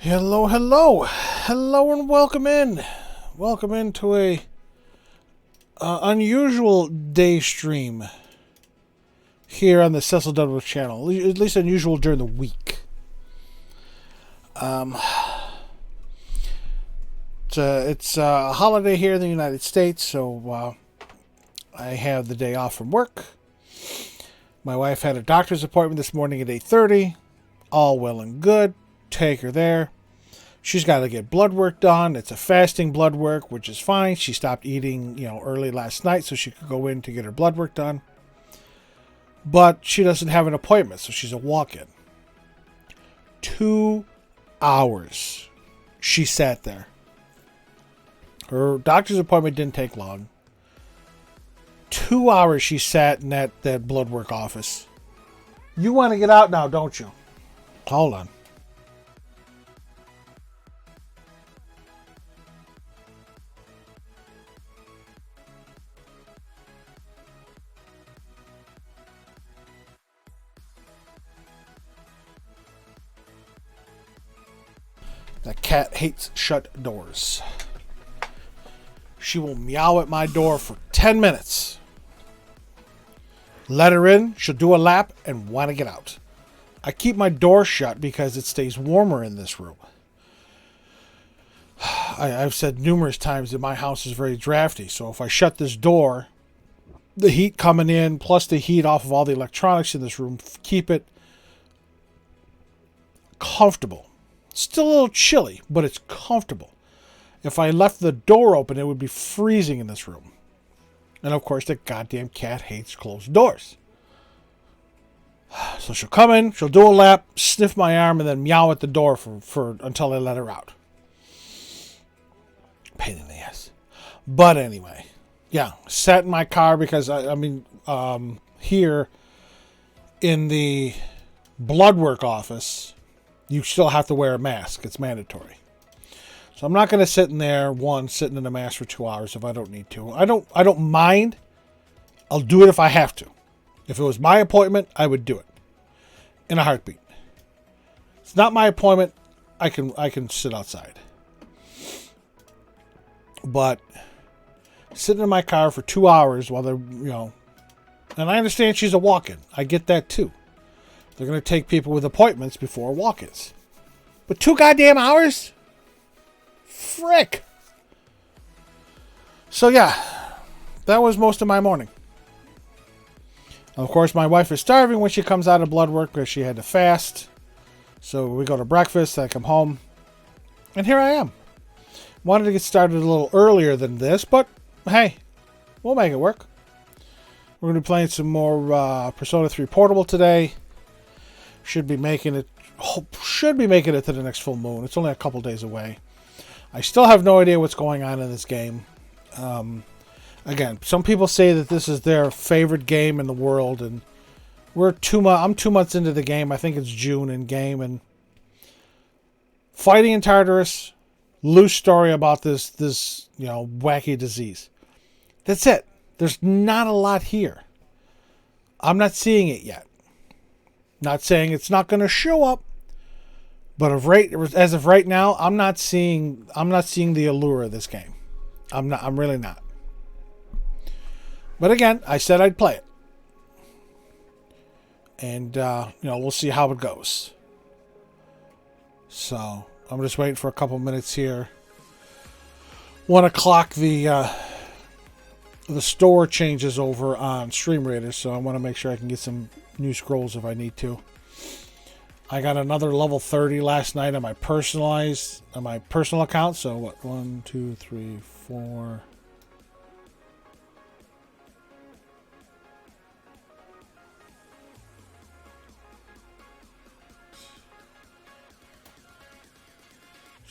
Hello, hello, hello, and welcome in. Welcome into a unusual day stream here on the Cecil Douglas channel. At least unusual during the week. Um, it's a holiday here in the United States, so I have the day off from work. My wife had a doctor's appointment this morning at 8:30. All well and good. Take her there. She's got to get blood work done. It's a fasting blood work, which is fine. She stopped eating, early last night so she could go in to get her blood work done. But she doesn't have an appointment, so she's a walk-in. 2 hours she sat there. Her doctor's appointment didn't take long. 2 hours she sat in that blood work office. You want to get out now, don't you? Hold on. That cat hates shut doors. She will meow at my door for 10 minutes. Let her in, she'll do a lap and want to get out. I keep my door shut because it stays warmer in this room. I've said numerous times that my house is very drafty, so if I shut this door, the heat coming in plus the heat off of all the electronics in this room keep it comfortable. Still a little chilly, but it's comfortable. If I left the door open, it would be freezing in this room. And of course, the goddamn cat hates closed doors. So she'll come in, she'll do a lap, sniff my arm, and then meow at the door for until I let her out. Pain in the ass. But anyway, yeah, sat in my car because here in the blood work office, you still have to wear a mask. It's mandatory. So I'm not going to sit in there, sitting in a mask for 2 hours if I don't need to. I don't mind. I'll do it if I have to. If it was my appointment, I would do it. In a heartbeat. It's not my appointment. I can sit outside. But sitting in my car for 2 hours while they're, and I understand she's a walk-in. I get that too. They're going to take people with appointments before walk-ins. But 2 goddamn hours? Frick. So yeah, that was most of my morning. Of course, my wife is starving when she comes out of blood work because she had to fast. So we go to breakfast, I come home, and here I am. Wanted to get started a little earlier than this, but hey, we'll make it work. We're going to be playing some more Persona 3 Portable today. Should be making it to the next full moon. It's only a couple days away. I still have no idea what's going on in this game. Again, some people say that this is their favorite game in the world, and I'm 2 months into the game. I think it's June in game, and fighting in Tartarus, loose story about this wacky disease. That's it. There's not a lot here. I'm not seeing it yet. Not saying it's not going to show up, but as of right now, I'm not seeing the allure of this game. I'm really not. But again, I said I'd play it. And we'll see how it goes. So, I'm just waiting for a couple minutes here. 1 o'clock the store changes over on Stream Raiders, so I want to make sure I can get some new scrolls if I need to. I got another level 30 last night on my personal account. So what? 1, 2, 3, 4.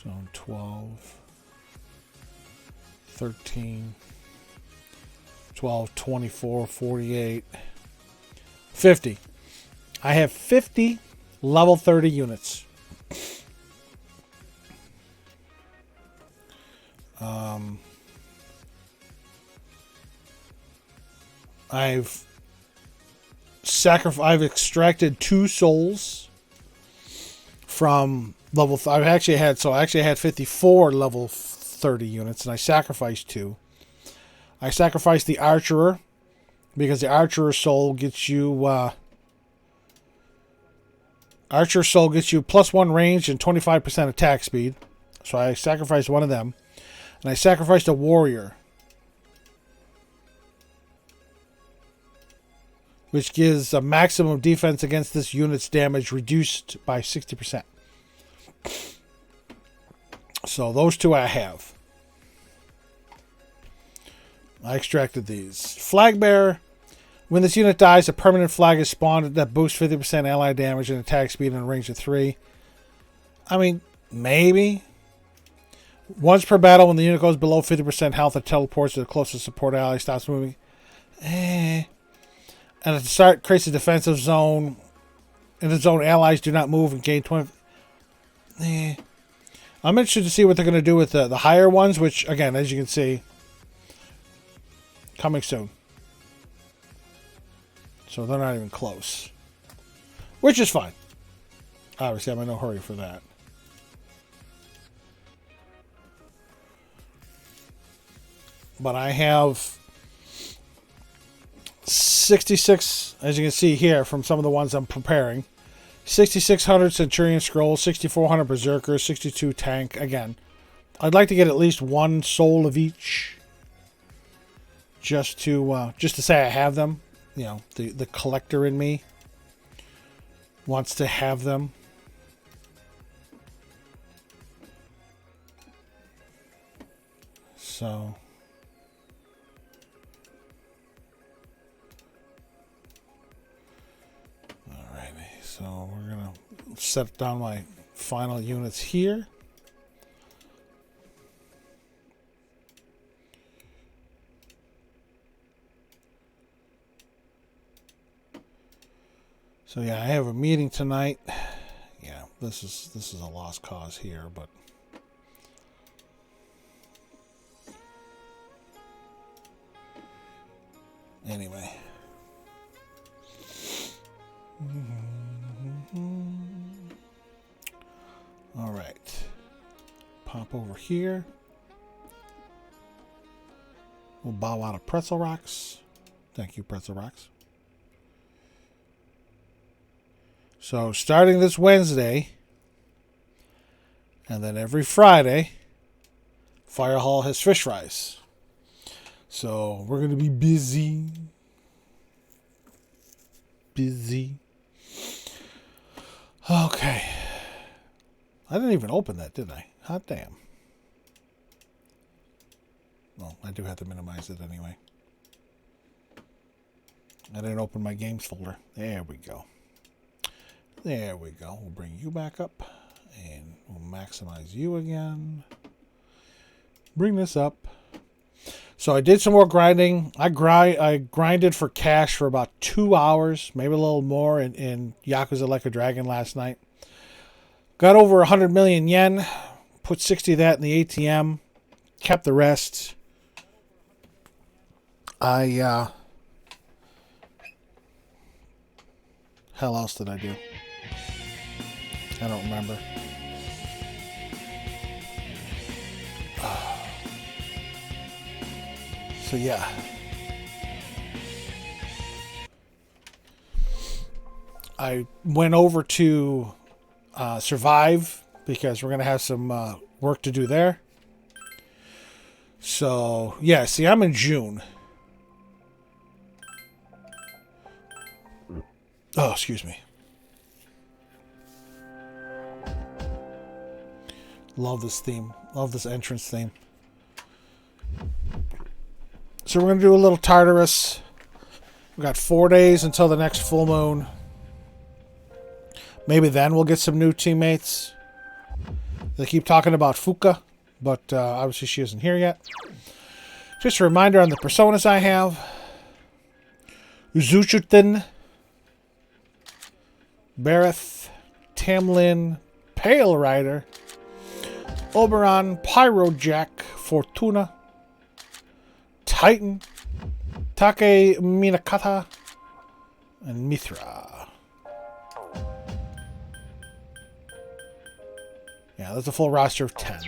So 12, 13, 12, 24, 48, 50. I have 50 level 30 units. I've extracted 2 souls from I actually had 54 level 30 units, and I sacrificed 2. I sacrificed the Archerer because the Archerer Soul gets you Archer Soul gets you +1 range and 25% attack speed. So I sacrificed one of them. And I sacrificed a Warrior, which gives a maximum defense against this unit's damage reduced by 60%. So those 2 I have. I extracted these. Flag Bearer. When this unit dies, a permanent flag is spawned that boosts 50% ally damage and attack speed in a range of 3. I mean, maybe. Once per battle, when the unit goes below 50% health, it teleports to the closest support ally, stops moving. And at the start, creates a defensive zone. In the zone, allies do not move and gain 20. I'm interested to see what they're going to do with the higher ones, which, again, as you can see, coming soon. So they're not even close. Which is fine. Obviously, I'm in no hurry for that. But I have 66, as you can see here, from some of the ones I'm preparing. 6,600 Centurion Scroll, 6,400 Berserker, 62 Tank. Again, I'd like to get at least 1 soul of each. Just to say I have them. You know, the collector in me wants to have them. So alrighty, so we're gonna set down my final units here. So yeah, I have a meeting tonight. Yeah, this is a lost cause here, but anyway. All right. Pop over here. We'll bow out of Pretzel Rocks. Thank you, Pretzel Rocks. So starting this Wednesday, and then every Friday, Fire Hall has fish fries. So we're going to be busy. Okay. I didn't even open that, did I? Hot damn. Well, I do have to minimize it anyway. I didn't open my games folder. There we go. There we go. We'll bring you back up. And we'll maximize you again. Bring this up. So I did some more grinding. I grinded for cash for about 2 hours, maybe a little more, in Yakuza Like a Dragon last night. Got over 100 million yen. Put 60 of that in the ATM. Kept the rest. Hell else did I do? I don't remember. So yeah. I went over to Survive because we're going to have some work to do there. So, yeah, see, I'm in June. Oh, excuse me. Love this theme. Love this entrance theme. So we're going to do a little Tartarus. We've got 4 days until the next full moon. Maybe then we'll get some new teammates. They keep talking about Fuka, but obviously she isn't here yet. Just a reminder on the personas I have. Uzuchuten, Bareth, Tamlin, Pale Rider, Oberon, Pyrojack, Fortuna, Titan, Take Minakata, and Mithra. Yeah, that's a full roster of 10.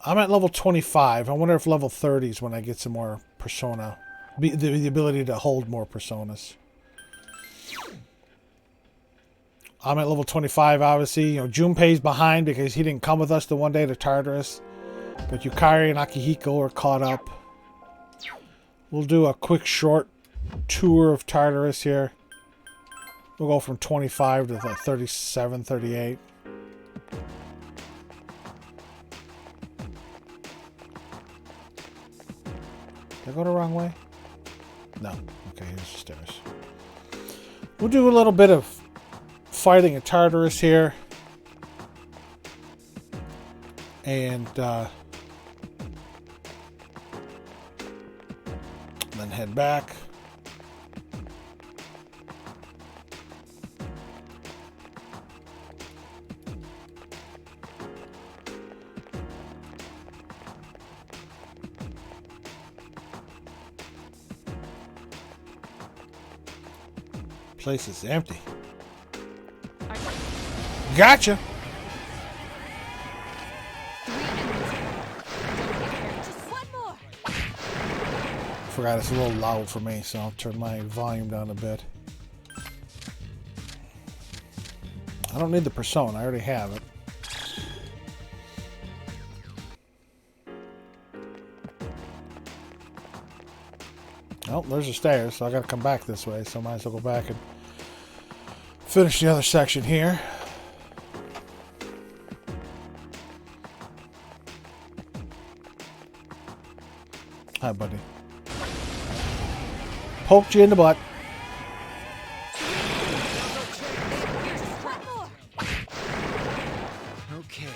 I'm at level 25. I wonder if level 30 is when I get some more persona. The ability to hold more personas. I'm at level 25, obviously. You know, Junpei's behind because he didn't come with us the one day to Tartarus. But Yukari and Akihiko are caught up. We'll do a quick short tour of Tartarus here. We'll go from 25 to like 37, 38. Did I go the wrong way? No. Okay, here's the stairs. We'll do a little bit of fighting at Tartarus here. And then head back. Place is empty. Gotcha. Forgot it's a little loud for me, so I'll turn my volume down a bit. I don't need the persona, I already have it. Oh, there's the stairs, so I gotta come back this way, so I might as well go back and finish the other section here. Hi, buddy. Poked you in the butt. Okay.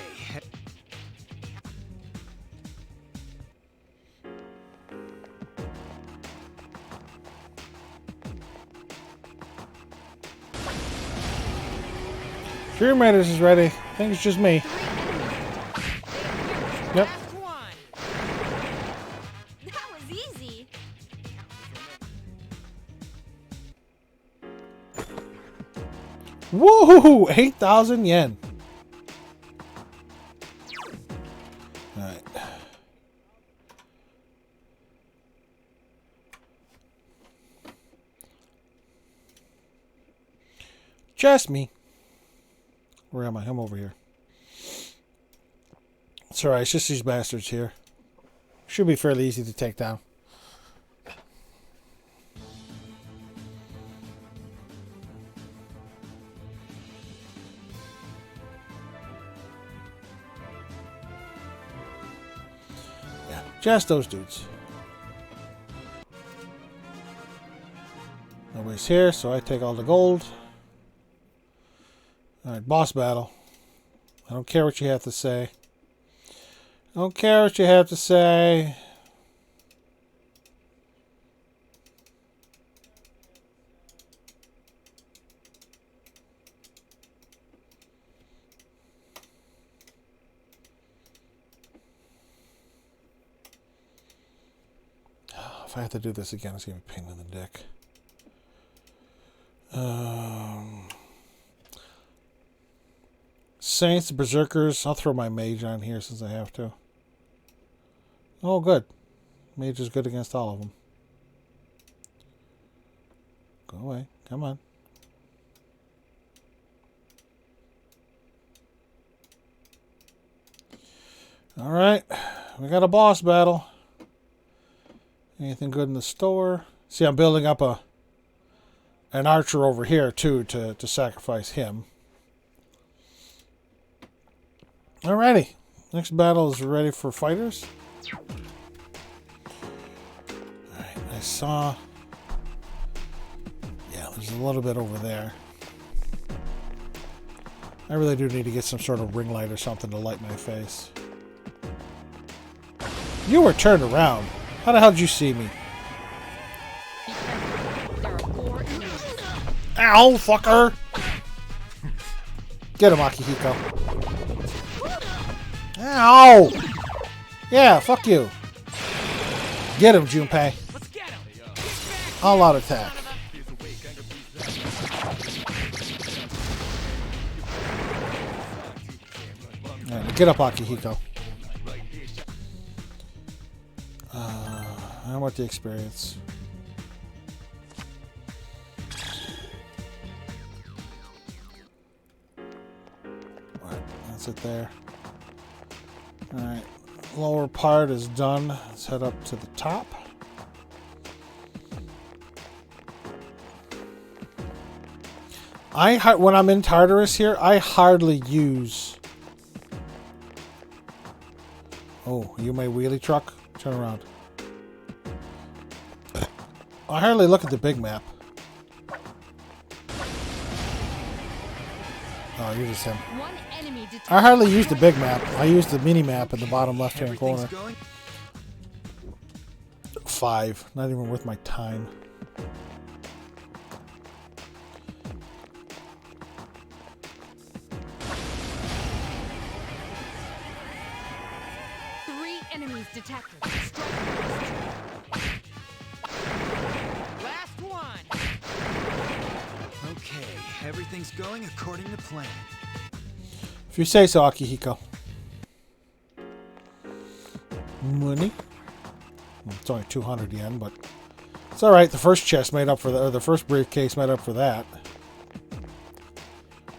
Dream Raiders is ready. I think it's just me. Yep. That was easy. Woohoo! 8,000 yen. Alright. Just me. Where am I? I'm over here. It's alright, it's just these bastards here. Should be fairly easy to take down. Yeah, just those dudes. Nobody's here, so I take all the gold. Alright, boss battle. I don't care what you have to say. I don't care what you have to say. If I have to do this again, it's going to be a pain in the dick. Saints, Berserkers. I'll throw my mage on here since I have to. Oh, good. Mage is good against all of them. Go away. Come on. Alright. We got a boss battle. Anything good in the store? See, I'm building up an archer over here, too, to sacrifice him. Alrighty. Next battle is ready for fighters. Alright, I saw... Yeah, there's a little bit over there. I really do need to get some sort of ring light or something to light my face. You were turned around. How the hell did you see me? Ow, fucker! Get him, Akihiko. Ow! Yeah, fuck you. Get him, Junpei. All out attack. Alright, get up, Akihiko. I want the experience. Alright, that's it there. Alright, lower part is done. Let's head up to the top. When I'm in Tartarus here, I hardly use... Oh, you my wheelie truck? Turn around. I hardly look at the big map. Oh, you're just him. One enemy I hardly use the big map. I use the mini map in the bottom left-hand corner. 5. Not even worth my time. enemies detected. Last one. Okay, everything's going according to plan. If you say so, Akihiko. Money. Well, it's only 200 yen, but it's all right. The first chest made up for that, or the first briefcase made up for that.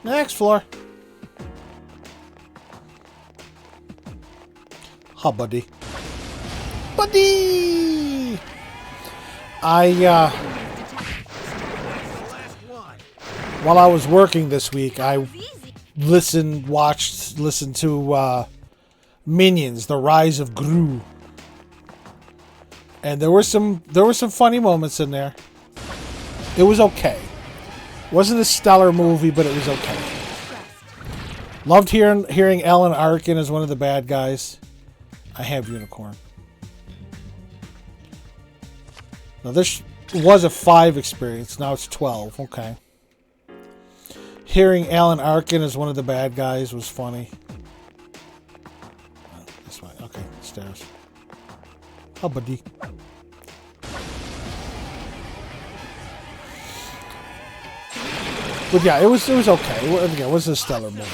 Next floor. Ha, buddy. Buddy! While I was working this week, I listened to Minions: The Rise of Gru. And there were some funny moments in there. It was okay. Wasn't a stellar movie, but it was okay. Loved hearing Alan Arkin as one of the bad guys. I have Unicorn. Now this was a 5 experience. Now it's 12. Okay. Hearing Alan Arkin as one of the bad guys was funny. Oh, this way. Okay, stairs. Oh, buddy. But yeah, it was okay. It wasn't a stellar movie.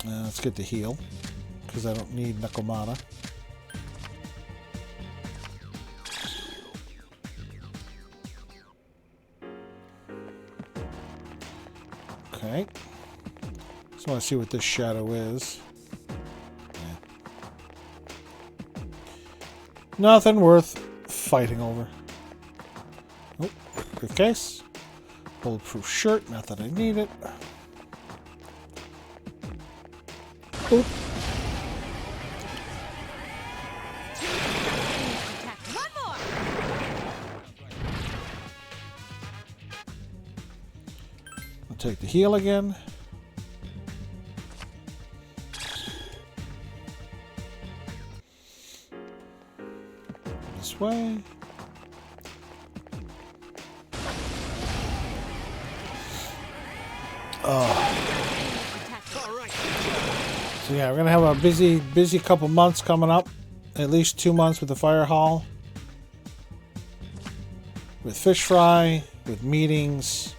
Let's get the heal, because I don't need Nekomata. Okay. Just want to see what this shadow is. Yeah. Nothing worth fighting over. Oh, briefcase. Bulletproof shirt, not that I need it. Oop. One more. I'll take the heal again. This way. So yeah, we're gonna have a busy couple months coming up. At least 2 months with the fire hall, with fish fry, with meetings.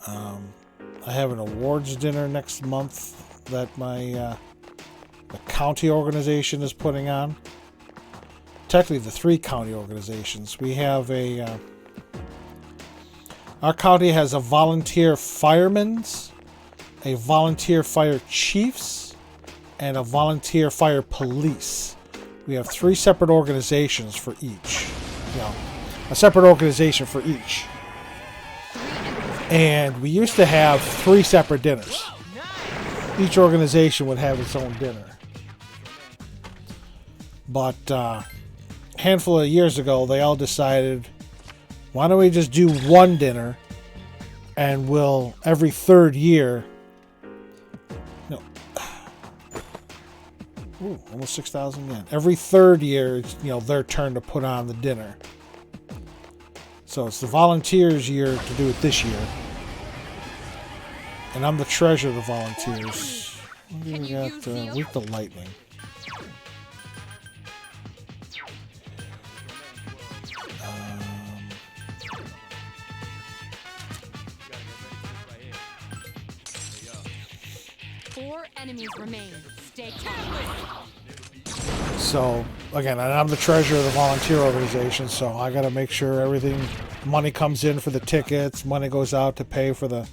I have an awards dinner next month that the county organization is putting on. Technically, the 3 county organizations. We have our county has a volunteer firemen's, a volunteer fire chiefs, and a volunteer fire police. We have 3 separate organizations for each. A separate organization for each. And we used to have 3 separate dinners. Each organization would have its own dinner. But a handful of years ago, they all decided, why don't we just do one dinner, and we'll, every 3rd year, ooh, almost 6,000 yen. Every 3rd year, it's, their turn to put on the dinner. So it's the volunteers' year to do it this year. And I'm the treasurer of the volunteers. We got Weak to Lightning. 4 enemies remain. Stay careful. So, again, and I'm the treasurer of the volunteer organization, so I gotta make sure everything, money comes in for the tickets, money goes out to pay for the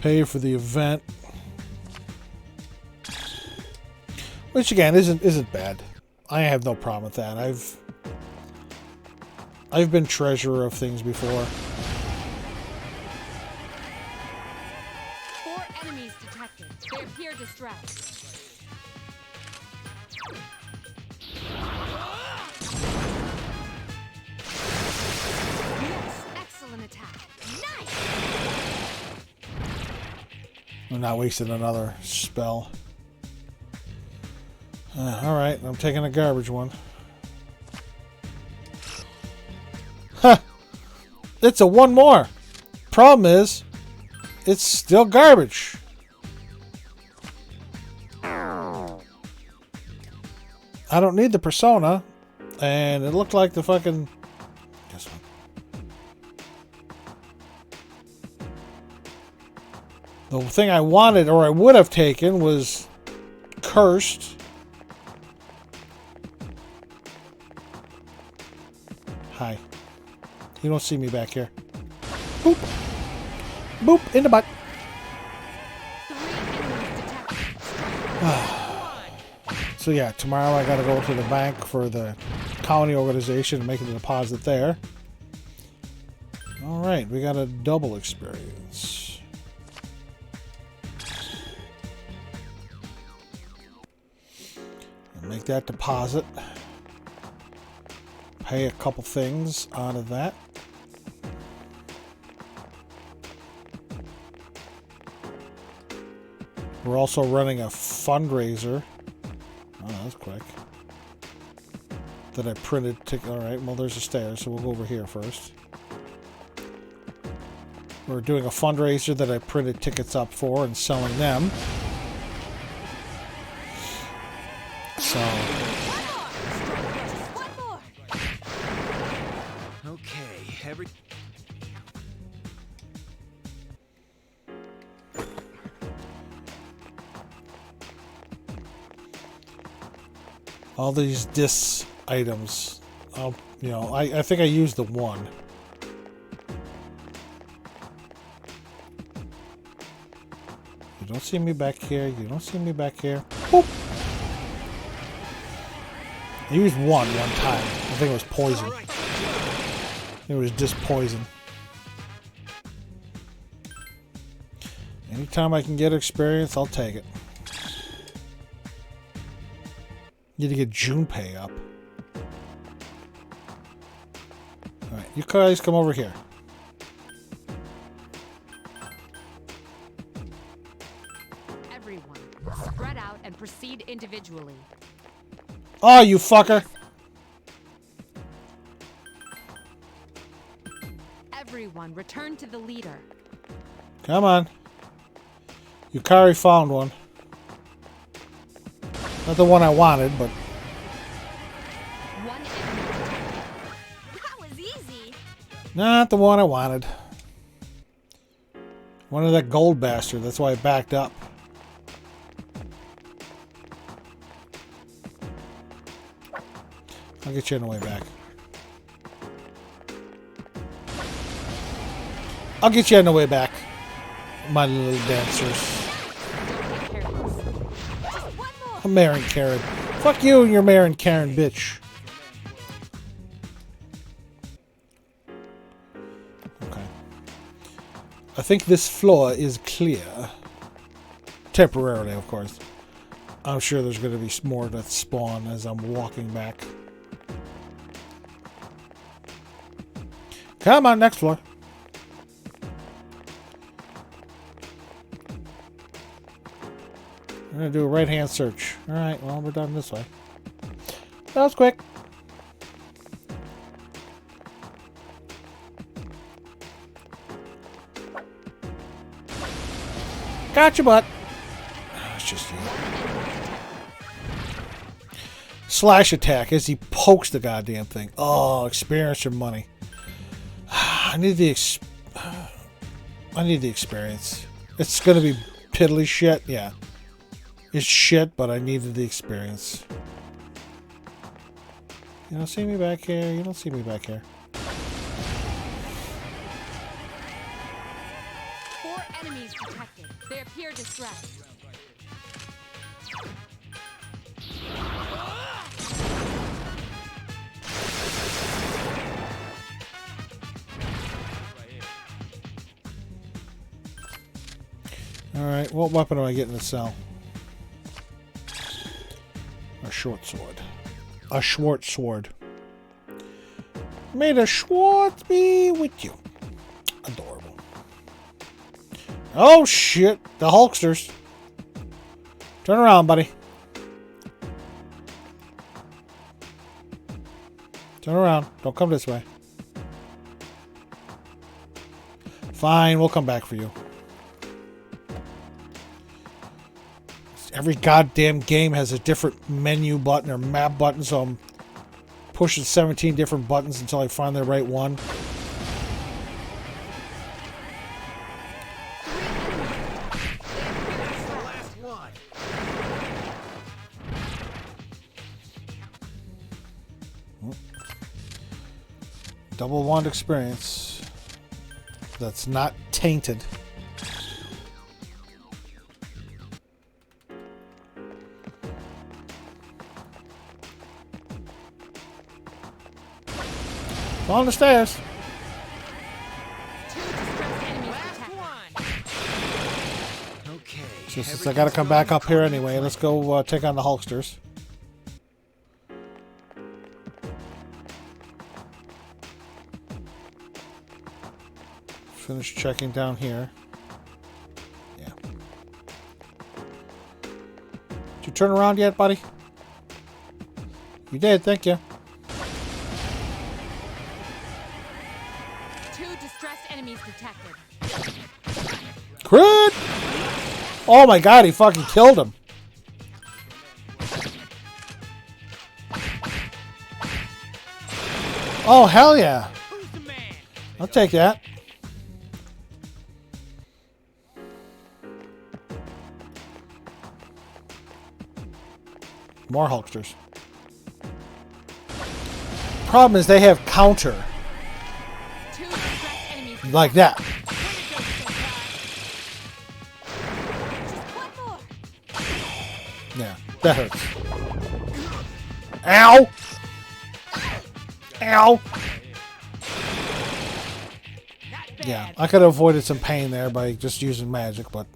event. Which again isn't bad. I have no problem with that. I've been treasurer of things before. 4 enemies detected. They appear distressed. Yes, excellent attack. Nice. I'm not wasting another spell. Alright, I'm taking a garbage one. Huh! It's a one more! Problem is, it's still garbage. I don't need the persona, and it looked like the fucking... This one. The thing I wanted, or I would have taken, was Cursed. Hi. You don't see me back here. Boop. Boop. In the butt. 3 enemies detected. So yeah, tomorrow I gotta go to the bank for the county organization and make a deposit there. Alright, we got a double experience. Make that deposit. Pay a couple things out of that. We're also running a fundraiser. Oh, that was quick. That I printed. Alright, well, there's the stairs, so we'll go over here first. We're doing a fundraiser that I printed tickets up for and selling them. So... all these dis items, I think I used the one. You don't see me back here. You don't see me back here. Boop. I used one time. I think it was poison. It was just poison. Anytime I can get experience, I'll take it. Need to get Junpei up. Alright, you guys come over here. Everyone, spread out and proceed individually. Oh, you fucker! Everyone, return to the leader. Come on. Yukari found one. Not the one I wanted, but... 1 enemy detected. That was easy. not the one I wanted. Wanted that gold bastard, that's why I backed up. I'll get you on the way back. I'll get you on the way back, my little dancers. I'm Marin Karen. Fuck you and your Marin Karen bitch. Okay. I think this floor is clear. Temporarily, of course. I'm sure there's going to be more that spawn as I'm walking back. Come on, next floor. I'm going to do a right-hand search. Alright, well, we're done this way. That was quick. Gotcha, butt. It's just you. Slash attack as he pokes the goddamn thing. Oh, experience your money. I need the experience. It's going to be piddly shit, yeah. is shit, but I needed the experience. You don't see me back here. You don't see me back here. 4 enemies detected. They appear distressed. Alright, what weapon do I get in the cell? A short sword. A Schwartz sword. May the Schwartz be with you. Adorable. Oh shit! The Hulksters. Turn around, buddy. Turn around. Don't come this way. Fine, we'll come back for you. Every goddamn game has a different menu button or map button, so I'm pushing 17 different buttons until I find the right one. Last one. Double wand experience. That's not tainted. On the stairs. 2 distressed enemies detected. Okay. So since I gotta come back up here anyway, let's go take on the Hulksters. Finish checking down here. Yeah. Did you turn around yet, buddy? You did, thank you. 2 distressed enemies detected. Crit! Oh my god, he fucking killed him. Oh, hell yeah. I'll take that. More Hulksters. Problem is they have counter. 2 distressed enemies detected. Like that. Just one more. Yeah, that hurts. Ow! Ow! Yeah, I could have avoided some pain there by just using magic, but...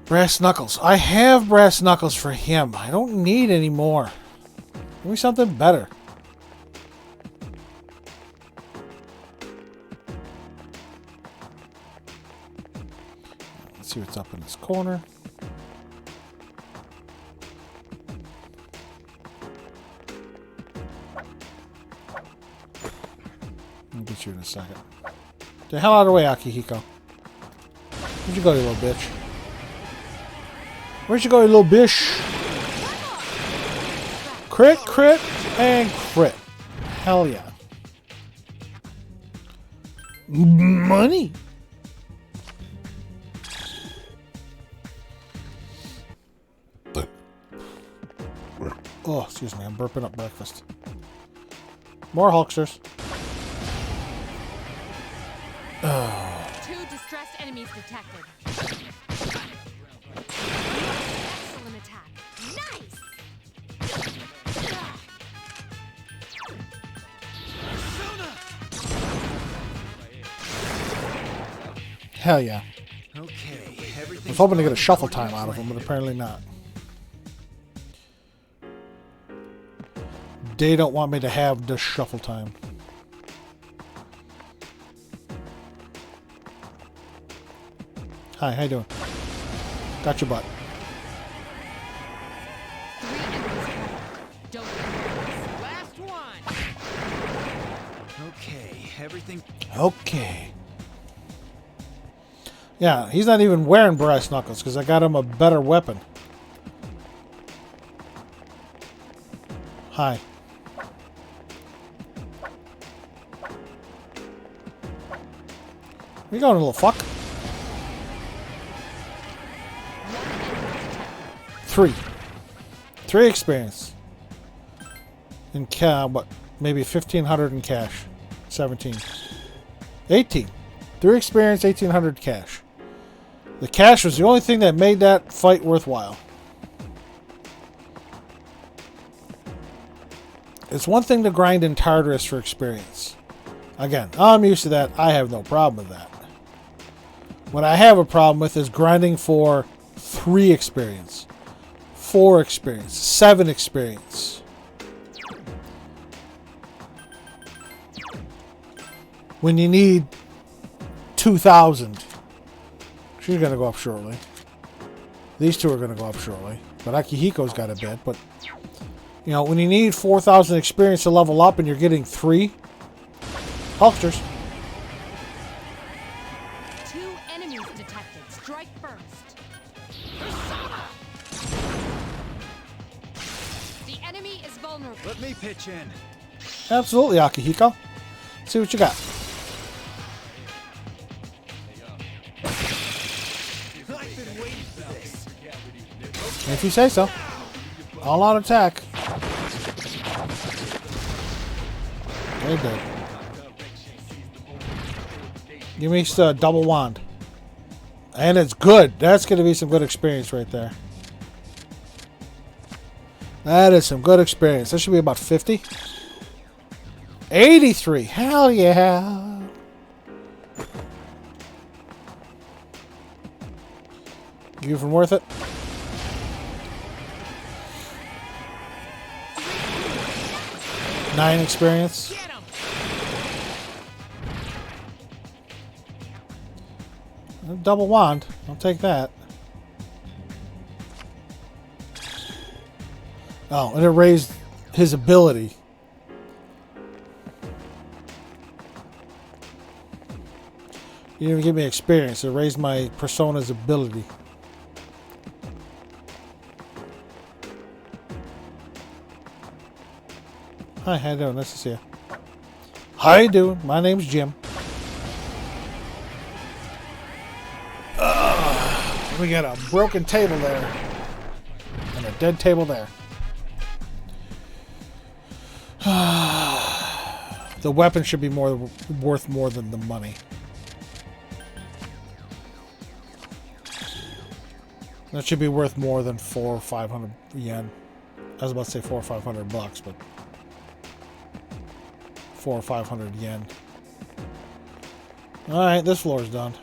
Brass knuckles. I have brass knuckles for him. I don't need any more. Give me something better. Let's see what's up in this corner. I'll get you in a second. The hell out of the way, Akihiko. Where'd you go, you little bitch? Where'd you go, you little bitch? Crit, crit, and crit. Hell yeah. Money. Oh, excuse me. I'm burping up breakfast. More Hulksters. 2 distressed enemies detected. Excellent attack. Nice! Hell yeah. Okay. I was hoping to get a shuffle time out of him, but apparently not. They don't want me to have the shuffle time. Hi, how you doing? Got your butt. 3 enemies detected. Don't get nervous. Last one. Okay. Everything. Okay. Yeah, he's not even wearing brass knuckles because I got him a better weapon. Hi. Where you going, little fuck? 3. 3 experience. In what? Maybe 1,500 in cash. 17. 18. 3 experience, 1,800 cash. The cash was the only thing that made that fight worthwhile. It's one thing to grind in Tartarus for experience. Again, I'm used to that. I have no problem with that. What I have a problem with is grinding for 3 experience, 4 experience, 7 experience. When you need 2,000. She's going to go up shortly. These two are going to go up shortly. But Akihiko's got a bit. But, you know, when you need 4,000 experience to level up and you're getting 3 Hulksters. 2 enemies detected. Strike first. The enemy is vulnerable. Let me pitch in. Absolutely, Akihiko. See what you got. I've been waiting for this. If you say so. All out attack. They did. Give me a double wand. And it's good. That's going to be some good experience right there. That is some good experience. That should be about 50. 83. Hell yeah. You from worth it? Nine experience. Get him! Double wand. I'll take that. Oh, and it raised his ability. You didn't even give me experience. It raised my persona's ability. Hi, how you doing? Nice to see you. How you doing? My name's Jim. We got a broken table there. And a dead table there. The weapon should be worth more than the money. That should be worth more than 400 or 500 yen. I was about to say 400 or 500 bucks, but 400 or 500 yen. Alright, this floor's done.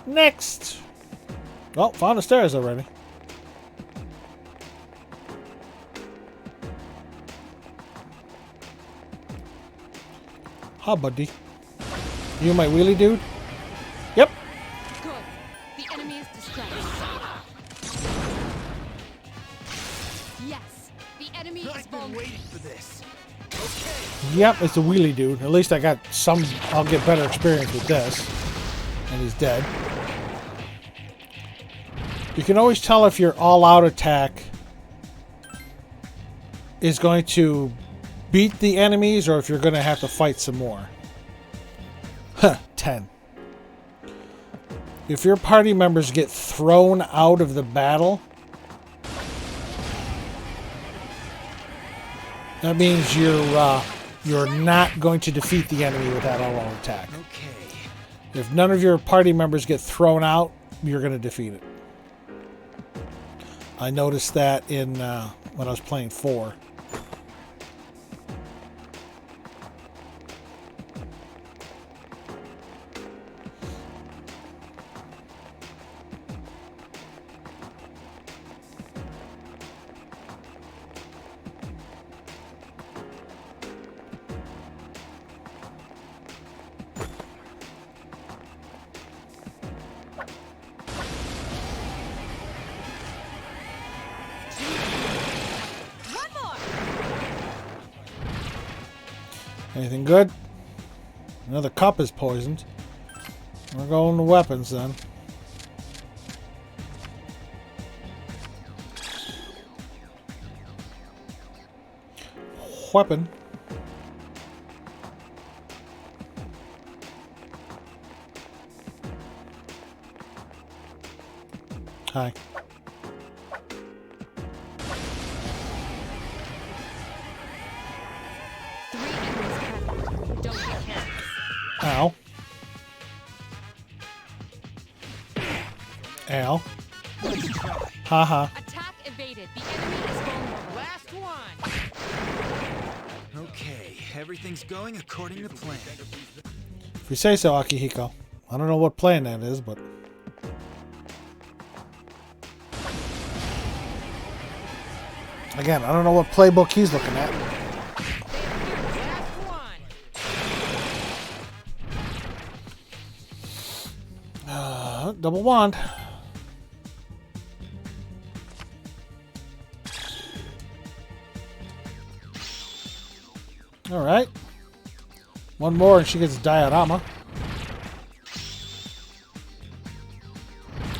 Next! Oh, found the stairs already. Hi, buddy. You my wheelie dude? Yep. Good. The enemy is distressed. Yes. The enemy is I've been vulnerable. waiting for this. Okay. Yep, it's a wheelie dude. At least I got some. I'll get better experience with this. And he's dead. You can always tell if your all-out attack is going to beat the enemies or if you're going to have to fight some more. Huh, 10. If your party members get thrown out of the battle, that means you're not going to defeat the enemy with that all-out attack. Okay. If none of your party members get thrown out, you're going to defeat it. I noticed that in when I was playing 4. One more. Anything good? Another cup is poisoned. We're going to weapons then. Weapon. Hi. Three enemies present. Don't get careless. Ow. Ow. Let's try. Haha. Attack evaded. The enemy is vulnerable. Last one. Okay, everything's going according to plan. If you say so, Akihiko. I don't know what plan that is, but... Again, I don't know what playbook he's looking at. Last one. Double wand. Alright. One more and she gets a diorama.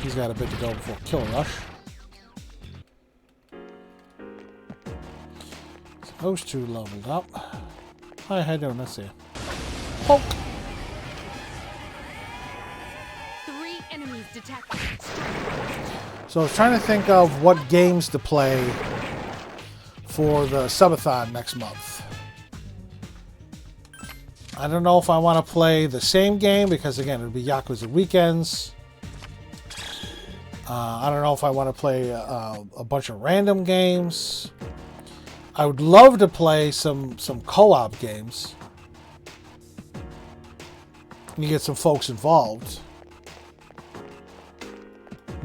He's got a bit to go before Kill Rush. So those two leveled up. Hi, how you doing? Let's see. Poke! Three enemies detected. So I was trying to think of what games to play for the subathon next month. I don't know if I want to play the same game because, again, it would be Yakuza Weekends. I don't know if I want to play a bunch of random games. I would love to play some co-op games. You get some folks involved.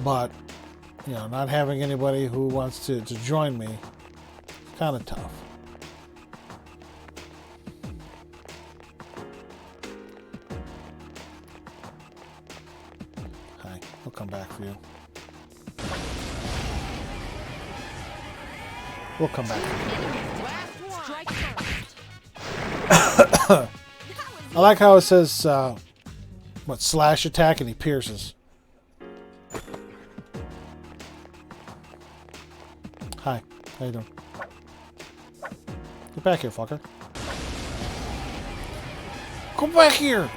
But, you know, not having anybody who wants to join me, kind of tough. Hi, we'll come back for you. We'll come back for you. Strike first. I like how it says, what, slash attack, and he pierces. Hi, how you doing? Get back here, fucker. Come back here!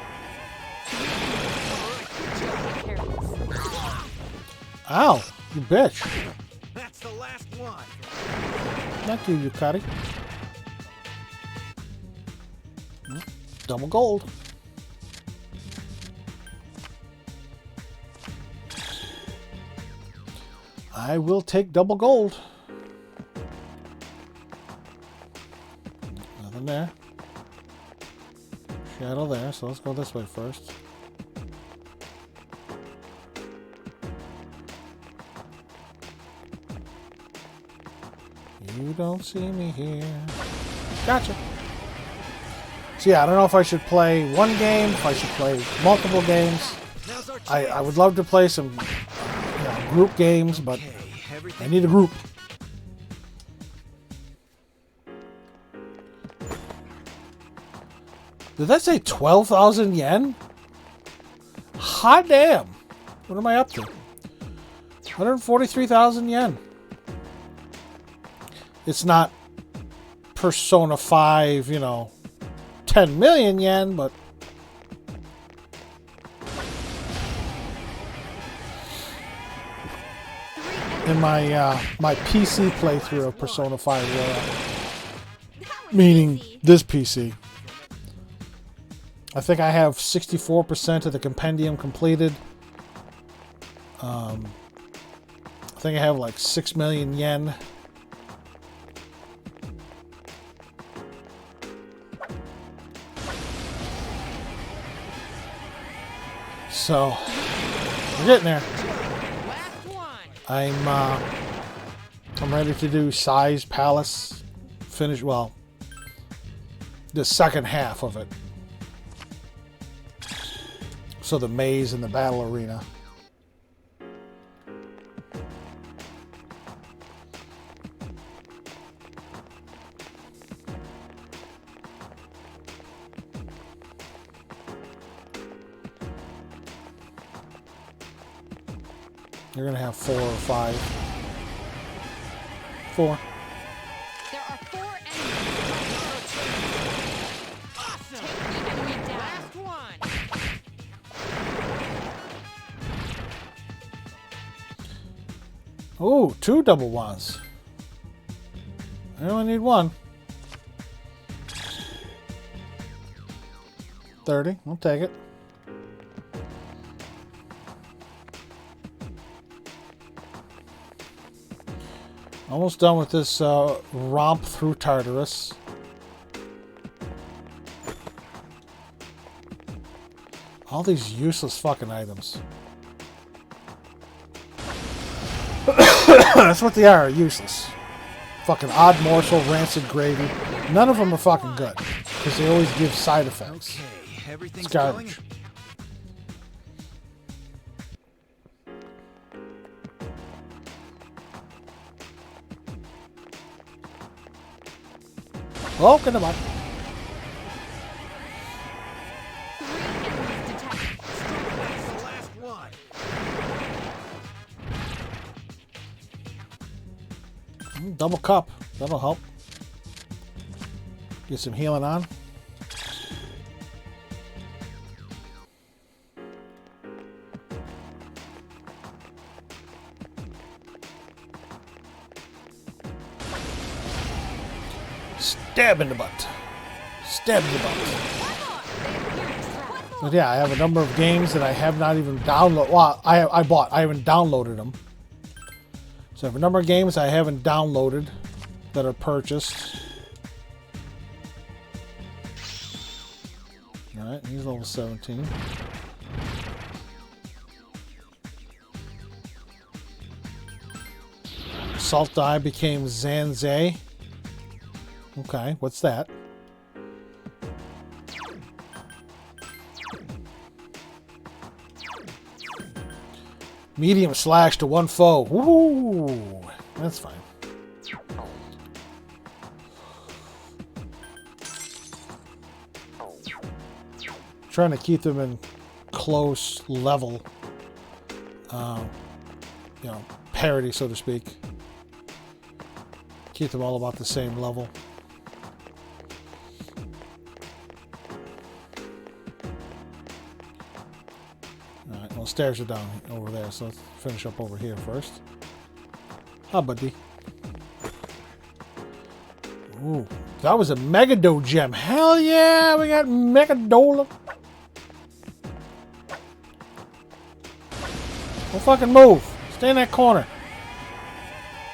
Ow, you bitch. That's the last one. Not you, Yukari. Double gold. I will take double gold. Nothing there. Shadow there, so let's go this way first. You don't see me here. Gotcha. So yeah, I don't know if I should play one game, if I should play multiple games. Now's our I chance. would love to play some group games, but Okay, I everything. need a group. Did that say 12,000 yen? Hot damn. What am I up to? 143,000 yen. It's not Persona 5, 10 million yen, but in my my PC playthrough of Persona 5 Royal, meaning this PC, I think I have 64% of the compendium completed. I think I have like 6 million yen. So we're getting there. Last one. I'm ready to do Size Palace. Finish, well, the second half of it. So the maze and the battle arena. You're gonna have 4 or 5. 4. There are 4 enemies. Awesome. Take the enemy down. Last one. Ooh, 2 double wands. I only need 1. 30. I'll take it. Almost done with this romp through Tartarus. All these useless fucking items. That's what they are, useless. Fucking odd morsel, rancid gravy. None of them are fucking good. Because they always give side effects. Okay, everything's It's garbage. going. Oh, get him up. 3 enemies detected. That's the last one. Double cup. That'll help. Get some healing on. Stab in the butt. Stab in the butt. But yeah, I have a number of games that I have not even downloaded. Well, I bought. I haven't downloaded them. So I have a number of games I haven't downloaded that are purchased. Alright, he's level 17. Salt Dye became Zanzay. Okay, what's that? Medium slash to 1 foe. Woo! That's fine. Trying to keep them in close level, you know, parity, so to speak. Keep them all about the same level. Alright, well, stairs are down over there, so let's finish up over here first. Hi, buddy. Ooh, that was a Megado gem. Hell yeah, we got Megadola. Don't fucking move. Stay in that corner.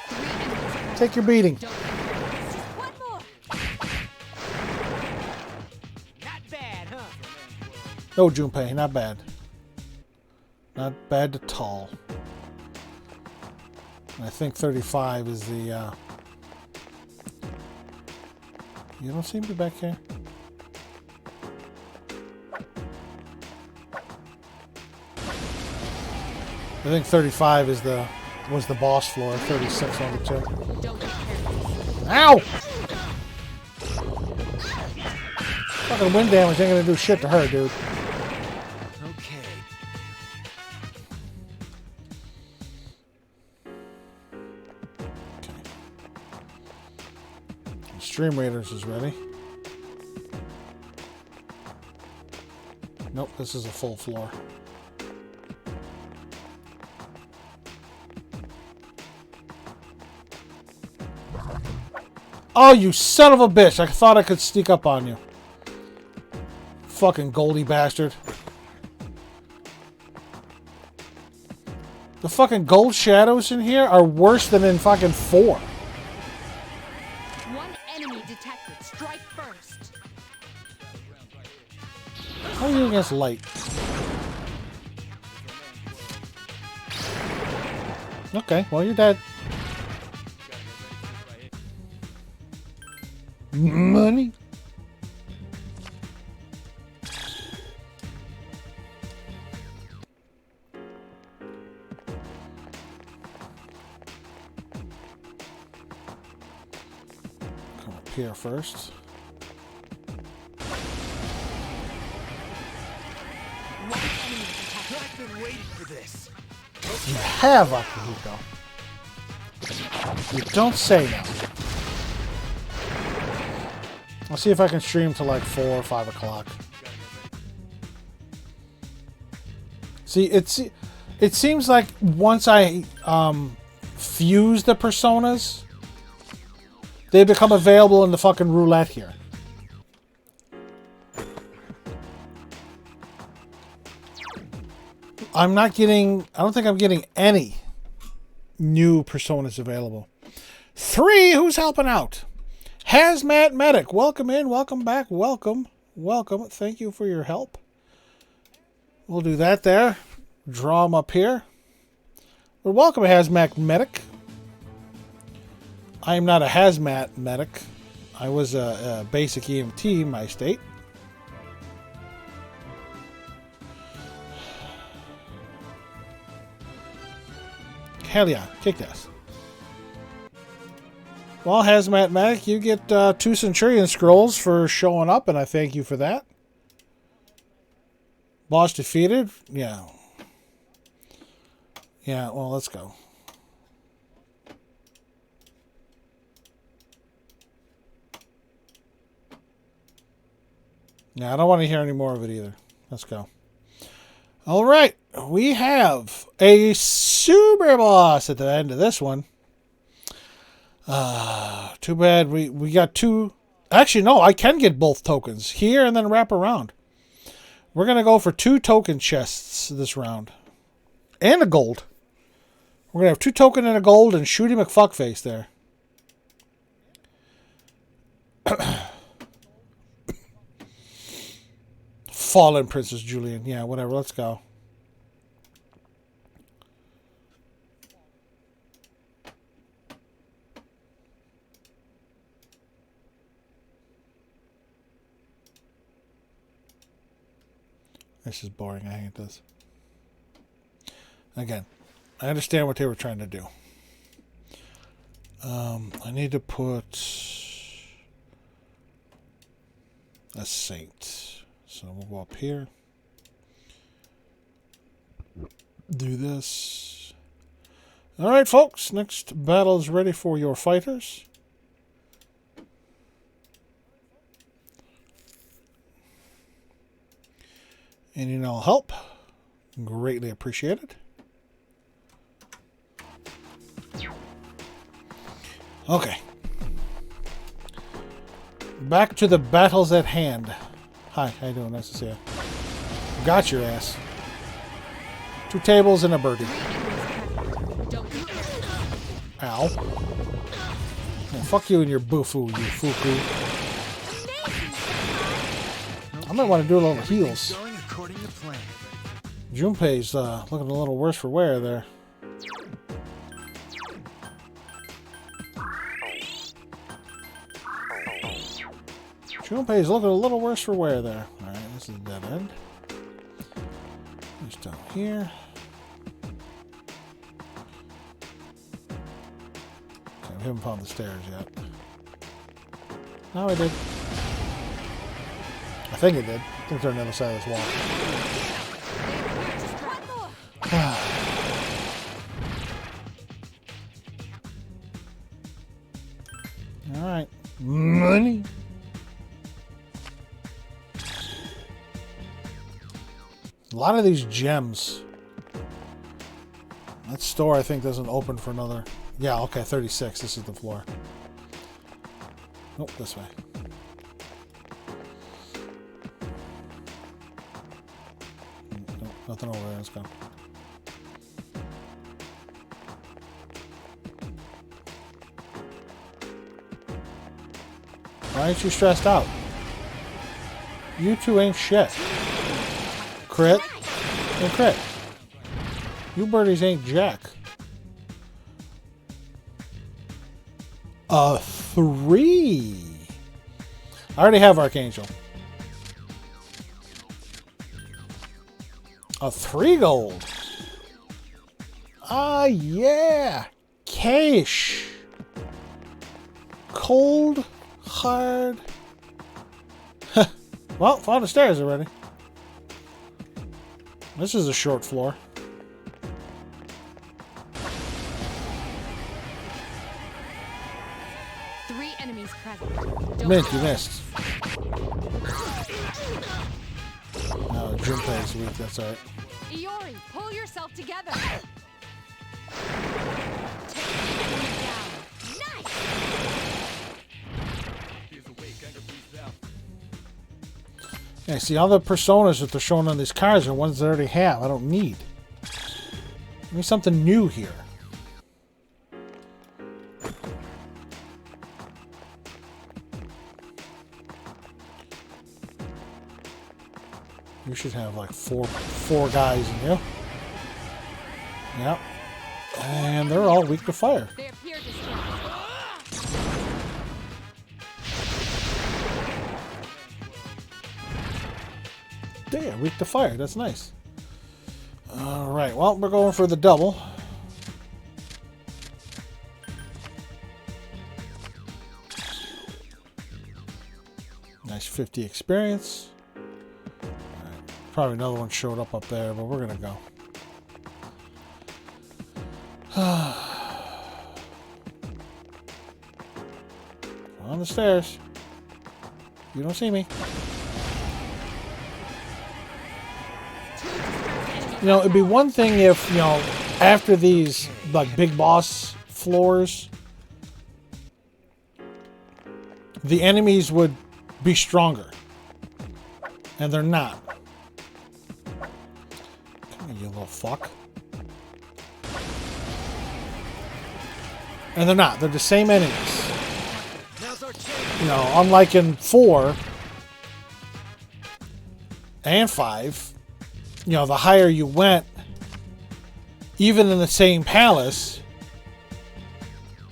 3 enemies detected. Take your beating. Don't worry. One more. Not bad, huh? No, Junpei, not bad. Not bad at all. I think 35 is the, You don't seem to be back here. I think 35 is was the boss floor. 36 on the 2. Don't be careless. Ow! Fucking wind damage ain't gonna do shit to her, dude. Okay. Stream Raiders is ready. Nope, this is a full floor. Oh, you son of a bitch! I thought I could sneak up on you. Fucking Goldie bastard. The fucking gold shadows in here are worse than in fucking 4. 1 enemy detected. Strike first. How are you against light? Okay, well, you're dead. Money. Come up here first. 1 enemy detected. I've been waiting for this. You have Akihiko. You don't say no. I'll see if I can stream to like 4 or 5 o'clock. See, it seems like once I fuse the personas, they become available in the fucking roulette here. I don't think I'm getting any new personas available. 3, who's helping out? Hazmat Medic, welcome in, welcome back, welcome. Thank you for your help. We'll do that there. Draw them up here. Well, welcome, Hazmat Medic. I am not a Hazmat Medic. I was a basic EMT in my state. Hell yeah, kick ass. Well, Hazmat Medic, you get 2 Centurion Scrolls for showing up, and I thank you for that. Boss defeated? Yeah. Yeah, well, let's go. Yeah, I don't want to hear any more of it either. Let's go. All right, we have a super boss at the end of this one. Too bad we got 2. Actually, no, I can get both tokens here and then wrap around. We're going to go for 2 token chests this round. And a gold. We're going to have 2 token and a gold and Shooty McFuckface there. Fallen Princess Julian. Yeah, whatever. Let's go. This is boring. I hate this. Again, I understand what they were trying to do. I need to put a saint. So we'll go up here. Do this. All right, folks. Next battle is ready for your fighters. Any and all help. Greatly appreciated. Okay. Back to the battles at hand. Hi, how you doing? Nice to see you. Got your ass. 2 tables and a birdie. Ow. Yeah, fuck you and your bufu, you fuku. I might want to do a little heals. Going according to plan. Junpei's looking a little worse for wear there. Junpei's looking a little worse for wear there. Alright, this is a dead end. Just down here. Okay, we haven't found the stairs yet. No, I did. I think it did. I think they're on the other side of this wall. Alright. Money. A lot of these gems. That store, I think, doesn't open for another... Yeah, okay, 36. This is the floor. Nope, this way. Nope, nothing over there. Let's go. Why aren't you stressed out? You two ain't shit. Crit and crit. You birdies ain't jack. 3. I already have Archangel. 3 gold. Ah, yeah. Cash. Cold, hard. Well, found the stairs already. This is a short floor. Enemies present. Mint, you missed. No, Junpei's weak, that's alright. Iori, pull yourself together. Yeah, see, all the personas that they're showing on these cards are ones that I already have. I don't need. Give me something new here. You should have like four guys in you. Yep. And they're all weak to fire. They appear distressed. Yeah, weak to fire. That's nice. Alright, well, we're going for the double. Nice 50 experience. Alright, probably another one showed up there, but we're going to go. On the stairs. You don't see me. You know, it'd be one thing if, you know, after these, like, big boss floors, the enemies would be stronger. And they're not. Come here, you little fuck. And they're not. They're the same enemies. Now's our chance. You know, unlike in 4 and 5, you know, the higher you went, even in the same palace,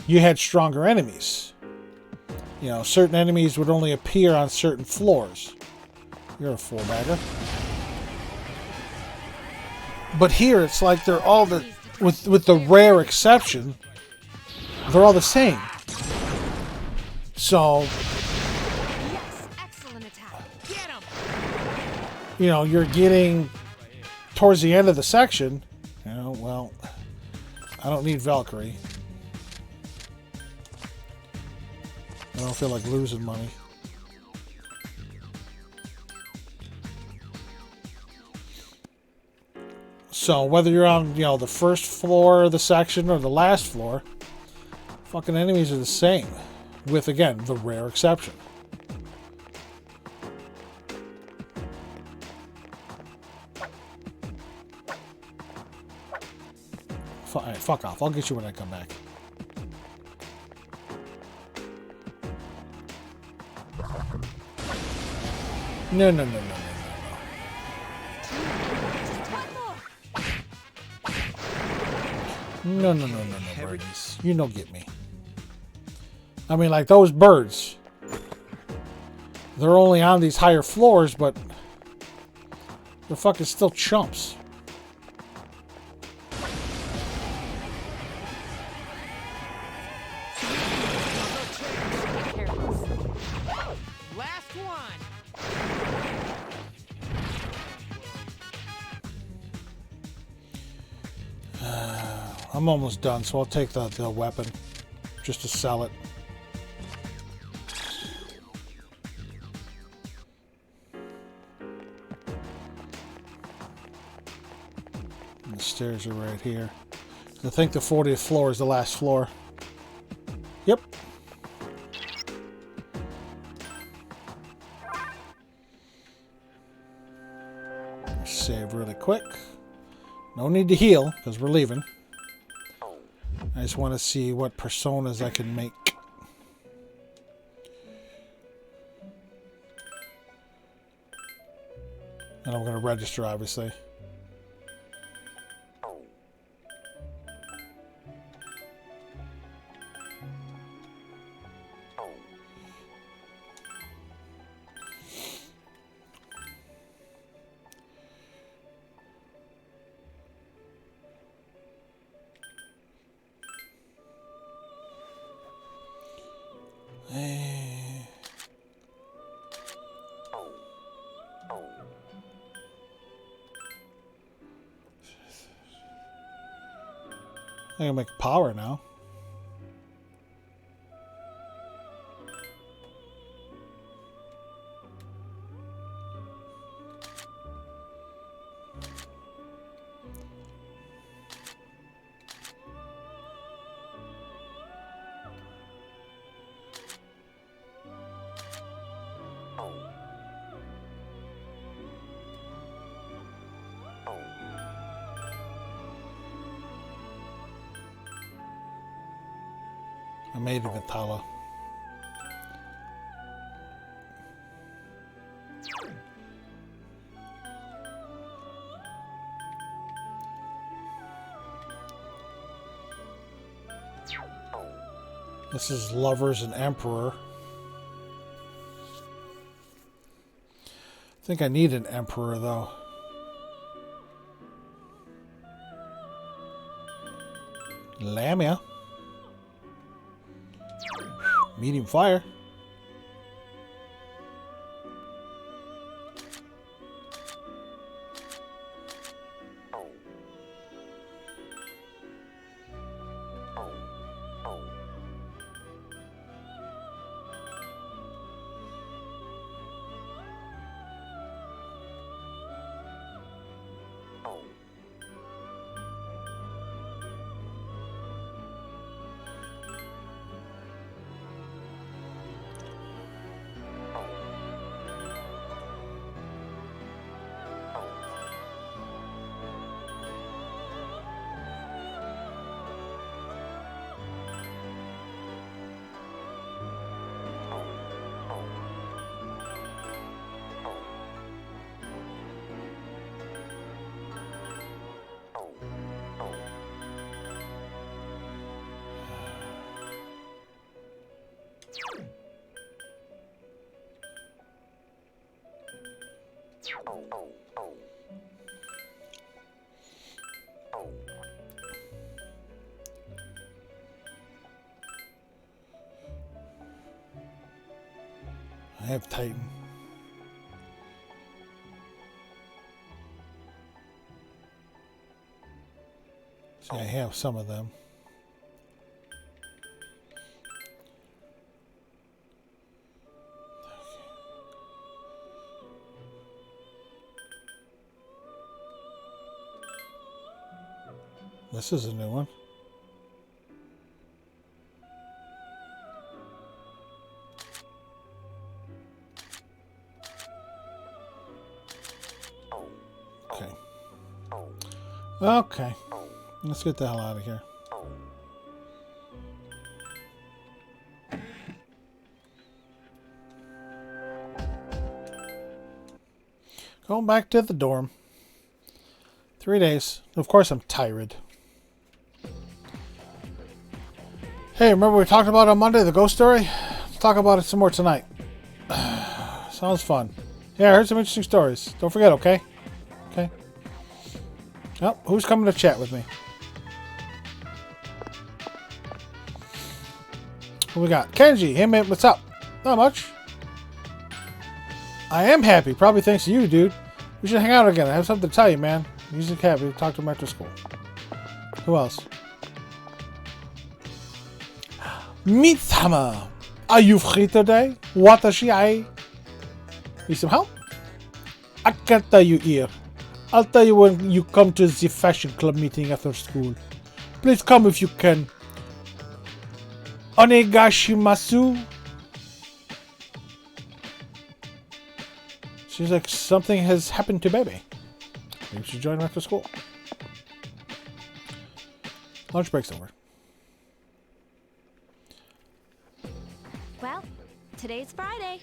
you had stronger enemies. You know, certain enemies would only appear on certain floors. You're a four-bagger. But here, it's like they're all the, with the rare exception, they're all the same. So, Yes, excellent attack. Get him. you know, you're getting towards the end of the section, you know, well, I don't need Valkyrie. I don't feel like losing money. So whether you're on, you know, the first floor of the section or the last floor, fucking enemies are the same. With, again, the rare exception. Alright, fuck off. I'll get you when I come back. No, no, no, no, no, no, no. No, no, no, no, no, birdies. You don't get me. I mean, like those birds. They're only on these higher floors, but they're fucking still chumps. Last one. I'm almost done, so I'll take the weapon just to sell it. And the stairs are right here. I think the 40th floor is the last floor. Yep. Save really quick. No need to heal, because we're leaving. I just want to see what personas I can make. And I'm going to register, obviously. I can make power now. I made it Vitala. This is Lovers and Emperor. I think I need an Emperor, though. Lamia. Medium fire. I have Titan. See, I have some of them. This is a new one. Okay. Okay. Let's get the hell out of here. Going back to the dorm. 3 days. Of course I'm tired. Hey, remember we talked about on Monday, the ghost story? Let's talk about it some more tonight. Sounds fun. Yeah, I heard some interesting stories. Don't forget, okay? Okay. Oh, who's coming to chat with me? Who we got? Kenji. Hey, man, what's up? Not much. I am happy. Probably thanks to you, dude. We should hang out again. I have something to tell you, man. Music happy. Talk to him after school. Who else? Mitsama. Are you free today? Watashi ai. Need some help? I can't tell you here. I'll tell you when you come to the fashion club meeting after school. Please come if you can. Onegashimasu. Seems like something has happened to baby. Maybe we should join him after school. Lunch break's over. Well, today's Friday.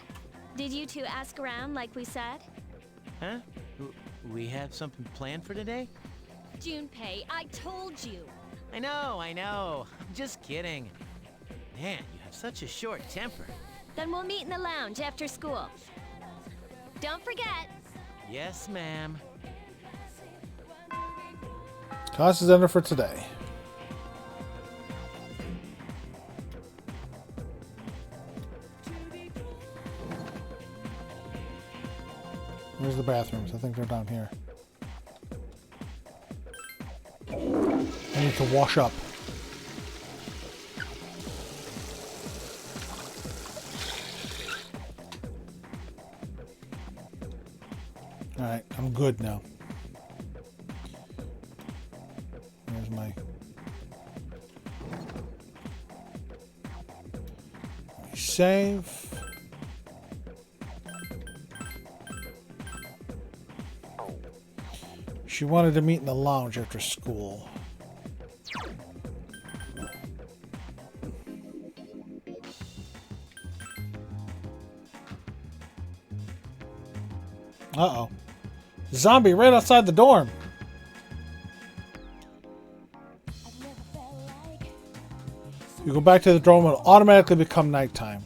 Did you two ask around like we said? Huh? We have something planned for today? Junpei, I told you. I know. I'm just kidding. Man, you have such a short temper. Then we'll meet in the lounge after school. Don't forget. Yes, ma'am. Class is ended for today. Where's the bathrooms? I think they're down here. I need to wash up. Alright, I'm good now. There's my save. She wanted to meet in the lounge after school. Uh-oh. Zombie right outside the dorm. You go back to the dorm, it'll automatically become nighttime.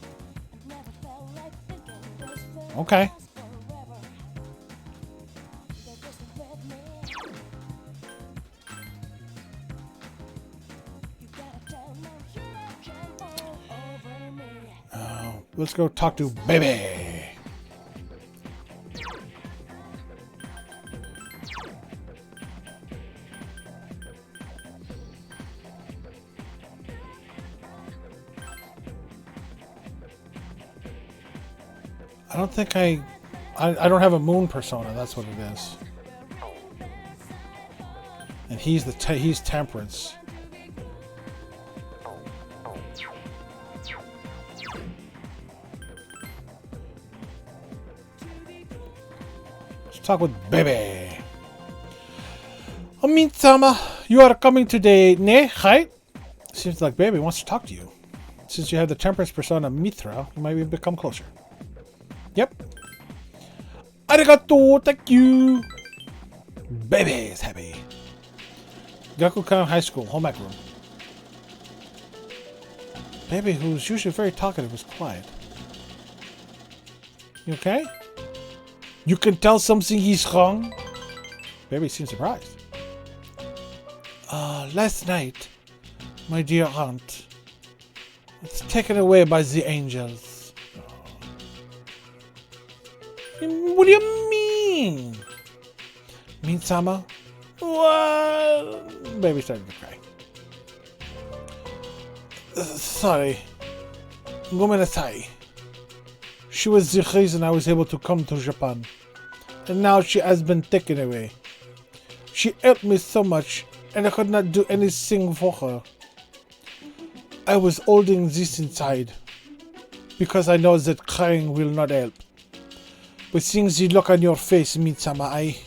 Okay. Let's go talk to baby. I don't think I don't have a moon persona. That's what it is. And he's he's temperance. Let's talk with baby. Omin-sama, you are coming today, ne? Right? Seems like baby wants to talk to you. Since you have the temperance persona Mithra, you might become closer. Yep. Arigato, thank you. Baby is happy. Gakukan High School, home ec room. Baby, who's usually very talkative, was quiet. You okay? You can tell something is wrong? Baby seems surprised. Last night, my dear aunt was taken away by the angels. What do you mean? Min-sama? What? Baby started to cry. Sorry. Gomenasai. She was the reason I was able to come to Japan. And now she has been taken away. She helped me so much, and I could not do anything for her. I was holding this inside, because I know that crying will not help. But seeing the look on your face, Min-sama, I...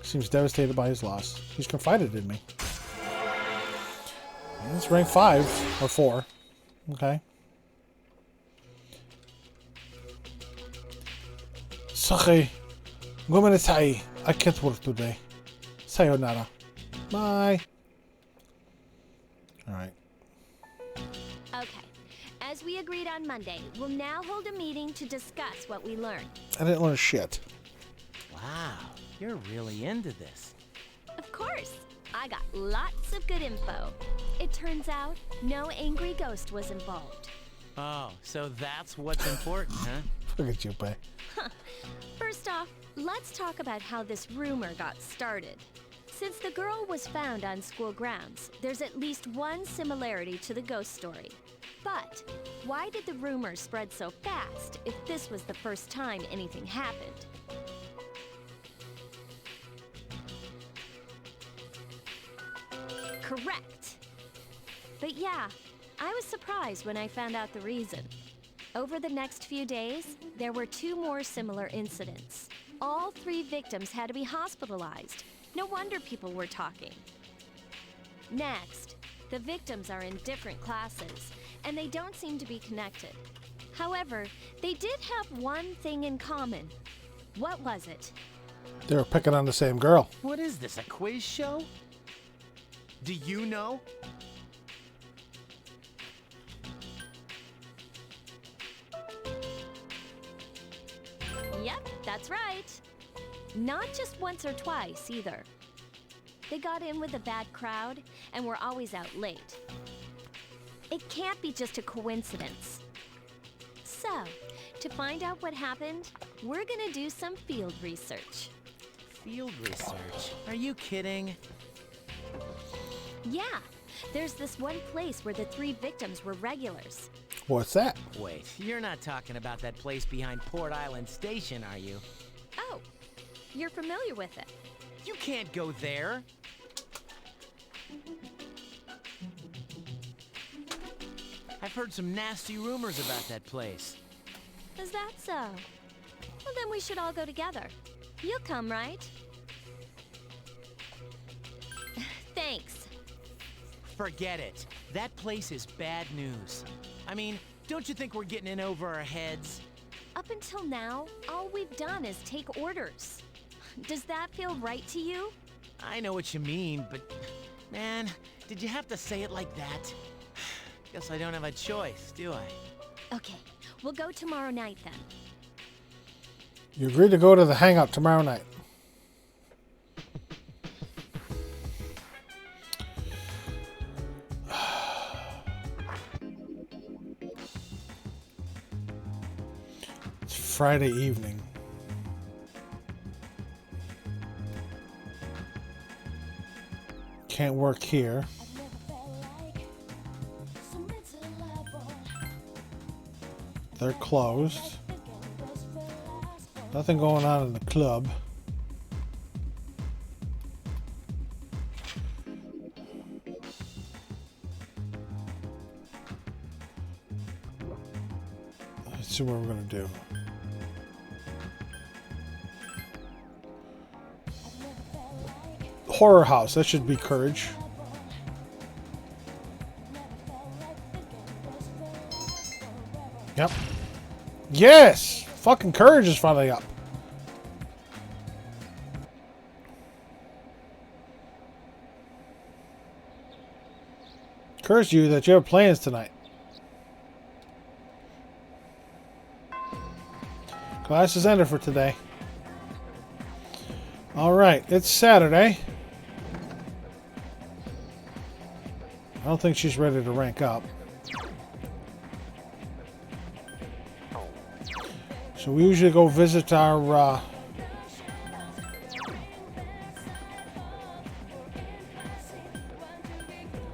Seems devastated by his loss. He's confided in me. It's rank 5, or 4. Okay. Sorry. Gomenasai. I can't work today. Sayonara. Bye. Alright. Okay. As we agreed on Monday, we'll now hold a meeting to discuss what we learned. I didn't learn shit. Wow, you're really into this. Of course. I got lots of good info. It turns out no angry ghost was involved. Oh, so that's what's important, huh? Look at you, Bay. First off, let's talk about how this rumor got started. Since the girl was found on school grounds, there's at least one similarity to the ghost story. But why did the rumor spread so fast if this was the first time anything happened? Correct. But yeah, I was surprised when I found out the reason. Over the next few days, there were 2 more similar incidents. All 3 victims had to be hospitalized. No wonder people were talking. Next, the victims are in different classes, and they don't seem to be connected. However, they did have one thing in common. What was it? They were picking on the same girl. What is this, a quiz show? Do you know? Yep, that's right. Not just once or twice, either. They got in with a bad crowd and were always out late. It can't be just a coincidence. So, to find out what happened, we're gonna do some field research. Field research? Are you kidding? Yeah, there's this one place where the 3 victims were regulars. What's that? Wait, you're not talking about that place behind Port Island Station, are you? Oh, you're familiar with it. You can't go there. I've heard some nasty rumors about that place. Is that so? Well, then we should all go together. You'll come, right? Thanks. Forget it. That place is bad news. I mean, don't you think we're getting in over our heads? Up until now, all we've done is take orders. Does that feel right to you? I know what you mean, but man, did you have to say it like that? Guess I don't have a choice, do I? Okay, we'll go tomorrow night then. You agreed to go to the hangout tomorrow night. It's Friday evening. Can't work here. They're closed. Nothing going on in the club. Let's see what we're gonna do. Horror house, that should be courage. Yep. Yes! Fucking courage is finally up. Curse you that you have plans tonight. Class is ended for today. Alright, it's Saturday. I don't think she's ready to rank up. So we usually go visit our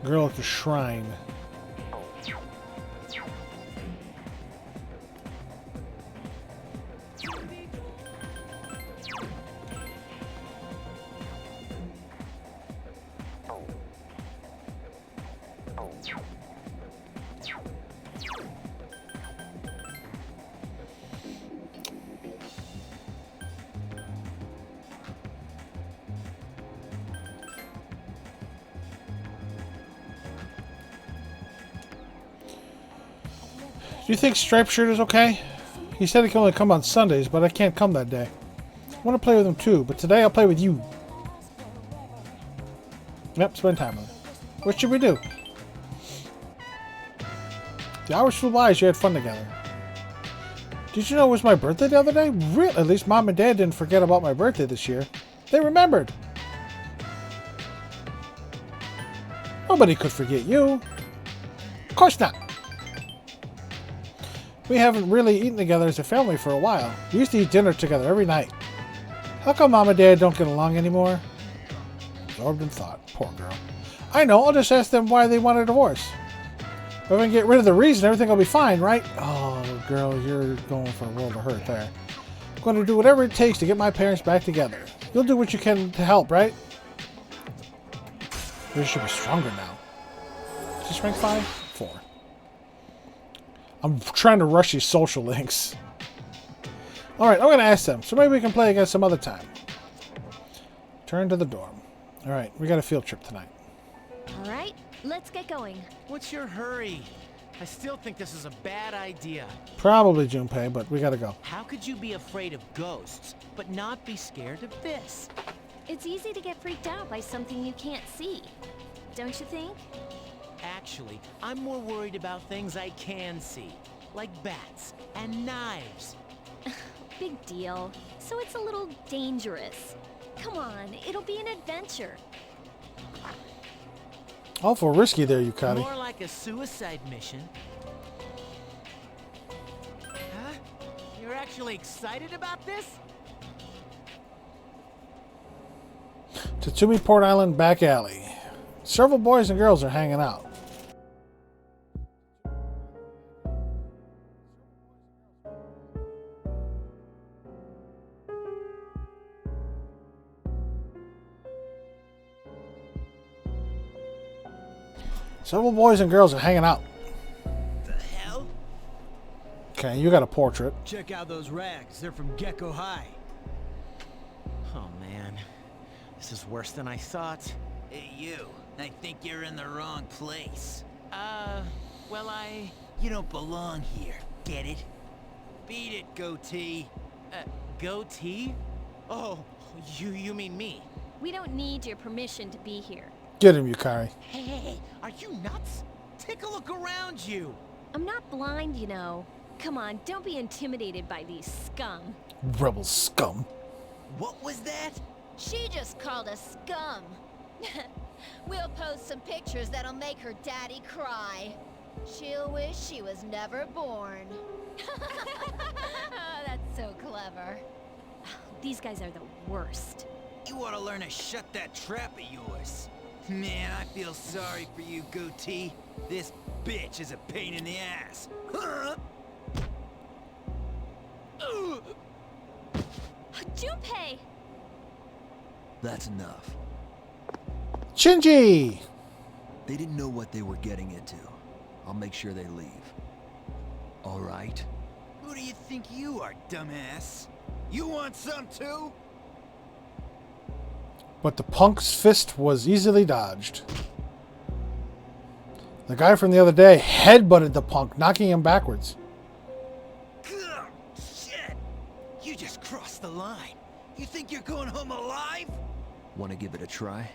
girl at the shrine. Do you think Striped Shirt is okay? He said he can only come on Sundays, but I can't come that day. I want to play with him too, but today I'll play with you. Yep, spend time with him. What should we do? The hours flew by as you had fun together. Did you know it was my birthday the other day? Really? At least Mom and Dad didn't forget about my birthday this year. They remembered. Nobody could forget you. Of course not. We haven't really eaten together as a family for a while. We used to eat dinner together every night. How come Mom and Dad don't get along anymore? Absorbed in thought. Poor girl. I know, I'll just ask them why they want a divorce. If I can get rid of the reason, everything will be fine, right? Oh, girl, you're going for a world of hurt there. I'm going to do whatever it takes to get my parents back together. You'll do what you can to help, right? You should be stronger now. Is this rank 5? 4. I'm trying to rush these social links. Alright, I'm going to ask them. So maybe we can play again some other time. Turn to the dorm. Alright, we got a field trip tonight. Alright, let's get going. What's your hurry? I still think this is a bad idea. Probably Junpei, but we got to go. How could you be afraid of ghosts, but not be scared of this? It's easy to get freaked out by something you can't see. Don't you think? Actually, I'm more worried about things I can see, like bats and knives. Big deal. So it's a little dangerous. Come on, it'll be an adventure. Awful risky there, Yukari. More like a suicide mission. Huh? You're actually excited about this? Tatsumi Port Island back alley. Several boys and girls are hanging out. Several boys and girls are hanging out. The hell? Okay, you got a portrait. Check out those rags. They're from Gecko High. Oh man, this is worse than I thought. Hey, you. I think you're in the wrong place. Well, You don't belong here. Get it? Beat it, goatee. Goatee? Oh, you mean me? We don't need your permission to be here. Get him, Yukari. Hey, are you nuts? Take a look around you. I'm not blind, you know. Come on, don't be intimidated by these scum. Rebel scum. What was that? She just called us scum. We'll post some pictures that'll make her daddy cry. She'll wish she was never born. Oh, that's so clever. These guys are the worst. You ought to learn to shut that trap of yours. Man, I feel sorry for you, goatee. This bitch is a pain in the ass. Huh? Junpei! That's enough. Shinji! They didn't know what they were getting into. I'll make sure they leave. All right? Who do you think you are, dumbass? You want some too? But the punk's fist was easily dodged. The guy from the other day headbutted the punk, knocking him backwards. Gah, shit! You just crossed the line. You think you're going home alive? Want to give it a try?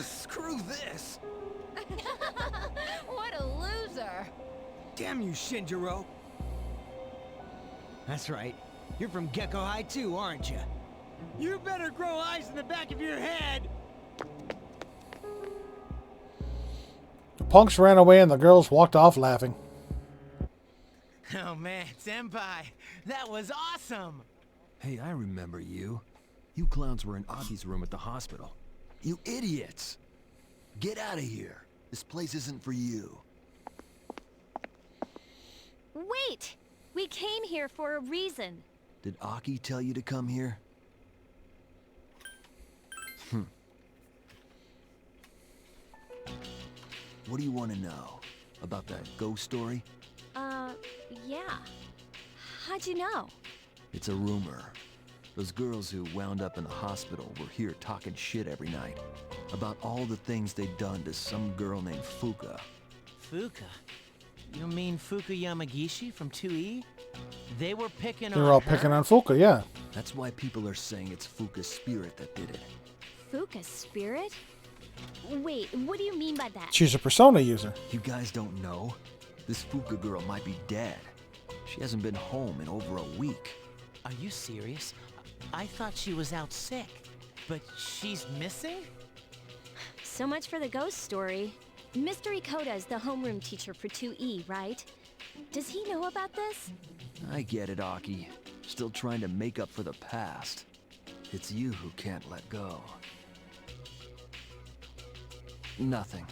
Screw this. What a loser. Damn you, Shinjiro. That's right. You're from Gecko High too, aren't you? You better grow eyes in the back of your head. The punks ran away and the girls walked off laughing. Oh man, Senpai, that was awesome. Hey, I remember you. You clowns were in Aki's room at the hospital. You idiots! Get out of here. This place isn't for you. Wait! We came here for a reason. Did Aki tell you to come here? What do you want to know? About that ghost story? Yeah. How'd you know? It's a rumor. Those girls who wound up in the hospital were here talking shit every night. About all the things they'd done to some girl named Fuka. Fuka? You mean Fuka Yamagishi from 2E? They were picking They on were all her? picking on Fuka, yeah. That's why people are saying it's Fuka's spirit that did it. Fuka's spirit? Wait, what do you mean by that? She's a persona user. You guys don't know? This Fuka girl might be dead. She hasn't been home in over a week. Are you serious? I thought she was out sick. But she's missing? So much for the ghost story. Mr. Ikoda is the homeroom teacher for 2E, right? Does he know about this? I get it, Aki. Still trying to make up for the past. It's you who can't let go. Nothing.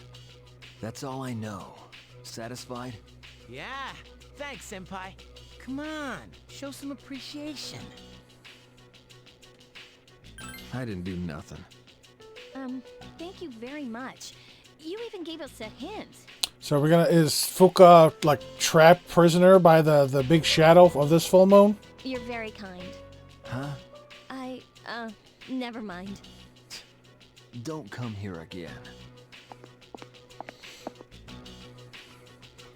That's all I know. Satisfied? Yeah. Thanks, Senpai. Come on, show some appreciation. I didn't do nothing. Thank you very much. You even gave us a hint. So we're gonna, is Fuka like trapped prisoner by the big shadow of this full moon? You're very kind. Huh? Never mind. Don't come here again.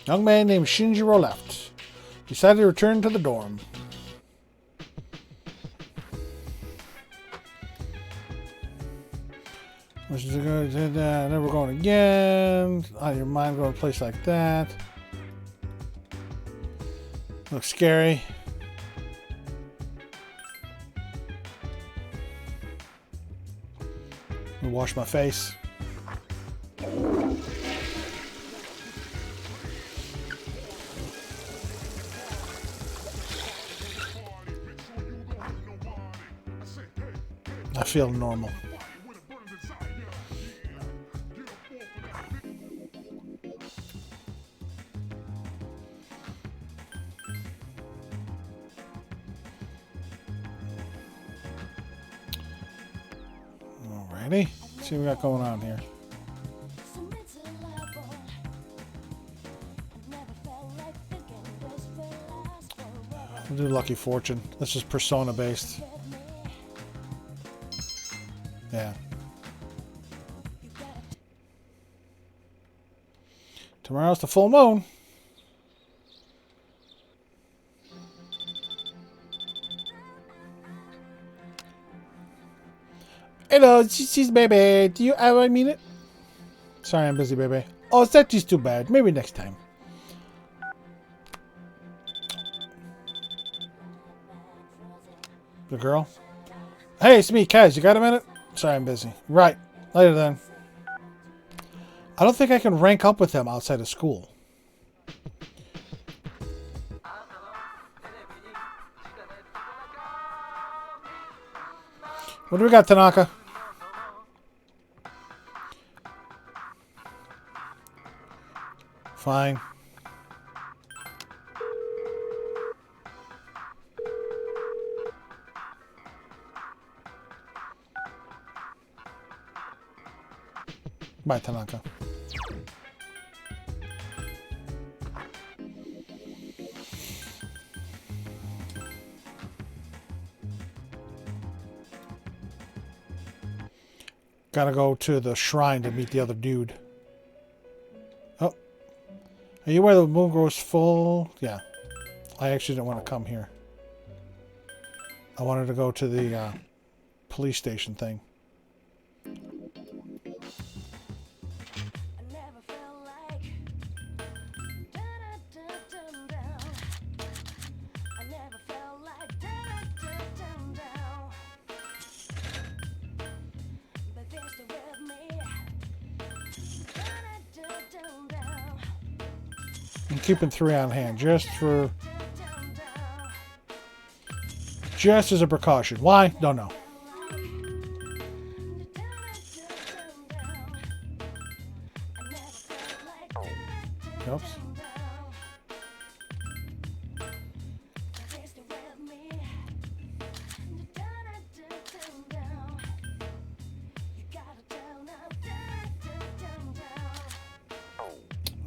Young man named Shinjiro left. Decided to return to the dorm. Never going again. Out of your mind, going to a place like that. Looks scary. Let me wash my face. I feel normal. Alrighty. Let's see what we got going on here. We'll do Lucky Fortune. This is Persona based. Yeah. Tomorrow's the full moon. Hello, she's baby. Do you ever mean it? Sorry, I'm busy, baby. Oh, that is too bad. Maybe next time. The girl? Hey, it's me, Kaz. You got a minute? Sorry, I'm busy. Right. Later then. I don't think I can rank up with them outside of school. What do we got, Tanaka? Fine. Bye, Tanaka. Gotta go to the shrine to meet the other dude. Oh. Are you where the moon grows full? Yeah. I actually didn't want to come here. I wanted to go to the police station thing. I'm keeping 3 on hand just as a precaution. Why? Don't know. Oops.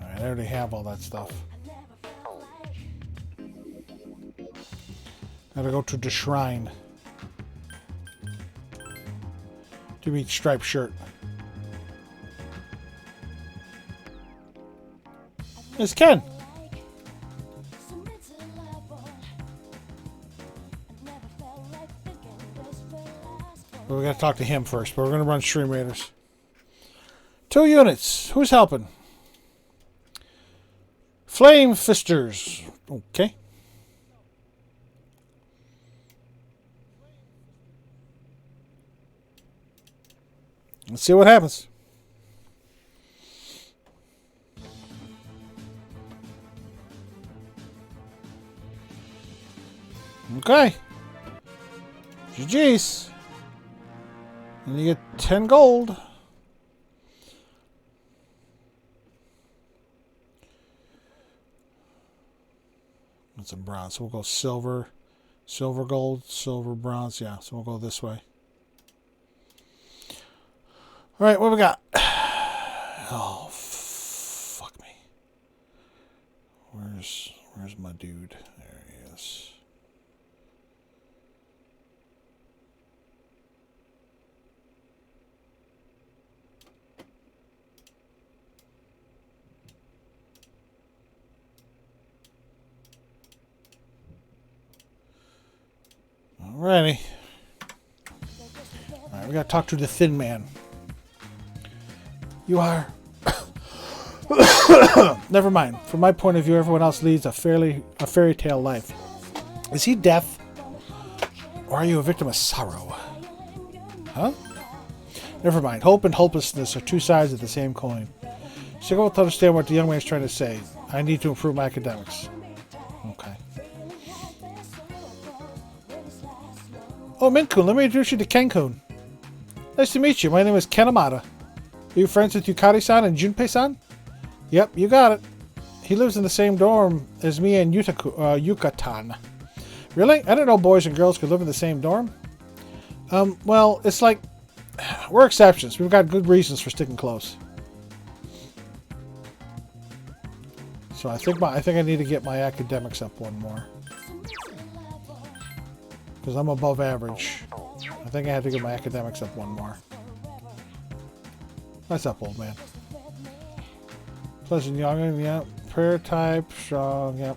Alright, I already have all that stuff. Gotta go to the shrine to meet Striped Shirt. It's Ken. But we gotta talk to him first, but we're gonna run Stream Raiders. 2 units. Who's helping? Flame Fisters. Okay. Let's see what happens. Okay. GG's. And you get 10 gold. That's a bronze. So we'll go silver, silver, gold, silver, bronze. Yeah, so we'll go this way. All right, what we got? Oh, fuck me. Where's my dude? There he is. Alrighty. All right, we gotta talk to the Thin Man. You are. Never mind. From my point of view, everyone else leads a fairy tale life. Is he deaf? Or are you a victim of sorrow? Huh? Never mind. Hope and hopelessness are 2 sides of the same coin. So go to understand what the young man is trying to say. I need to improve my academics. Okay. Oh, Min-kun, let me introduce you to Ken-kun. Nice to meet you. My name is Ken Amada. Are you friends with Yukari-san and Junpei-san? Yep, you got it. He lives in the same dorm as me and Yuka-tan. Really? I didn't know boys and girls could live in the same dorm. Well, it's like... We're exceptions. We've got good reasons for sticking close. So I think I need to get my academics up 1 more. Because I'm above average. I think I have to get my academics up 1 more. What's up, old man? Pleasant young, yep. Prayer type, strong, yep.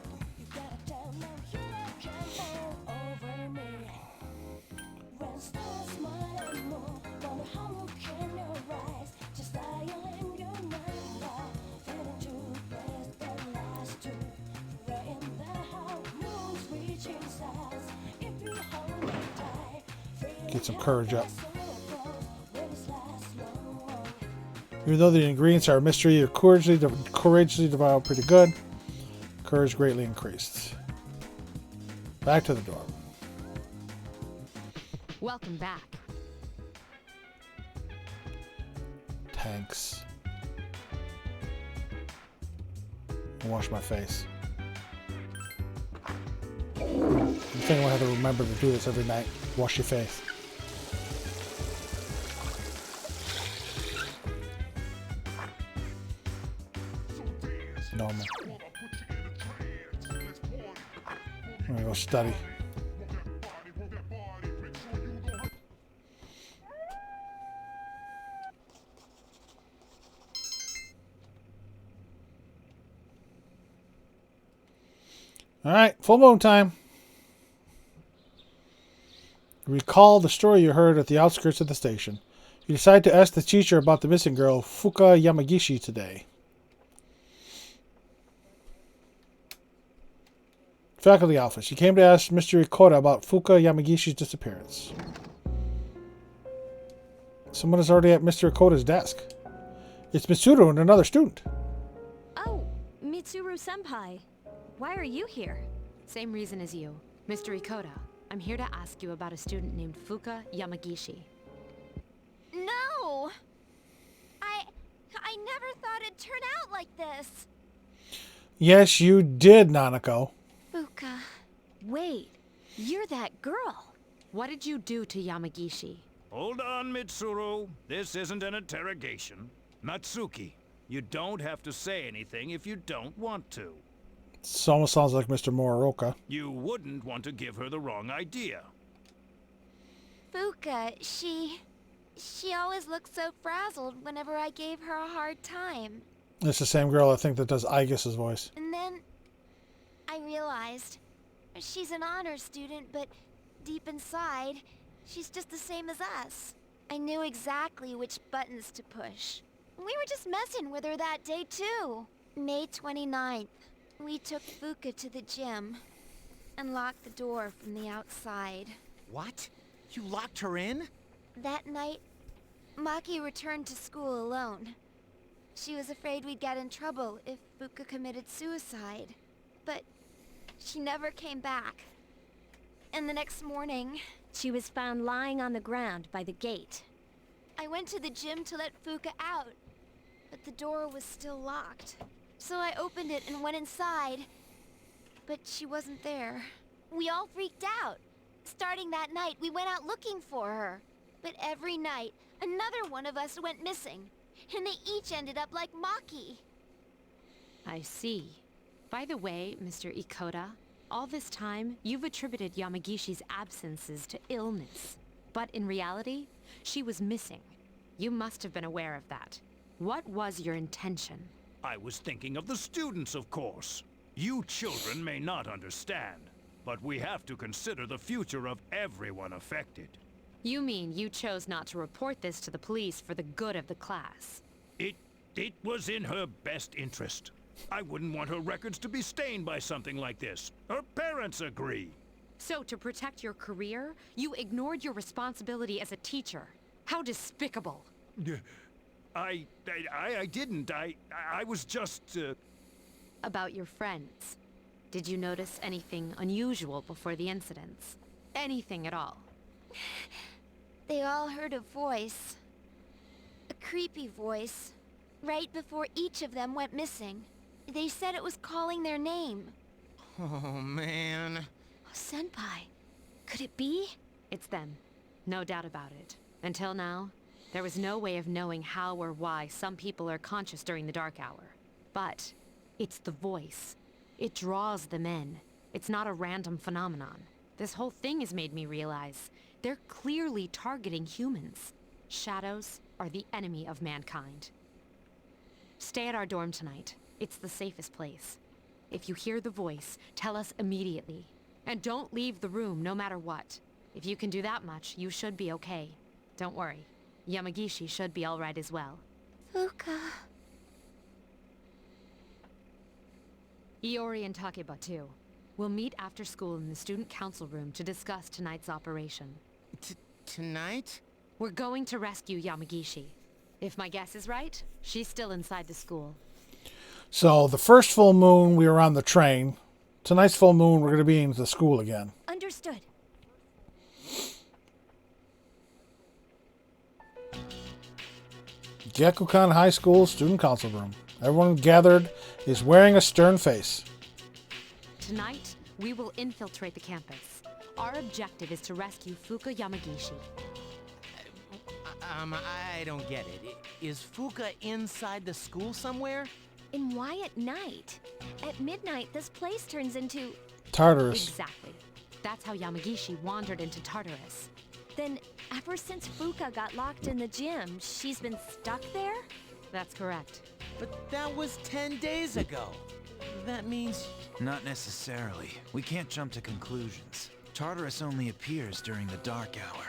Get some courage up. Even though the ingredients are a mystery, you're courageously developed pretty good. Courage greatly increased. Back to the dorm. Welcome back. Tanks. Wash my face. I think I'll have to remember to do this every night. Wash your face. Normal. I'm gonna go study. Alright, full moon time. Recall the story you heard at the outskirts of the station. You decide to ask the teacher about the missing girl, Fuka Yamagishi, today. Faculty office. You came to ask Mr. Ikoda about Fuka Yamagishi's disappearance. Someone is already at Mr. Ikoda's desk. It's Mitsuru and another student. Oh, Mitsuru-senpai. Why are you here? Same reason as you. Mr. Ikoda, I'm here to ask you about a student named Fuka Yamagishi. No! I never thought it'd turn out like this. Yes, you did, Nanako. Fuka. Wait, you're that girl. What did you do to Yamagishi? Hold on, Mitsuru. This isn't an interrogation. Natsuki, you don't have to say anything if you don't want to. This almost sounds like Mr. Moriroka. You wouldn't want to give her the wrong idea. Fuka, she always looked so frazzled whenever I gave her a hard time. It's the same girl, I think, that does Aigis' voice. And then I realized she's an honor student, but deep inside, she's just the same as us. I knew exactly which buttons to push. We were just messing with her that day, too. May 29th, we took Fuka to the gym and locked the door from the outside. What? You locked her in? That night, Maki returned to school alone. She was afraid we'd get in trouble if Fuka committed suicide. But she never came back. And the next morning, She was found lying on the ground by the gate. I went to the gym to let Fuka out, but the door was still locked. So I opened it and went inside, but she wasn't there. We all freaked out. Starting that night, we went out looking for her. But every night, another one of us went missing, and they each ended up like Maki. I see. By the way, Mr. Ikoda, all this time, you've attributed Yamagishi's absences to illness. But in reality, she was missing. You must have been aware of that. What was your intention? I was thinking of the students, of course. You children may not understand, but we have to consider the future of everyone affected. You mean you chose not to report this to the police for the good of the class? It was in her best interest. I wouldn't want her records to be stained by something like this. Her parents agree. So, to protect your career, you ignored your responsibility as a teacher. How despicable. I didn't. I was just, About your friends. Did you notice anything unusual before the incidents? Anything at all? They all heard a voice. A creepy voice. Right before each of them went missing. They said it was calling their name. Oh, man. Oh, Senpai, could it be? It's them. No doubt about it. Until now, there was no way of knowing how or why some people are conscious during the dark hour. But it's the voice. It draws them in. It's not a random phenomenon. This whole thing has made me realize they're clearly targeting humans. Shadows are the enemy of mankind. Stay at our dorm tonight. It's the safest place. If you hear the voice, tell us immediately. And don't leave the room no matter what. If you can do that much, you should be okay. Don't worry. Yamagishi should be alright as well. Fuka. Iori and Takeba too. We'll meet after school in the student council room to discuss tonight's operation. Tonight? We're going to rescue Yamagishi. If my guess is right, she's still inside the school. So the first full moon, we were on the train. Tonight's full moon, we're going to be in the school again. Understood. Gyakukan High School Student Council Room. Everyone gathered is wearing a stern face. Tonight, we will infiltrate the campus. Our objective is to rescue Fuka Yamagishi. I don't get it. Is Fuka inside the school somewhere? And why at night? At midnight, this place turns into... Tartarus. Exactly. That's how Yamagishi wandered into Tartarus. Then, ever since Fuka got locked in the gym, she's been stuck there? That's correct. But that was 10 days ago. That means... Not necessarily. We can't jump to conclusions. Tartarus only appears during the dark hour.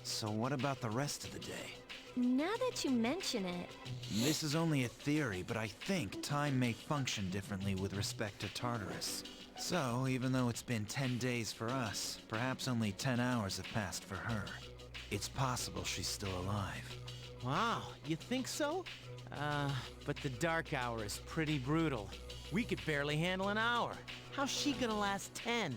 So what about the rest of the day? Now that you mention it... This is only a theory, but I think time may function differently with respect to Tartarus. So, even though it's been 10 days for us, perhaps only 10 hours have passed for her. It's possible she's still alive. Wow, you think so? But the dark hour is pretty brutal. We could barely handle an hour. How's she gonna last 10?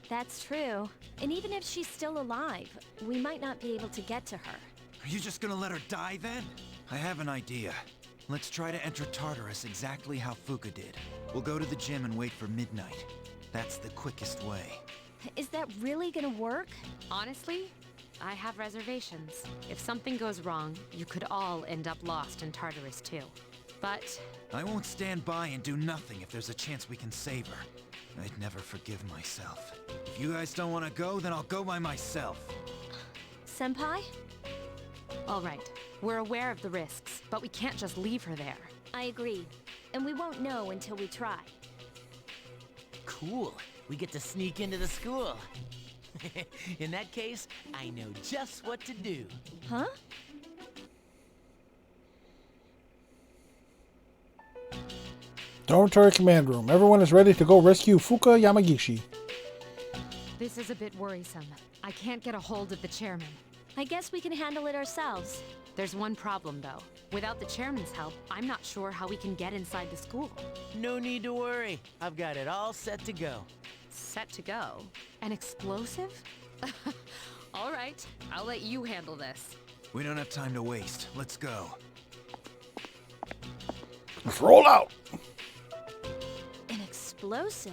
That's true. And even if she's still alive, we might not be able to get to her. Are you just gonna let her die then? I have an idea. Let's try to enter Tartarus exactly how Fuka did. We'll go to the gym and wait for midnight. That's the quickest way. Is that really gonna work? Honestly, I have reservations. If something goes wrong, you could all end up lost in Tartarus too. But I won't stand by and do nothing if there's a chance we can save her. I'd never forgive myself. If you guys don't want to go, then I'll go by myself. Senpai? all right, we're aware of the risks, but we can't just leave her there. I agree. And we won't know until we try. Cool. We get to sneak into the school. In that case, I know just what to do. Huh? Dormitory command room. Everyone is ready to go rescue Fuka Yamagishi. This is a bit worrisome. I can't get a hold of the chairman. I guess we can handle it ourselves. There's one problem, though. Without the chairman's help, I'm not sure how we can get inside the school. No need to worry. I've got it all set to go. Set to go? An explosive? All right, I'll let you handle this. We don't have time to waste. Let's go. Let's roll out. An explosive?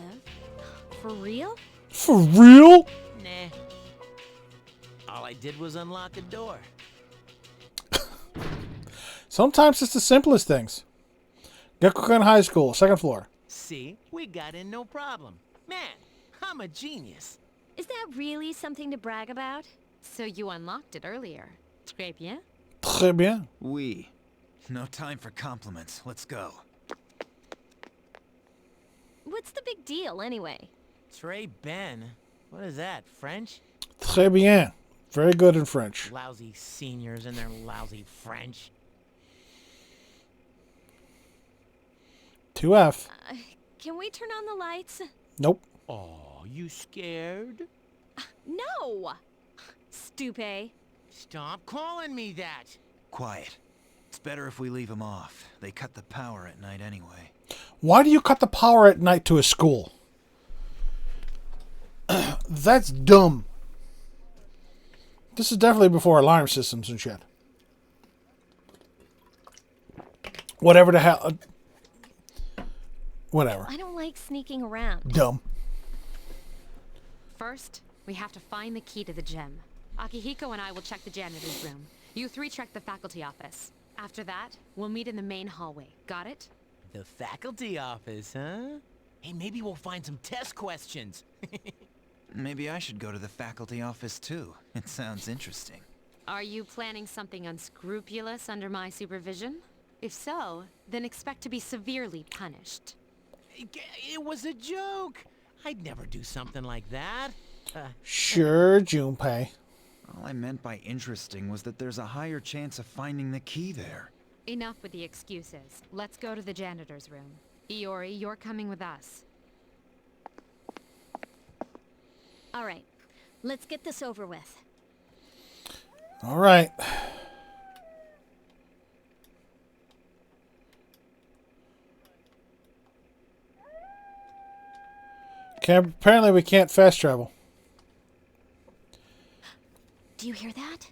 For real? For real? Nah. All I did was unlock a door. Sometimes it's the simplest things. Gyakukan High School, second floor. See? We got in no problem. Man, I'm a genius. Is that really something to brag about? So you unlocked it earlier. Très bien. Très bien. We. No time for compliments. Let's go. What's the big deal, anyway? Trey Ben. What is that, French? Très bien. Very good in French. Lousy seniors and their lousy French. 2F. Can we turn on the lights? Nope. Oh, you scared? No! Stupid. Stop calling me that. Quiet. It's better if we leave them off. They cut the power at night anyway. Why do you cut the power at night to a school? That's dumb. This is definitely before alarm systems and shit. Whatever the hell. Whatever. I don't like sneaking around. Dumb. First, we have to find the key to the gym. Akihiko and I will check the janitor's room. You three check the faculty office. After that, we'll meet in the main hallway. Got it? The faculty office, huh? Hey, maybe we'll find some test questions. Maybe I should go to the faculty office too. It sounds interesting. Are you planning something unscrupulous under my supervision? If so, then expect to be severely punished. It was a joke. I'd never do something like that. Sure, Junpei. All I meant by interesting was that there's a higher chance of finding the key there. Enough with the excuses. Let's go to the janitor's room. Iori, you're coming with us. All right, let's get this over with. All right. Apparently we can't fast travel. Do you hear that?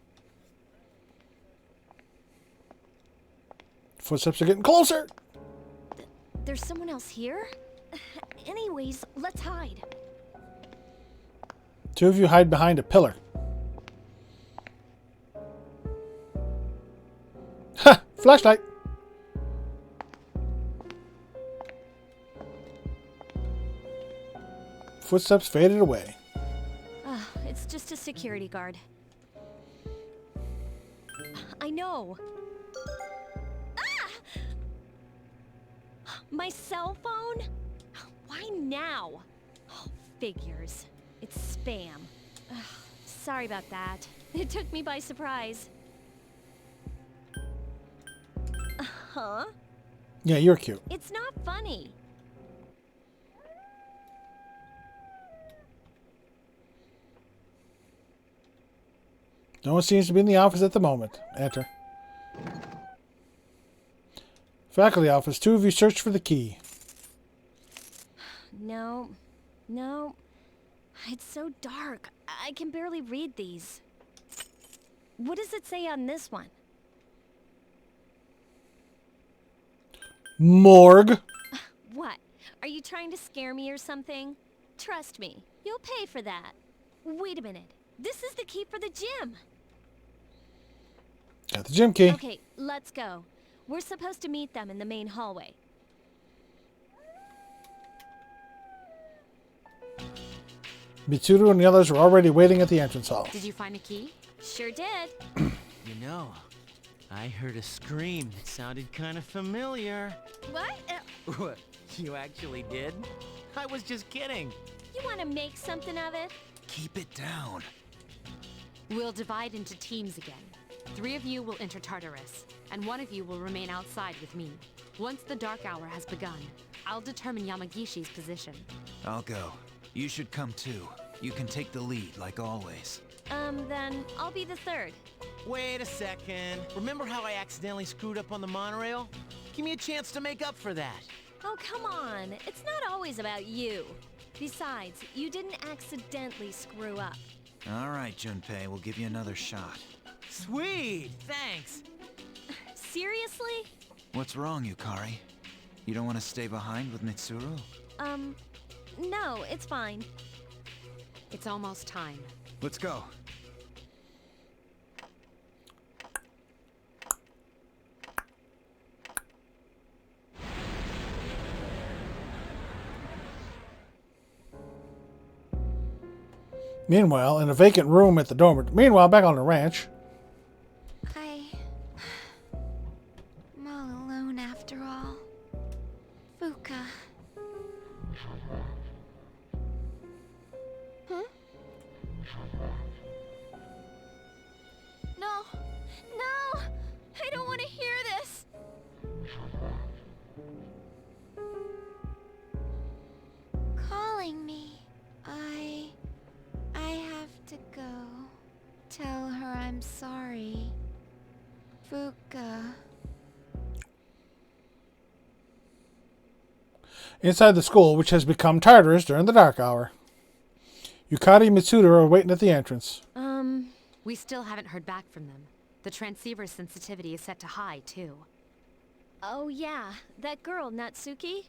Footsteps are getting closer. There's someone else here? Anyways, let's hide. Two of you hide behind a pillar. Ha! Flashlight. Footsteps faded away. It's just a security guard. I know. Ah! My cell phone? Why now? Oh, figures. It's spam. Ugh, sorry about that. It took me by surprise. Huh? Yeah, you're cute. It's not funny. No one seems to be in the office at the moment. Enter. Faculty office. Two of you search for the key. No. No. It's so dark. I can barely read these. What does it say on this one? Morgue. What? Are you trying to scare me or something? Trust me, you'll pay for that. Wait a minute. This is the key for the gym. Got the gym key. Okay, let's go. We're supposed to meet them in the main hallway. Mitsuru and the others were already waiting at the entrance hall. Did you find a key? Sure did. You know, I heard a scream that sounded kind of familiar. What? What? You actually did? I was just kidding. You want to make something of it? Keep it down. We'll divide into teams again. 3 of you will enter Tartarus, and 1 of you will remain outside with me. Once the Dark Hour has begun, I'll determine Yamagishi's position. I'll go. You should come too. You can take the lead, like always. Then I'll be the third. Wait a second. Remember how I accidentally screwed up on the monorail? Give me a chance to make up for that. Oh, come on. It's not always about you. Besides, you didn't accidentally screw up. All right, Junpei, we'll give you another shot. Sweet, thanks. Seriously? What's wrong, Yukari? You don't want to stay behind with Mitsuru? No, it's fine. It's almost time. Let's go. Meanwhile, in a vacant room at the dormitory. Meanwhile, back on the ranch. I'm all alone after all. Fuka. Huh? No! No! I don't want to hear this! Calling me. I have to go. Tell her I'm sorry. Fuka. Inside the school, which has become Tartarus during the dark hour. Yukari and Mitsuru are waiting at the entrance. We still haven't heard back from them. The transceiver sensitivity is set to high, too. Oh yeah, that girl, Natsuki?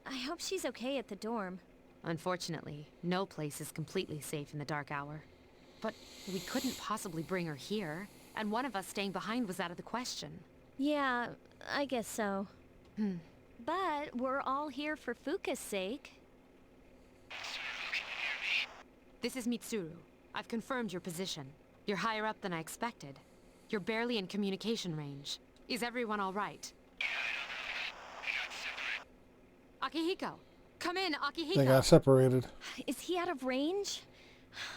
I hope she's okay at the dorm. Unfortunately, no place is completely safe in the dark hour. But we couldn't possibly bring her here, and one of us staying behind was out of the question. Yeah, I guess so. But we're all here for Fuka's sake. This is Mitsuru. I've confirmed your position. You're higher up than I expected. You're barely in communication range. Is everyone all right? Akihiko! Come in, Akihiko! They got separated. Is he out of range?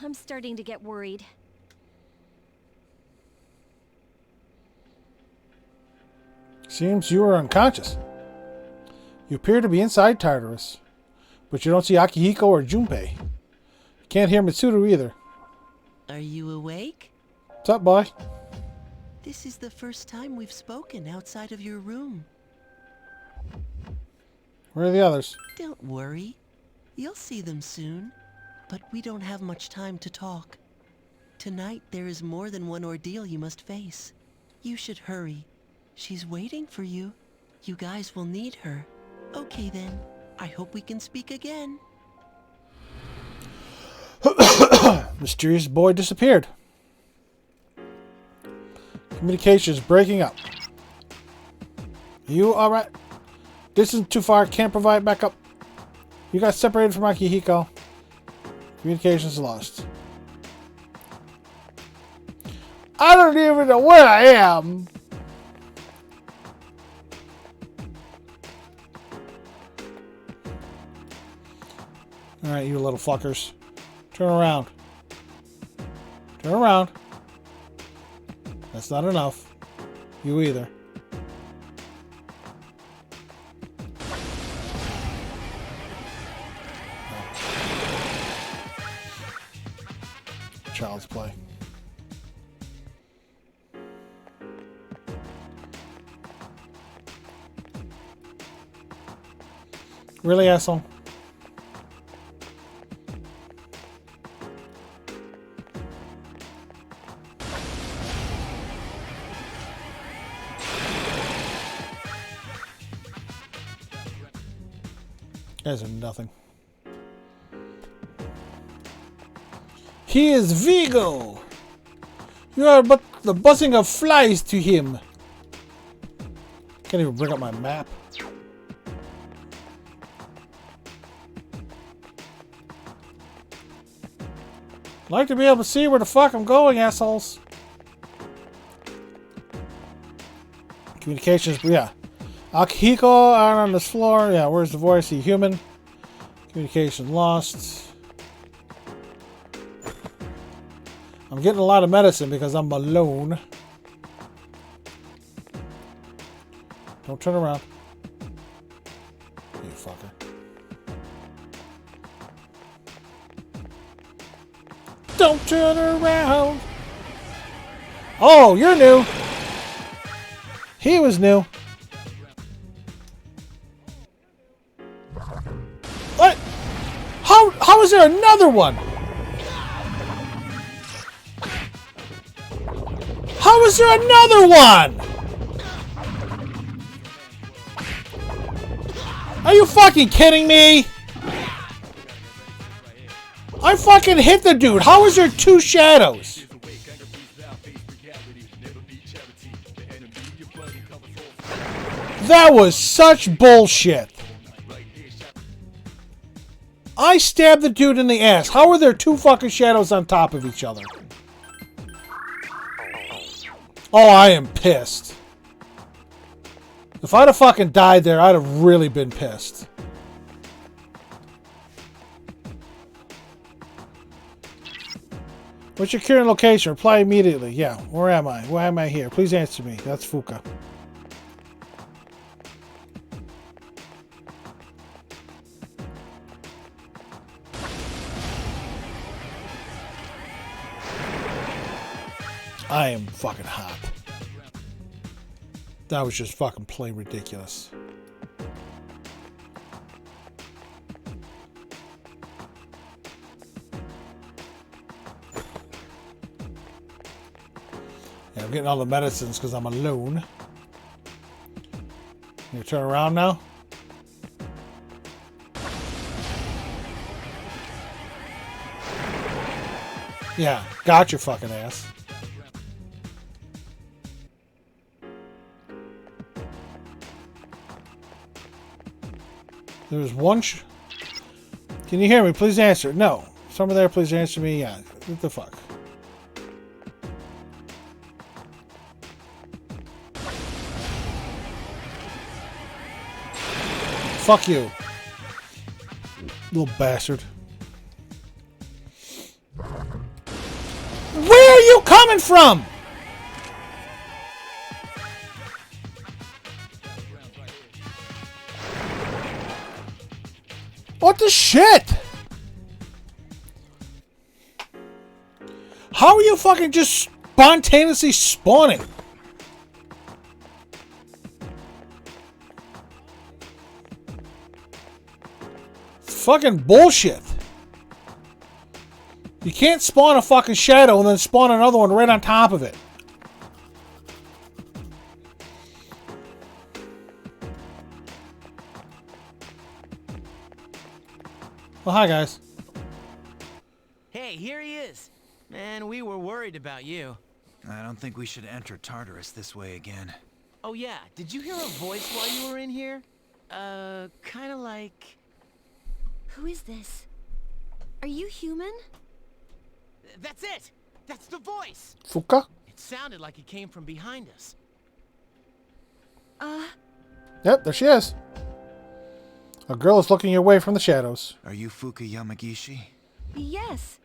I'm starting to get worried. Seems you are unconscious. You appear to be inside Tartarus, but you don't see Akihiko or Junpei. You can't hear Mitsuru either. Are you awake? What's up, boy? This is the first time we've spoken outside of your room. Where are the others? Don't worry. You'll see them soon. But we don't have much time to talk. Tonight there is more than one ordeal you must face. You should hurry. She's waiting for you. You guys will need her. Okay then. I hope we can speak again. Mysterious boy disappeared. Communications breaking up. You alright? Distance too far. Can't provide backup. You got separated from Akihiko. Communications lost. I don't even know where I am. Alright, you little fuckers. Turn around. Turn around. That's not enough. You either. Child's play. Really, asshole? Guys are nothing. He is Vigo! You are but the buzzing of flies to him. Can't even bring up my map. I'd like to be able to see where the fuck I'm going, assholes. Communications, yeah. Akihiko out on this floor. Yeah, where's the voice? He human. Communication lost. I'm getting a lot of medicine because I'm alone. Don't turn around. You fucker. Don't turn around. Oh, you're new. He was new. What? How is there another one? How is there another one? Are you fucking kidding me? I fucking hit the dude. How is there two shadows? That was such bullshit. I stabbed the dude in the ass. How are there two fucking shadows on top of each other? Oh, I am pissed. If I'd have fucking died there, I'd have really been pissed. What's your current location? Reply immediately. Yeah, where am I? Why am I here? Please answer me. That's Fuka. I am fucking hot. That was just fucking plain ridiculous. Yeah, I'm getting all the medicines because I'm alone. You turn around now? Yeah, got your fucking ass. There's one Can you hear me? Please answer. No. Someone there, please answer me. Yeah. What the fuck? Fuck you. Little bastard. Where are you coming from? What the shit? How are you fucking just spontaneously spawning? fucking bullshit. You can't spawn a fucking shadow and then spawn another one right on top of it. Well, hi guys. Hey, here he is. Man, we were worried about you. I don't think we should enter Tartarus this way again. Oh yeah, did you hear a voice while you were in here? Kinda like... Who is this? Are you human? That's it! That's the voice! Fuka? It sounded like it came from behind us. Yep, there she is. A girl is looking your way from the shadows. Are you Fuka Yamagishi? Yes.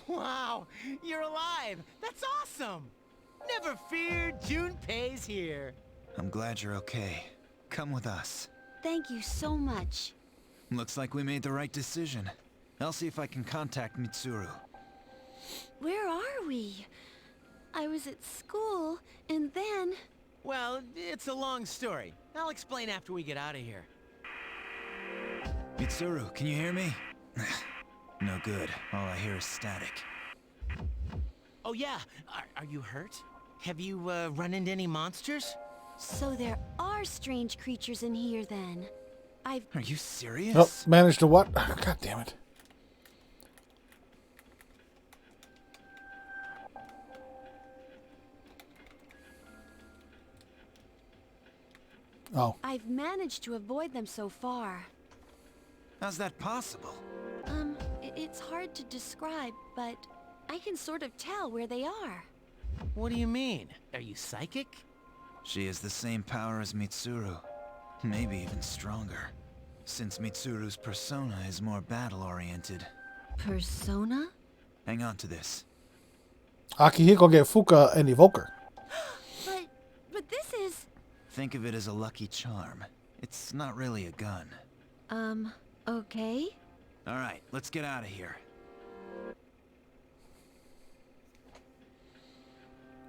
Wow, you're alive! That's awesome! Never fear, Junpei's here. I'm glad you're okay. Come with us. Thank you so much. Looks like we made the right decision. I'll see if I can contact Mitsuru. Where are we? I was at school, and then... Well, it's a long story. I'll explain after we get out of here. Mitsuru, can you hear me? No good. All I hear is static. Oh yeah, are you hurt? Have you run into any monsters? So there are strange creatures in here then. Are you serious? Oh, managed to what? God damn it. Oh. I've managed to avoid them so far. How's that possible? It's hard to describe, but I can sort of tell where they are. What do you mean? Are you psychic? She has the same power as Mitsuru. Maybe even stronger. Since Mitsuru's persona is more battle-oriented. Persona? Hang on to this. Akihiko gave Fuka an evoker. But this is... Think of it as a lucky charm. It's not really a gun. Okay. Alright, let's get out of here.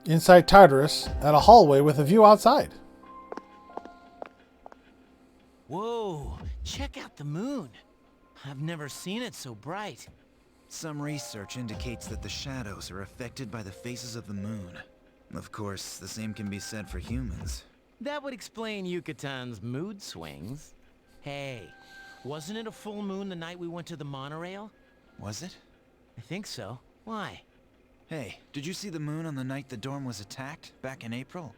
Inside Tartarus, at a hallway with a view outside. Whoa, check out the moon. I've never seen it so bright. Some research indicates that the shadows are affected by the phases of the moon. Of course, the same can be said for humans. That would explain Yucatan's mood swings. Hey, wasn't it a full moon the night we went to the monorail? Was it? I think so. Why? Hey, did you see the moon on the night the dorm was attacked, back in April?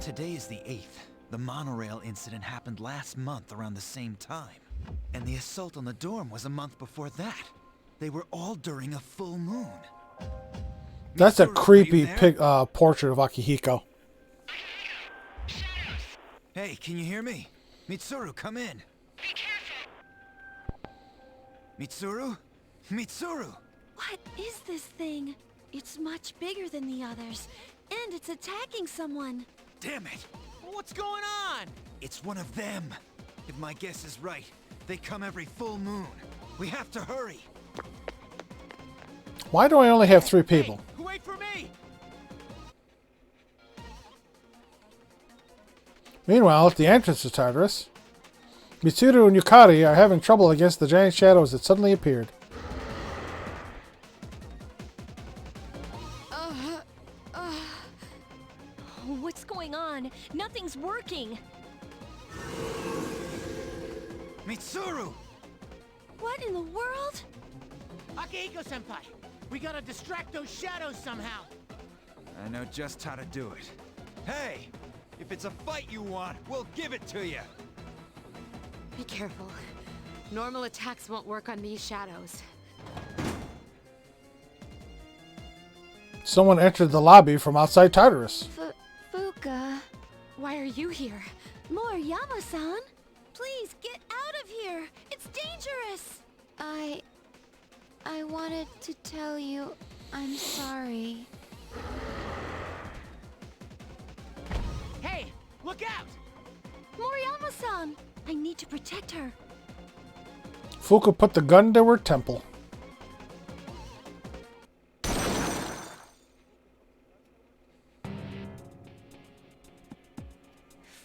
Today is the 8th. The monorail incident happened last month around the same time. And the assault on the dorm was a month before that. They were all during a full moon. That's a Mitsuru, creepy portrait of Akihiko. Hey, can you hear me? Mitsuru, come in. Be careful. Mitsuru? Mitsuru! What is this thing? It's much bigger than the others, and it's attacking someone. Damn it! What's going on? It's one of them. If my guess is right, they come every full moon. We have to hurry. Why do I only have 3 people? Hey, wait for me! Meanwhile, at the entrance to Tartarus, Mitsuru and Yukari are having trouble against the giant shadows that suddenly appeared. What's going on? Nothing's working. Mitsuru! What in the world? Akihiko-senpai, we gotta distract those shadows somehow. I know just how to do it. Hey! If it's a fight you want, we'll give it to you! Be careful. Normal attacks won't work on these shadows. Someone entered the lobby from outside Tartarus. Fuka. Why are you here? Moriyama-san? Please, get out of here! It's dangerous! I wanted to tell you I'm sorry. Hey, look out! Moriyama-san! I need to protect her. Fuka put the gun to her temple.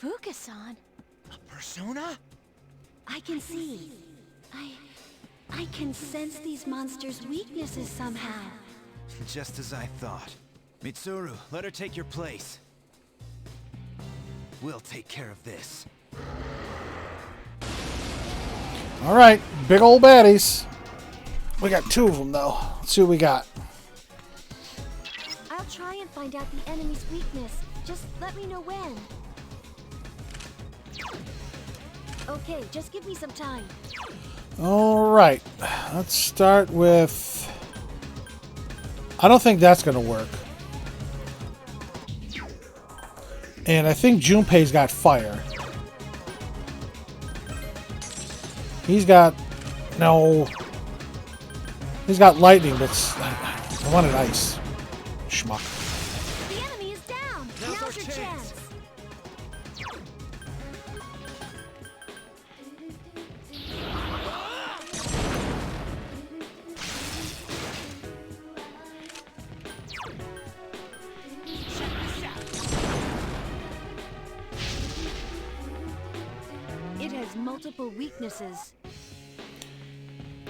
Fuka-san? A persona? I can see. I can sense these monsters' weaknesses somehow. Just as I thought. Mitsuru, let her take your place. We'll take care of this. Alright, big old baddies. We got 2 of them, though. Let's see what we got. I'll try and find out the enemy's weakness. Just let me know when. Okay, just give me some time. Alright, let's start with... I don't think that's going to work. And I think Junpei's got fire. He's got... No. He's got lightning, but I wanted ice. Schmuck. The enemy is down. Now's your chance. It has multiple weaknesses.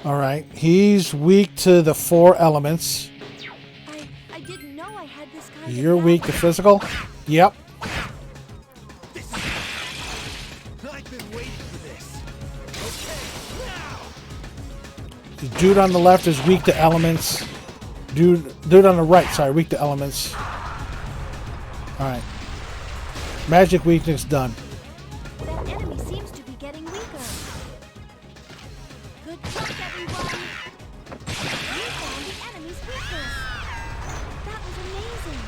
Alright, he's weak to the 4 elements. I didn't know I had this kind You're of weak to physical? Yep. I've been waiting for this. Okay, now. The dude on the left is weak to elements. Dude on the right, sorry, weak to elements. Alright. Magic weakness done. That enemy seems to be getting weaker. Good job, everyone. You found the enemy's weakness. That was amazing.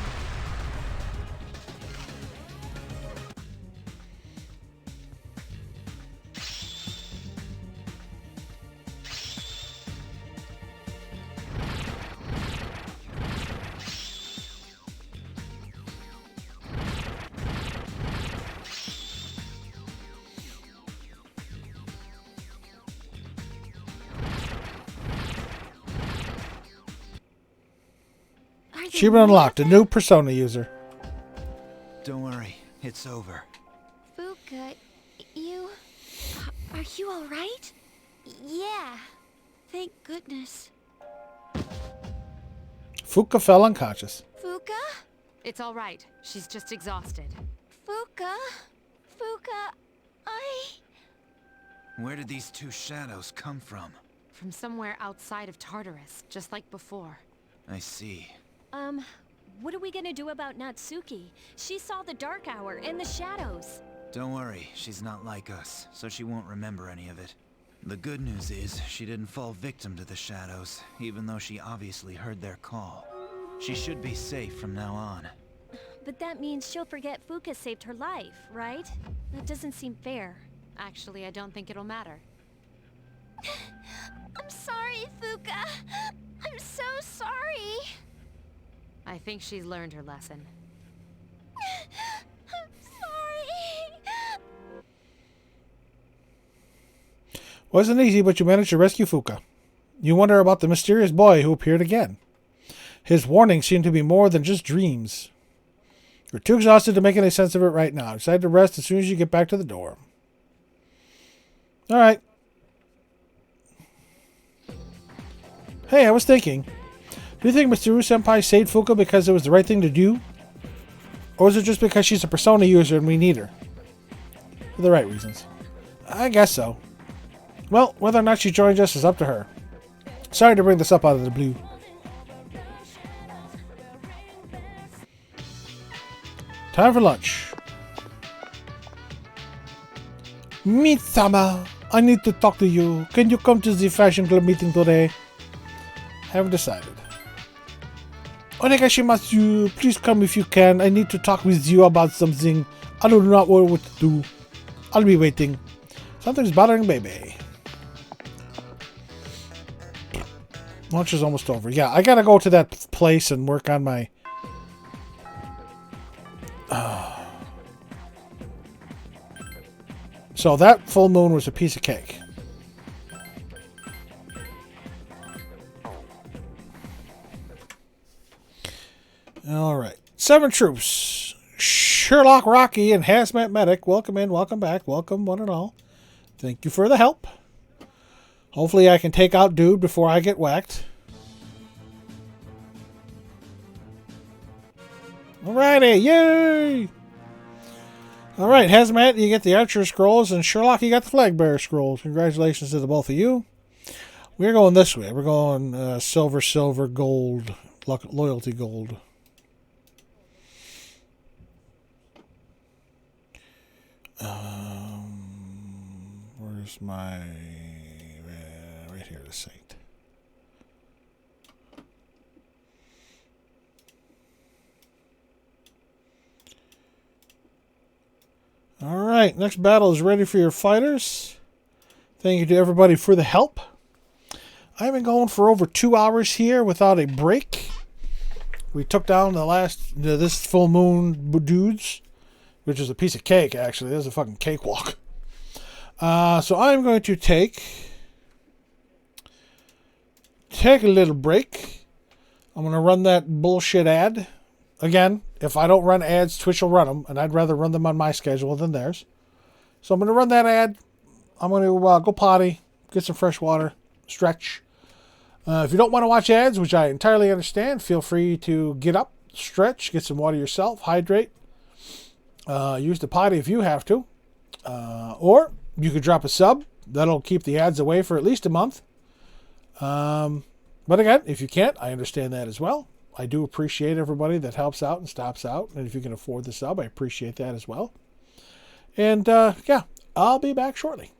Achievement unlocked, a new persona user. Don't worry, it's over. Fuka, you... Are you alright? Yeah. Thank goodness. Fuka fell unconscious. Fuka? It's all right. She's just exhausted. Fuka? Fuka, Where did these 2 shadows come from? From somewhere outside of Tartarus, just like before. I see. What are we gonna do about Natsuki? She saw the Dark Hour and the shadows. Don't worry, she's not like us, so she won't remember any of it. The good news is, she didn't fall victim to the shadows, even though she obviously heard their call. She should be safe from now on. But that means she'll forget Fuka saved her life, right? That doesn't seem fair. Actually, I don't think it'll matter. I'm sorry, Fuka. I'm so sorry. I think she's learned her lesson. I'm sorry. Wasn't easy, but you managed to rescue Fuka. You wonder about the mysterious boy who appeared again. His warnings seem to be more than just dreams. You're too exhausted to make any sense of it right now. Decide to rest as soon as you get back to the door. Alright. Hey, I was thinking. Do you think Mitsuru-senpai saved Fuka because it was the right thing to do? Or is it just because she's a persona user and we need her? For the right reasons. I guess so. Well, whether or not she joins us is up to her. Sorry to bring this up out of the blue. Time for lunch. Meet-sama, I need to talk to you. Can you come to the Fashion Club meeting today? Haven't decided. Onegashimasu, please come if you can. I need to talk with you about something. I do not know what to do. I'll be waiting. Something's bothering baby. Lunch is almost over. Yeah, I gotta go to that place and work on my... So that full moon was a piece of cake. Alright. 7 troops. Sherlock Rocky and Hazmat Medic. Welcome in, welcome back, welcome one and all. Thank you for the help. Hopefully I can take out dude before I get whacked. Alrighty, yay! Alright, Hazmat, you get the Archer Scrolls, and Sherlock, you got the Flag Bearer Scrolls. Congratulations to the both of you. We're going this way. We're going silver, gold, loyalty gold. Where's my... right here, the Saint. Alright, next battle is ready for your fighters. Thank you to everybody for the help. I've been going for over 2 hours here without a break. We took down this full moon dudes, which is a piece of cake, actually. There's a fucking cakewalk. So I'm going to take a little break. I'm going to run that bullshit ad. Again, if I don't run ads, Twitch will run them, and I'd rather run them on my schedule than theirs. So I'm going to run that ad. I'm going to go potty, get some fresh water, stretch. If you don't want to watch ads, which I entirely understand, feel free to get up, stretch, get some water yourself, hydrate. Use the potty if you have to. Or you could drop a sub. That'll keep the ads away for at least a month. But again, if you can't, I understand that as well. I do appreciate everybody that helps out and stops out. And if you can afford the sub, I appreciate that as well. And yeah, I'll be back shortly.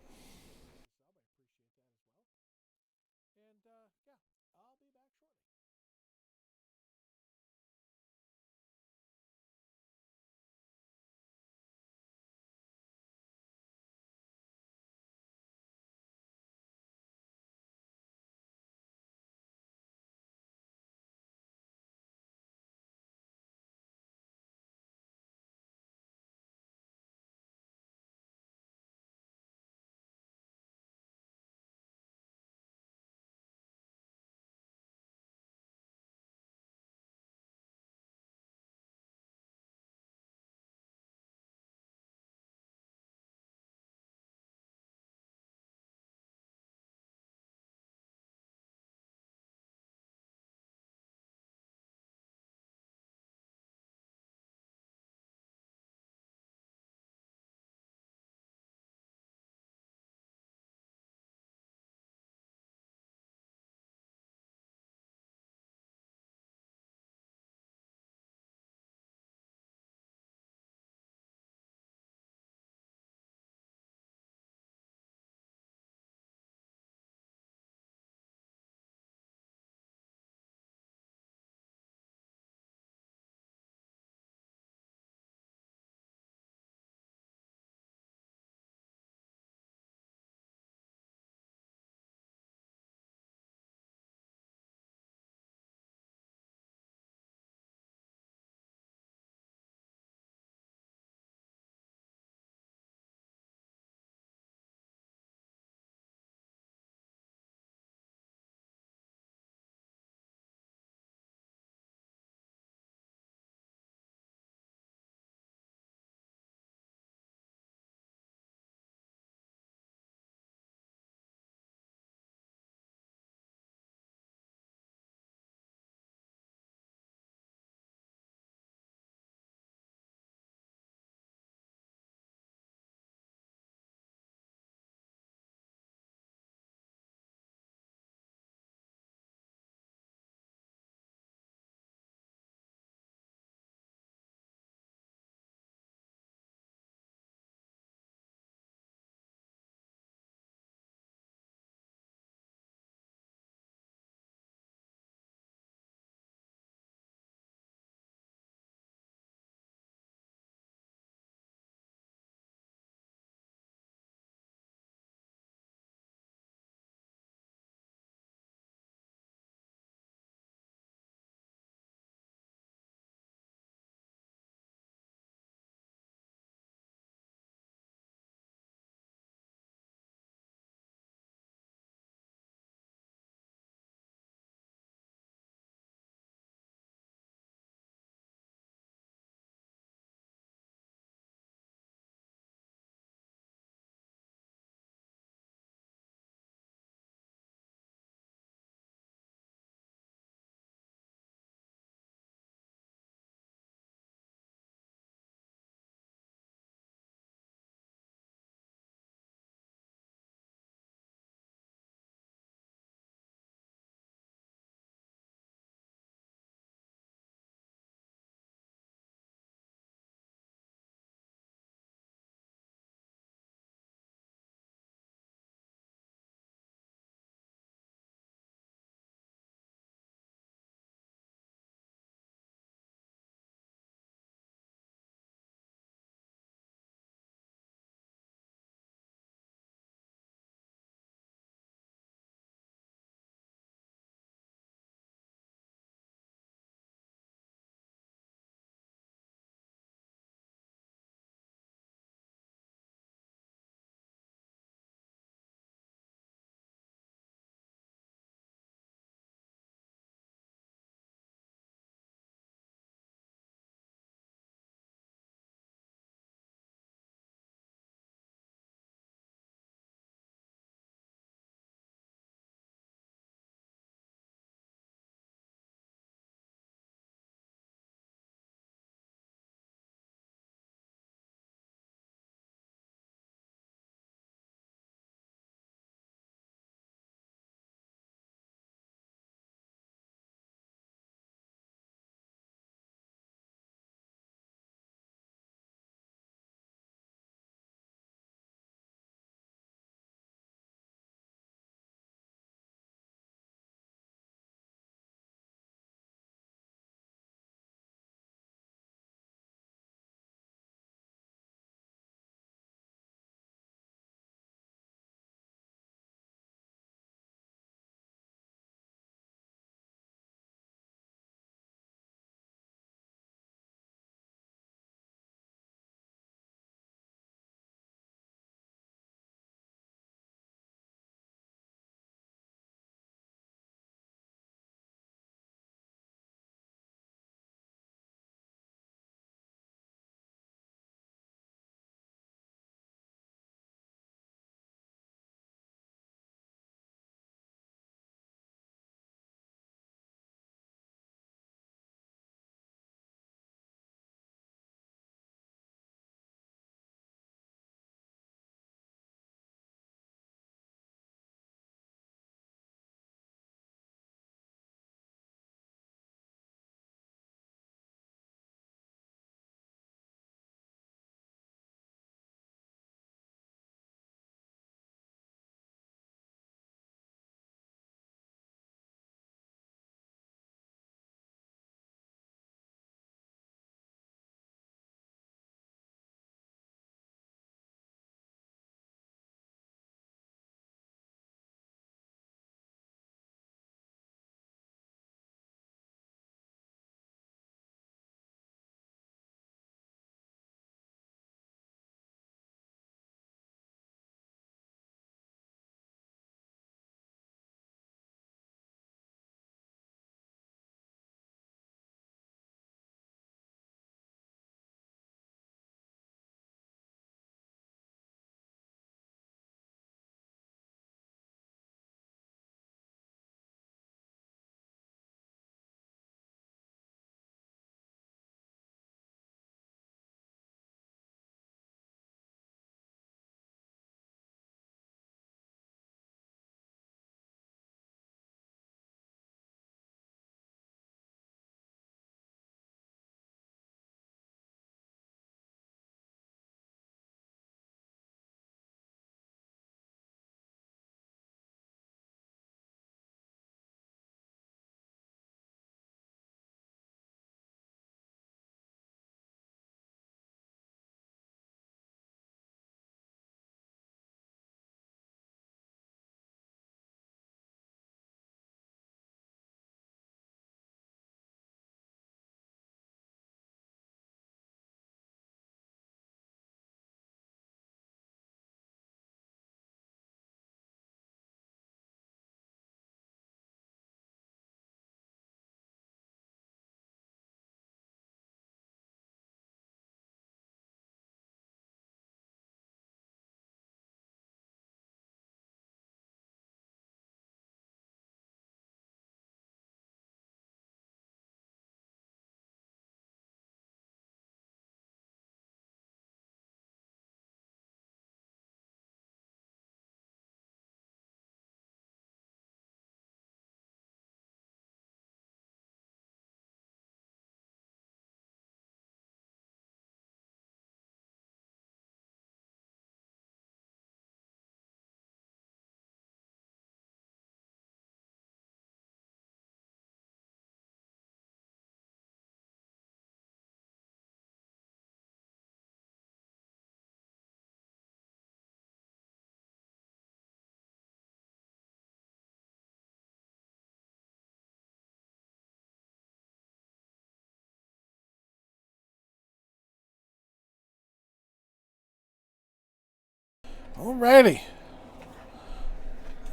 Alrighty.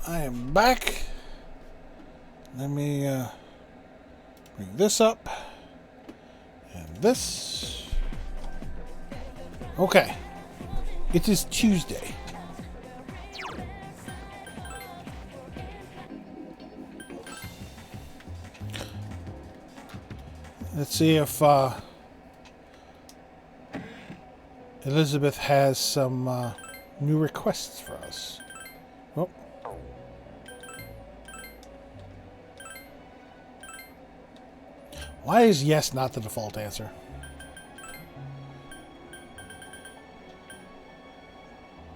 I am back. Let me bring this up. And this. Okay. It is Tuesday. Let's see if Elizabeth has some new requests for us. Oh. Why is yes not the default answer?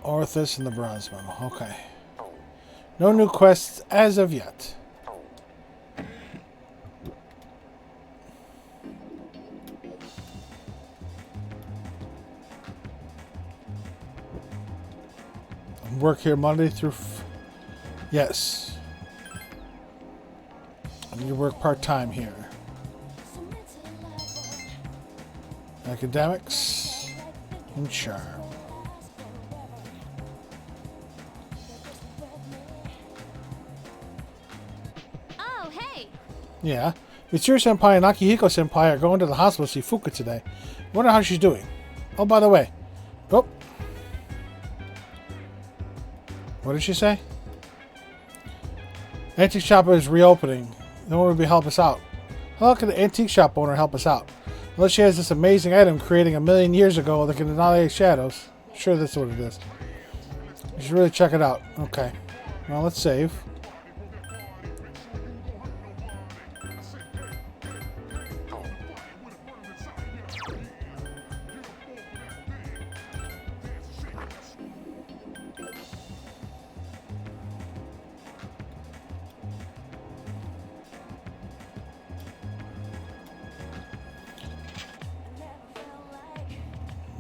Orthus and the Bronze Medal. Okay. No new quests as of yet. Work here Monday through... Yes. I need to work part-time here. Academics and charm. Oh, hey! Yeah. Mitsuru Senpai and Akihiko Senpai are going to the hospital to see Fuka today. Wonder how she's doing. Oh, by the way. Oh. What did she say? Antique shop is reopening. No one would help us out. How can the antique shop owner help us out? Unless she has this amazing item creating 1,000,000 years ago that can annihilate shadows. Sure, that's what it is. You should really check it out. Okay. Well, let's save.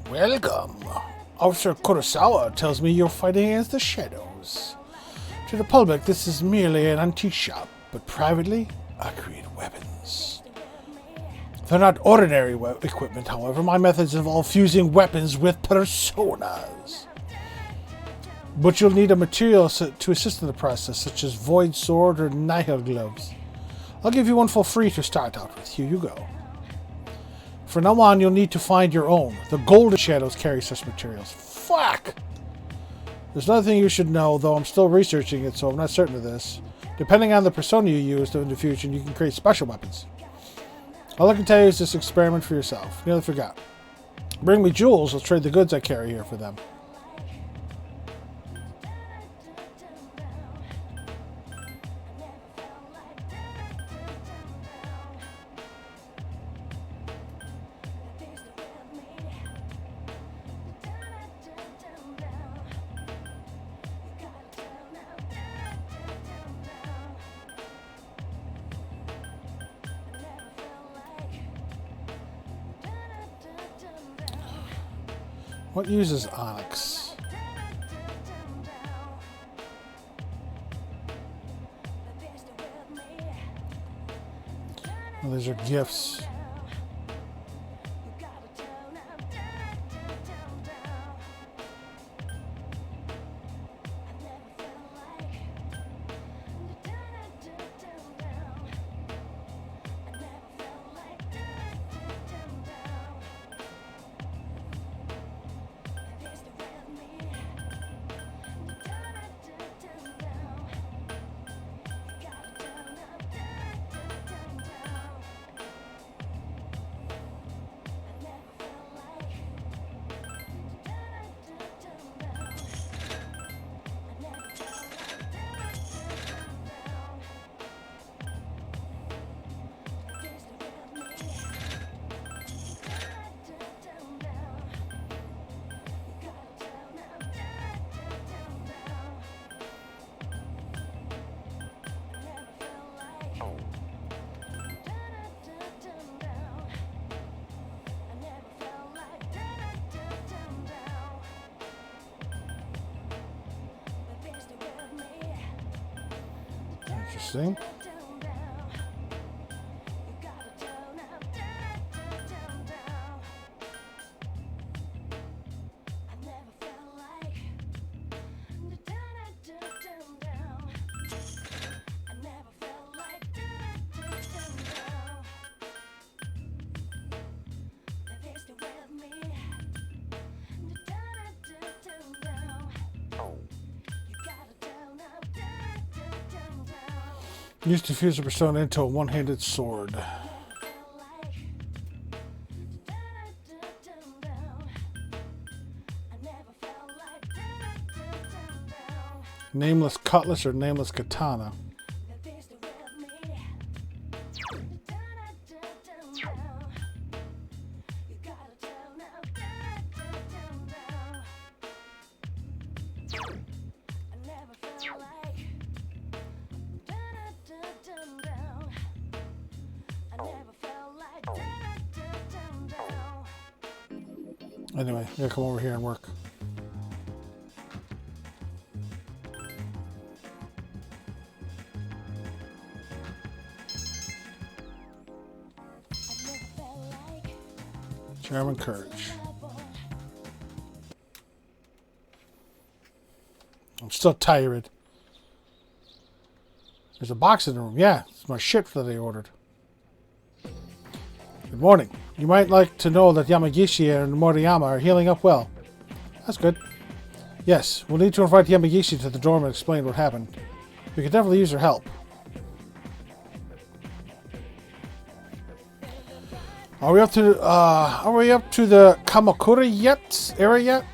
Welcome. Officer Kurosawa tells me you're fighting against the shadows. To the public, this is merely an antique shop, but privately, I create weapons. They're not ordinary equipment, however. My methods involve fusing weapons with personas. But you'll need a material to assist in the process, such as Void Sword or Nihil Gloves. I'll give you one for free to start out with. Here you go. From now on, you'll need to find your own. The Golden Shadows carry such materials. Fuck! There's another thing you should know, though I'm still researching it, so I'm not certain of this. Depending on the persona you use in the future, you can create special weapons. All I can tell you is just experiment for yourself. Nearly forgot. Bring me jewels, I'll trade the goods I carry here for them. What uses onyx? Well, these are gifts. Interesting. Use diffuser persona into a one-handed sword. Nameless cutlass or nameless katana. Anyway, I gotta come over here and work. German courage. I'm still tired. There's a box in the room. Yeah, it's my shit that I ordered. Good morning. You might like to know that Yamagishi and Moriyama are healing up well. That's good. Yes, we'll need to invite Yamagishi to the dorm and explain what happened. We could definitely use her help. Are we up to the Kamakura area yet?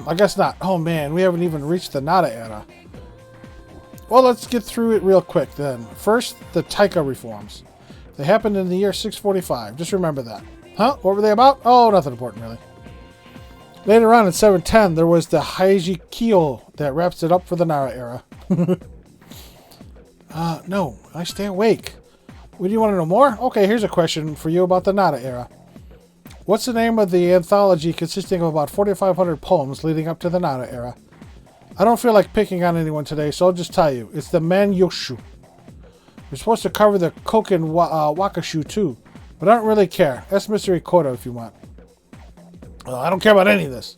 I guess not. Oh man, we haven't even reached the Nara era. Well, let's get through it real quick then. First, the Taika reforms. They happened in the year 645. Just remember that. Huh? What were they about? Oh, nothing important, really. Later on in 710, there was the Heiji Kyo that wraps it up for the Nara era. No, I stay awake. Would you want to know more? Okay, here's a question for you about the Nara era. What's the name of the anthology consisting of about 4,500 poems leading up to the Nara era? I don't feel like picking on anyone today, so I'll just tell you. It's the Manyoshu. You're supposed to cover the Koken Wakashu too, but I don't really care. Ask Mr. Ikoto if you want. I don't care about any of this.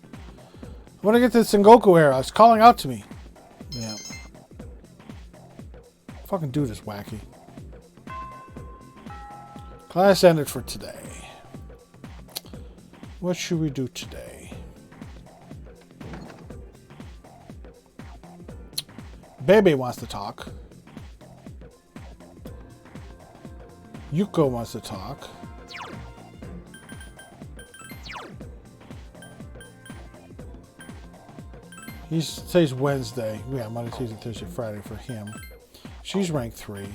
I want to get to the Sengoku era. It's calling out to me. Yeah. Fucking dude is wacky. Class ended for today. What should we do today? Bebe wants to talk. Yuko wants to talk. He says Wednesday. Yeah, Monday, Tuesday, Thursday, Friday for him. She's rank 3.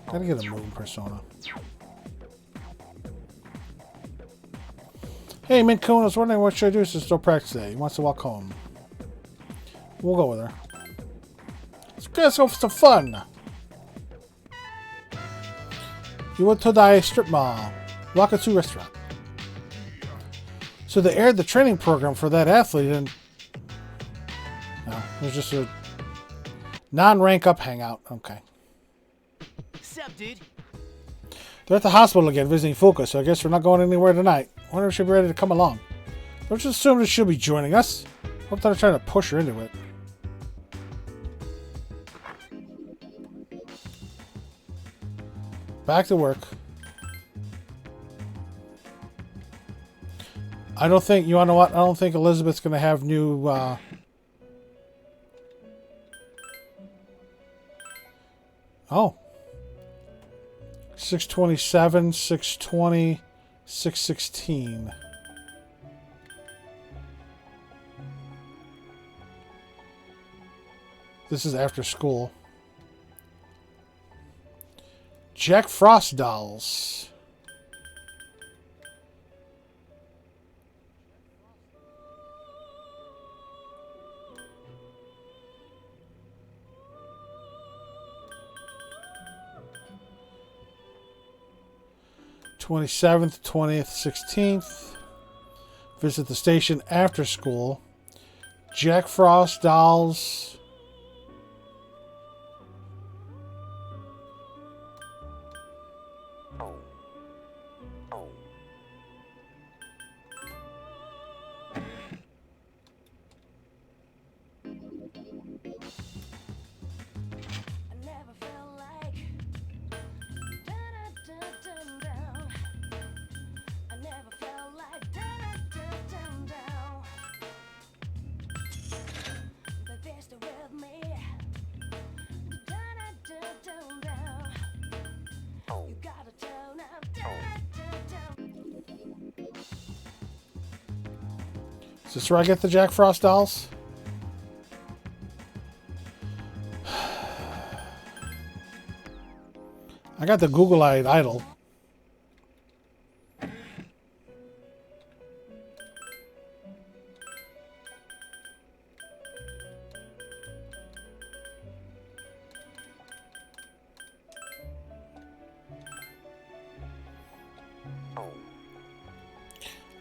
Gotta get a moon persona. Hey, Min-kun, I was wondering what should I do since still practice today. He wants to walk home. We'll go with her. Let's go for some fun. You went to the strip mall. Wakatsu restaurant. So they aired the training program for that athlete and... No, it was just a non-rank up hangout. Okay. Sup, dude? They're at the hospital again visiting Fuka, so I guess we're not going anywhere tonight. I wonder if she'll be ready to come along. Don't just assume that she'll be joining us. Hope they're trying to push her into it. Back to work. I don't think, you wanna know what? I don't think Elizabeth's gonna have new, Oh. 627, 620, 616. This is after school. Jack Frost dolls. th 20th, 16th. Visit the station after school. Jack Frost dolls. Is this where I get the Jack Frost dolls? I got the Google-eyed idol.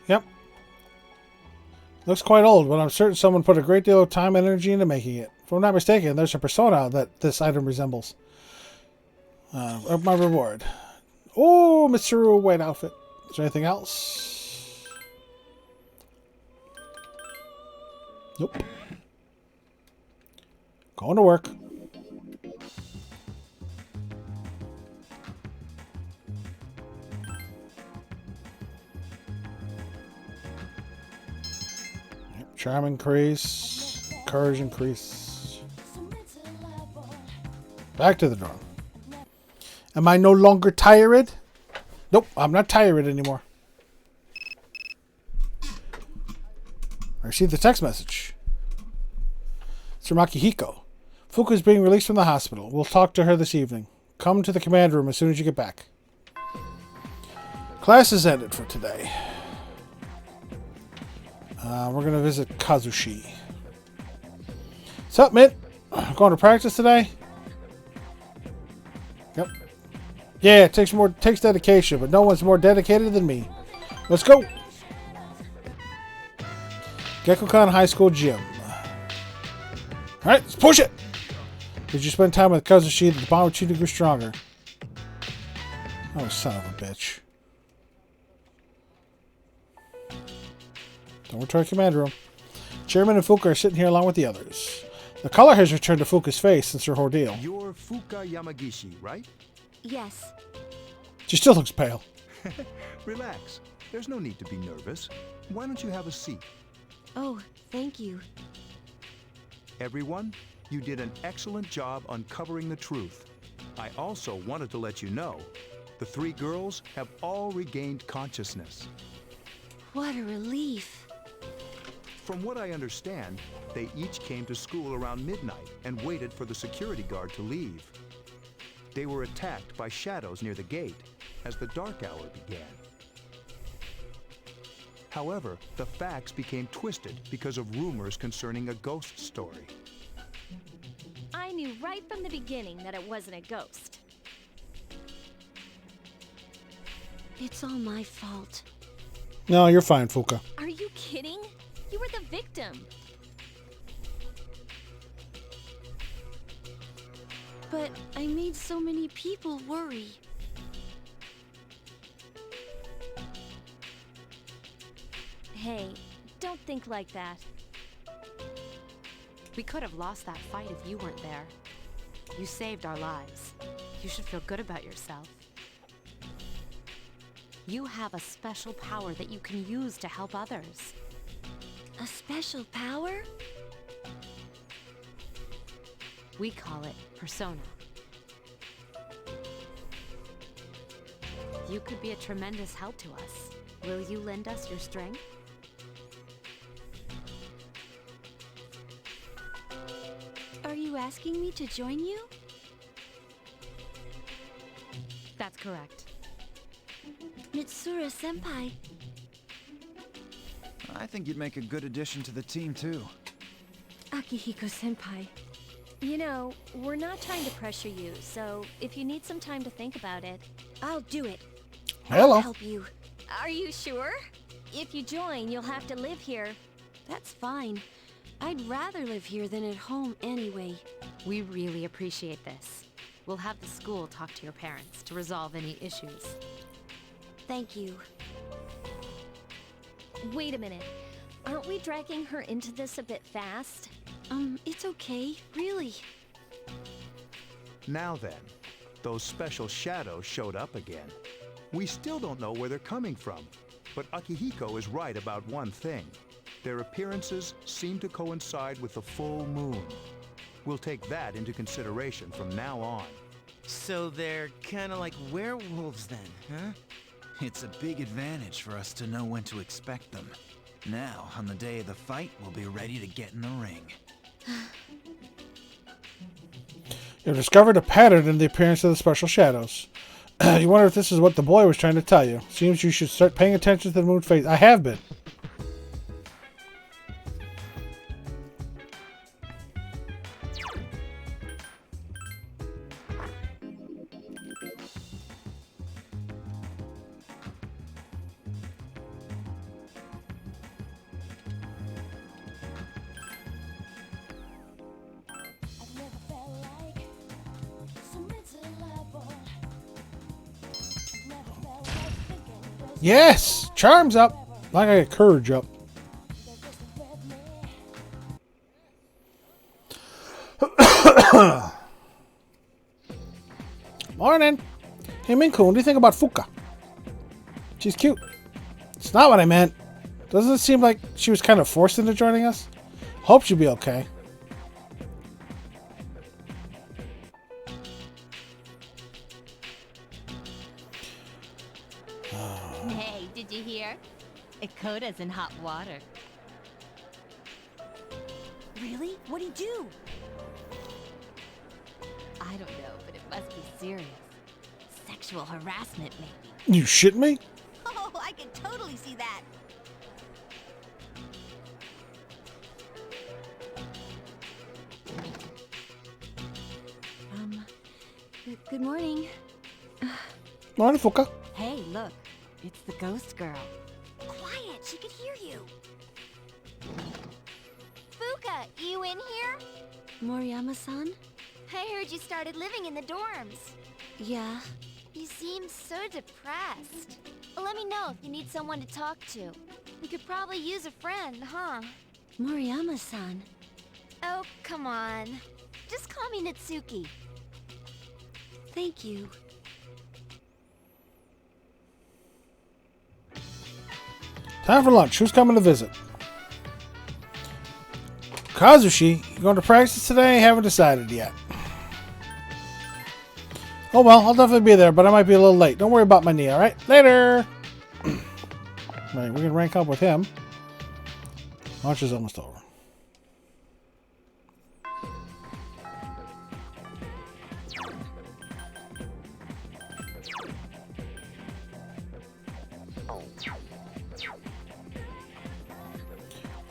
Yep. Looks quite old, but I'm certain someone put a great deal of time and energy into making it. If I'm not mistaken, there's a persona that this item resembles. Up my reward. Oh, Mitsuru white outfit. Is there anything else? Nope. Going to work. Charm increase. Courage increase. Back to the dorm. Am I no longer tired? Nope, I'm not tired anymore. I received the text message. It's from Akihiko. Fuka is being released from the hospital. We'll talk to her this evening. Come to the command room as soon as you get back. Class is ended for today. We're going to visit Kazushi. What's up, Mitt? Going to practice today? Yep. Yeah, it takes dedication, but no one's more dedicated than me. Let's go. Gekkoukan High School Gym. Alright, let's push it! Did you spend time with Kazushi that the bond with you to grow stronger? Oh, son of a bitch. Don't return to command room. Chairman and Fuka are sitting here along with the others. The color has returned to Fuka's face since her ordeal. You're Fuka Yamagishi, right? Yes. She still looks pale. Relax. There's no need to be nervous. Why don't you have a seat? Oh, thank you. Everyone, you did an excellent job uncovering the truth. I also wanted to let you know, the three girls have all regained consciousness. What a relief. From what I understand, they each came to school around midnight and waited for the security guard to leave. They were attacked by shadows near the gate as the dark hour began. However, the facts became twisted because of rumors concerning a ghost story. I knew right from the beginning that it wasn't a ghost. It's all my fault. No, you're fine, Fuka. Are you kidding? You were the victim. But I made so many people worry. Hey, don't think like that. We could have lost that fight if you weren't there. You saved our lives. You should feel good about yourself. You have a special power that you can use to help others. A special power? We call it Persona. You could be a tremendous help to us. Will you lend us your strength? Are you asking me to join you? That's correct. Mitsuru-senpai. I think you'd make a good addition to the team, too. Akihiko-senpai. You know, we're not trying to pressure you, so if you need some time to think about it, I'll do it. Hello. I'll help you. Are you sure? If you join, you'll have to live here. That's fine. I'd rather live here than at home anyway. We really appreciate this. We'll have the school talk to your parents to resolve any issues. Thank you. Wait a minute. Aren't we dragging her into this a bit fast? It's okay, really. Now then, those special shadows showed up again. We still don't know where they're coming from, but Akihiko is right about one thing. Their appearances seem to coincide with the full moon. We'll take that into consideration from now on. So they're kind of like werewolves then, huh? It's a big advantage for us to know when to expect them. Now, on the day of the fight, we'll be ready to get in the ring. You've discovered a pattern in the appearance of the special shadows. You wonder if this is what the boy was trying to tell you. Seems you should start paying attention to the moon phase. I have been. Yes! Charm's up. I got courage up. Morning. Hey, Minku, what do you think about Fuka? She's cute. It's not what I meant. Doesn't it seem like she was kind of forced into joining us? Hope she'll be okay. Hey, did you hear? Ikota's in hot water. Really? What'd he do? I don't know, but it must be serious. Sexual harassment, maybe. You shit me? Oh, I can totally see that. Good morning. Morning, Fuka. Hey, look. It's the ghost girl. Quiet, she could hear you. Fuka, you in here? Moriyama-san? I heard you started living in the dorms. Yeah. You seem so depressed. Let me know if you need someone to talk to. We could probably use a friend, huh? Moriyama-san. Oh, come on. Just call me Natsuki. Thank you. Time for lunch. Who's coming to visit? Kazushi, you going to practice today? Haven't decided yet. Oh well, I'll definitely be there, but I might be a little late. Don't worry about my knee, alright? Later! Right, we can rank up with him. Lunch is almost over.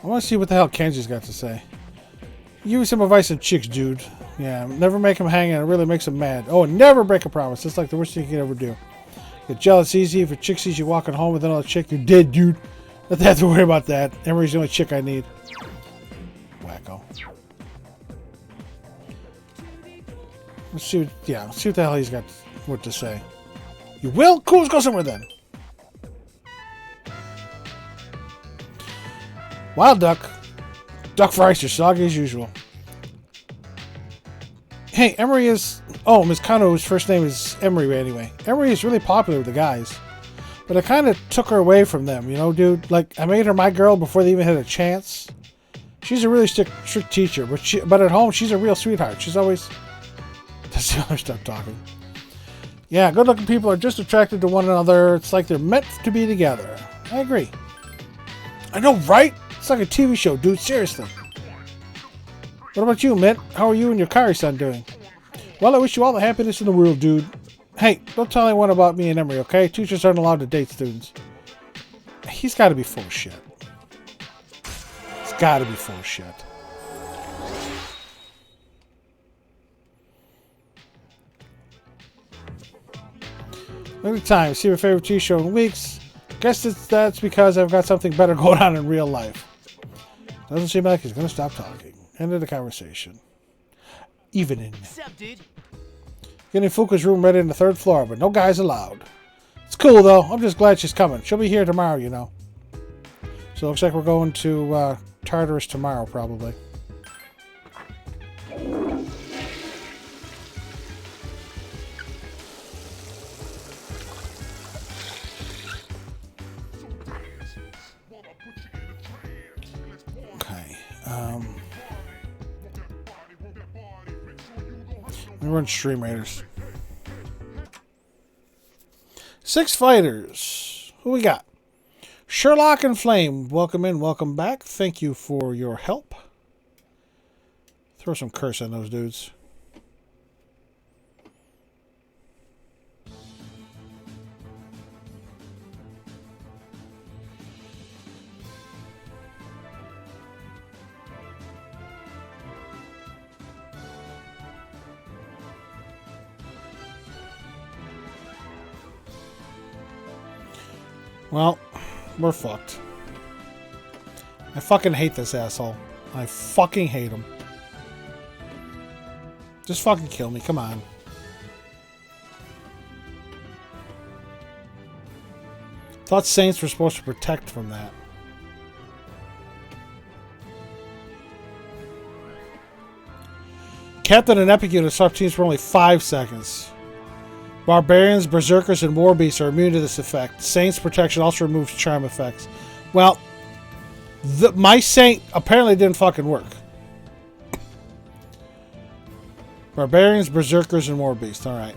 I want to see what the hell Kenji's got to say. Give me some advice on chicks, dude. Yeah, never make them hang and it really makes them mad. Oh, and never break a promise. That's like the worst thing you can ever do. Get jealous easy. If a chick sees you walking home with another chick, you're dead, dude. Don't have to worry about that. Emery's the only chick I need. Wacko. Let's see what, yeah, let's see what the hell he's got what to say. You will? Cool, let's go somewhere then. Wild duck. Duck fries are soggy as usual. Hey, Emery is... Oh, Miss Kano's first name is Emery anyway. Emery is really popular with the guys. But I kind of took her away from them, you know, dude? Like, I made her my girl before they even had a chance. She's a really strict teacher, but at home, she's a real sweetheart. She's always... That's the other stuff talking. Yeah, good-looking people are just attracted to one another. It's like they're meant to be together. I agree. I know, right? It's like a TV show, dude. Seriously. What about you, Mint? How are you and your Kari-san doing? Well, I wish you all the happiness in the world, dude. Hey, don't tell anyone about me and Emery, okay? Teachers aren't allowed to date students. He's got to be full of shit. He's got to be full of shit. Look at the time. See my favorite TV show in weeks. Guess that's because I've got something better going on in real life. Doesn't seem like he's going to stop talking. End of the conversation. Evening. What's up, dude? Getting Fuka's room ready on the 3rd floor, but no guys allowed. It's cool, though. I'm just glad she's coming. She'll be here tomorrow, you know. So it looks like we're going to Tartarus tomorrow, probably. We run Stream Raiders. 6 fighters. Who we got? Sherlock and Flame, welcome in, welcome back. Thank you for your help. Throw some curse on those dudes. Well, we're fucked. I fucking hate this asshole. I fucking hate him. Just fucking kill me, come on. Thought Saints were supposed to protect from that. Captain and Epicute swap teams for only 5 seconds. Barbarians, Berserkers, and War Beasts are immune to this effect. Saint's protection also removes charm effects. Well, my Saint apparently didn't fucking work. Barbarians, Berserkers, and War Beasts. Alright.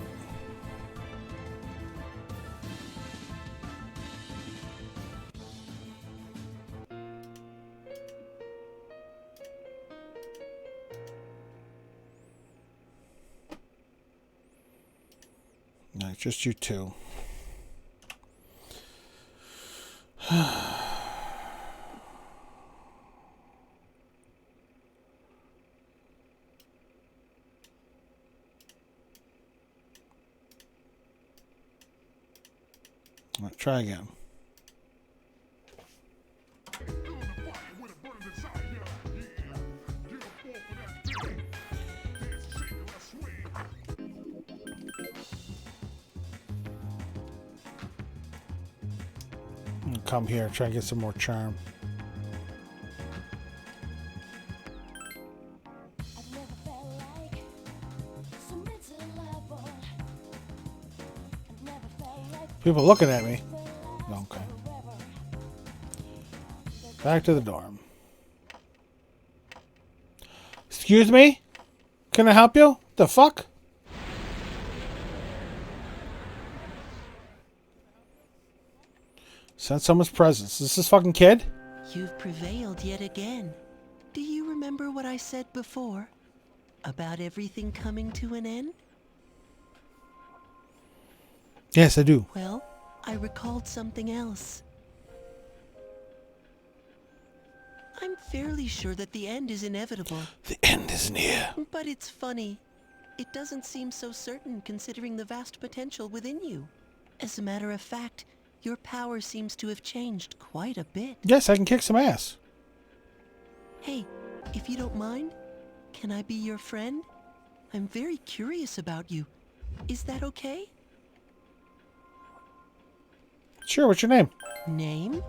No, just you two. Let's try again. Come here, try and get some more charm. People looking at me. Okay. Back to the dorm. Excuse me? Can I help you? The fuck? Sense someone's presence. Is this this fucking kid? You've prevailed yet again. Do you remember what I said before? About everything coming to an end? Yes, I do. Well, I recalled something else. I'm fairly sure that the end is inevitable. The end is near. But it's funny. It doesn't seem so certain considering the vast potential within you. As a matter of fact, your power seems to have changed quite a bit. Yes, I can kick some ass. Hey, if you don't mind, can I be your friend? I'm very curious about you. Is that okay? Sure, what's your name? Name?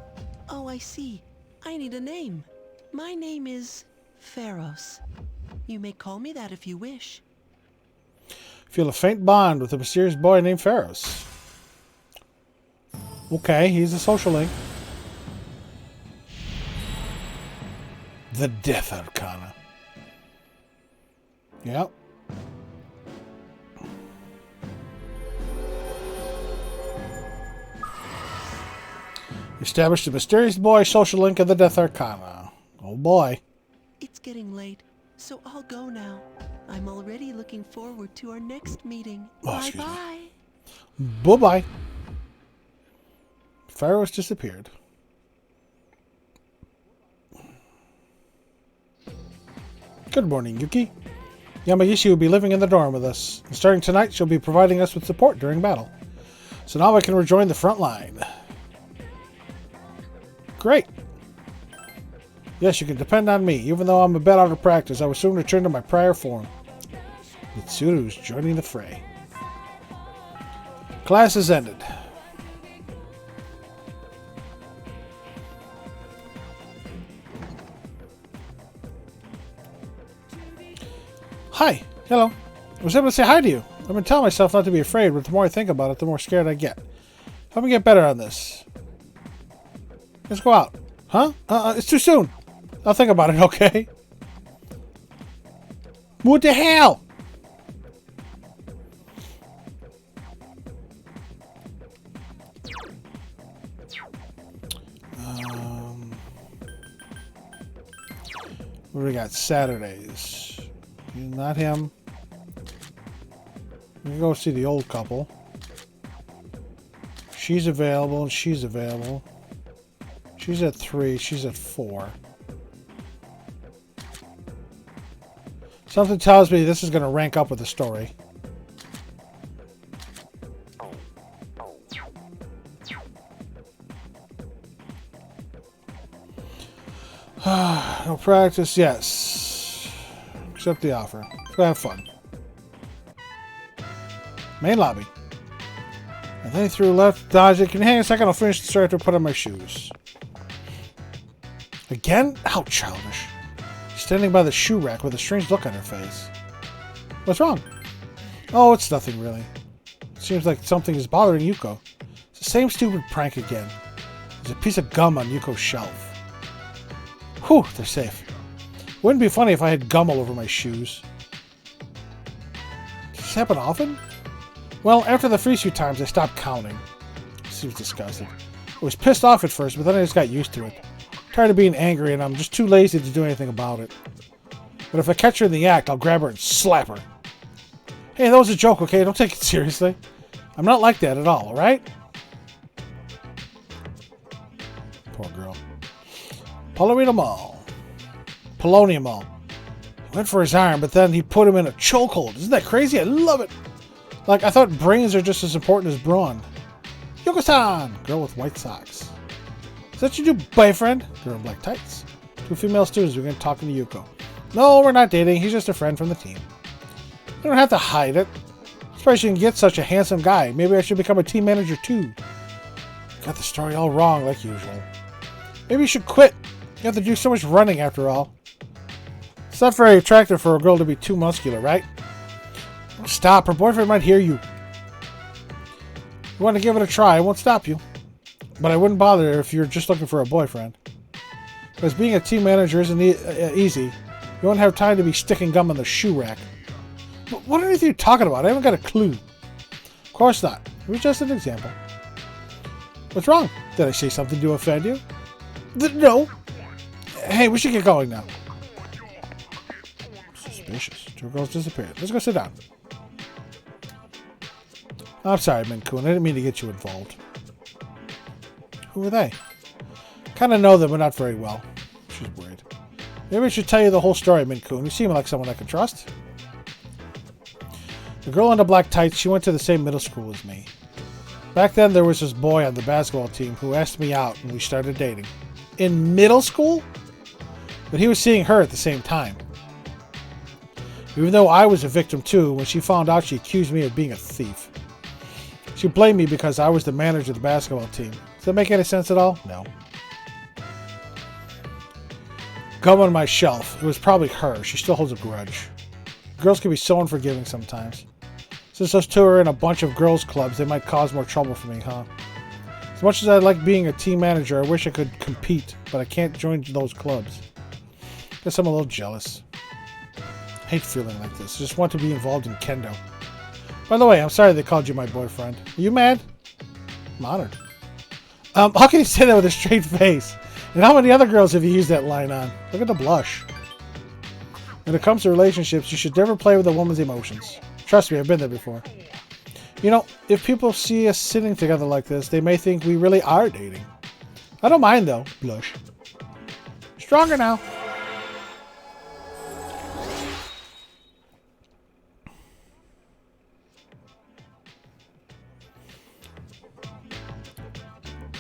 Oh, I see. I need a name. My name is Pharos. You may call me that if you wish. Feel a faint bond with a mysterious boy named Pharos. Okay, he's a social link. The Death Arcana. Yep. Established a mysterious boy social link of the Death Arcana. Oh boy. It's getting late, so I'll go now. I'm already looking forward to our next meeting. Bye-bye. Bye-bye. Pharos disappeared. Good morning, Yuki. Yamagishi will be living in the dorm with us. And starting tonight, she'll be providing us with support during battle. So now I can rejoin the front line. Great. Yes, you can depend on me. Even though I'm a bit out of practice, I will soon return to my prior form. Mitsuru is joining the fray. Class has ended. Hi. Hello. I was able to say hi to you. I've been telling myself not to be afraid, but the more I think about it, the more scared I get. Help me get better on this. Let's go out. Huh? It's too soon. I'll think about it, okay? What the hell? What do we got? Saturdays. Not him. We can go see the old couple. She's available and she's available. She's at 3. She's at 4. Something tells me this is going to rank up with the story. No practice, yes. Accept the offer. Go have fun. Main lobby. And then through left, dodge it. Can you hang a second? I'll finish the story after I put on my shoes. Again? How childish. Standing by the shoe rack with a strange look on her face. What's wrong? Oh, it's nothing really. It seems like something is bothering Yuko. It's the same stupid prank again. There's a piece of gum on Yuko's shelf. Whew, they're safe. Wouldn't be funny if I had gum all over my shoes. Does this happen often? Well, after the first few times, I stopped counting. Seems disgusting. I was pissed off at first, but then I just got used to it. Tired of being angry, and I'm just too lazy to do anything about it. But if I catch her in the act, I'll grab her and slap her. Hey, that was a joke, okay? Don't take it seriously. I'm not like that at all, alright? Poor girl. Polonia Mall. Polonia Mall. He went for his arm, but then he put him in a chokehold. Isn't that crazy? I love it. Like, I thought brains are just as important as brawn. Yoko-san! Girl with white socks. Is that your new boyfriend? Girl in black tights. 2 female students begin talking to Yuko. No, we're not dating. He's just a friend from the team. You don't have to hide it. Especially you can get such a handsome guy. Maybe I should become a team manager too. Got the story all wrong like usual. Maybe you should quit. You have to do so much running after all. It's not very attractive for a girl to be too muscular, right? Stop, her boyfriend might hear you. You want to give it a try, I won't stop you. But I wouldn't bother if you're just looking for a boyfriend. Because being a team manager isn't easy. You won't have time to be sticking gum on the shoe rack. What are you talking about? I haven't got a clue. Of course not. It was just an example. What's wrong? Did I say something to offend you? No. Hey, we should get going now. Suspicious. 2 girls disappeared. Let's go sit down. I'm sorry, Min-kun. I didn't mean to get you involved. Who are they? Kind of know them, but not very well. She's worried. Maybe I should tell you the whole story, Min-kun. You seem like someone I can trust. The girl in the black tights, she went to the same middle school as me. Back then, there was this boy on the basketball team who asked me out, and we started dating. In middle school? But he was seeing her at the same time. Even though I was a victim too, when she found out, she accused me of being a thief. She blamed me because I was the manager of the basketball team. Does that make any sense at all? No. Gum on my shelf. It was probably her. She still holds a grudge. Girls can be so unforgiving sometimes. Since those two are in a bunch of girls' clubs, they might cause more trouble for me, huh? As much as I like being a team manager, I wish I could compete, but I can't join those clubs. Guess I'm a little jealous. I hate feeling like this. I just want to be involved in kendo. By the way, I'm sorry they called you my boyfriend. Are you mad? I'm honored. How can you say that with a straight face? And how many other girls have you used that line on? Look at the blush. When it comes to relationships, you should never play with a woman's emotions. Trust me, I've been there before. You know, if people see us sitting together like this, they may think we really are dating. I don't mind though. Blush. Stronger now.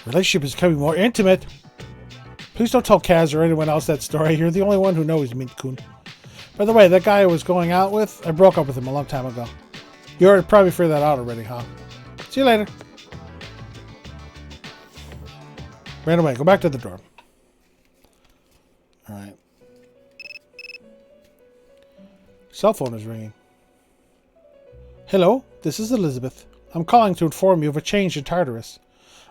Relationship is becoming more intimate. Please don't tell Kaz or anyone else that story. You're the only one who knows Mint-kun. By the way, that guy I was going out with, I broke up with him a long time ago. You already probably figured that out already, huh? See you later. Ran away. Go back to the dorm. Alright. Cell phone is ringing. Hello, this is Elizabeth. I'm calling to inform you of a change in Tartarus.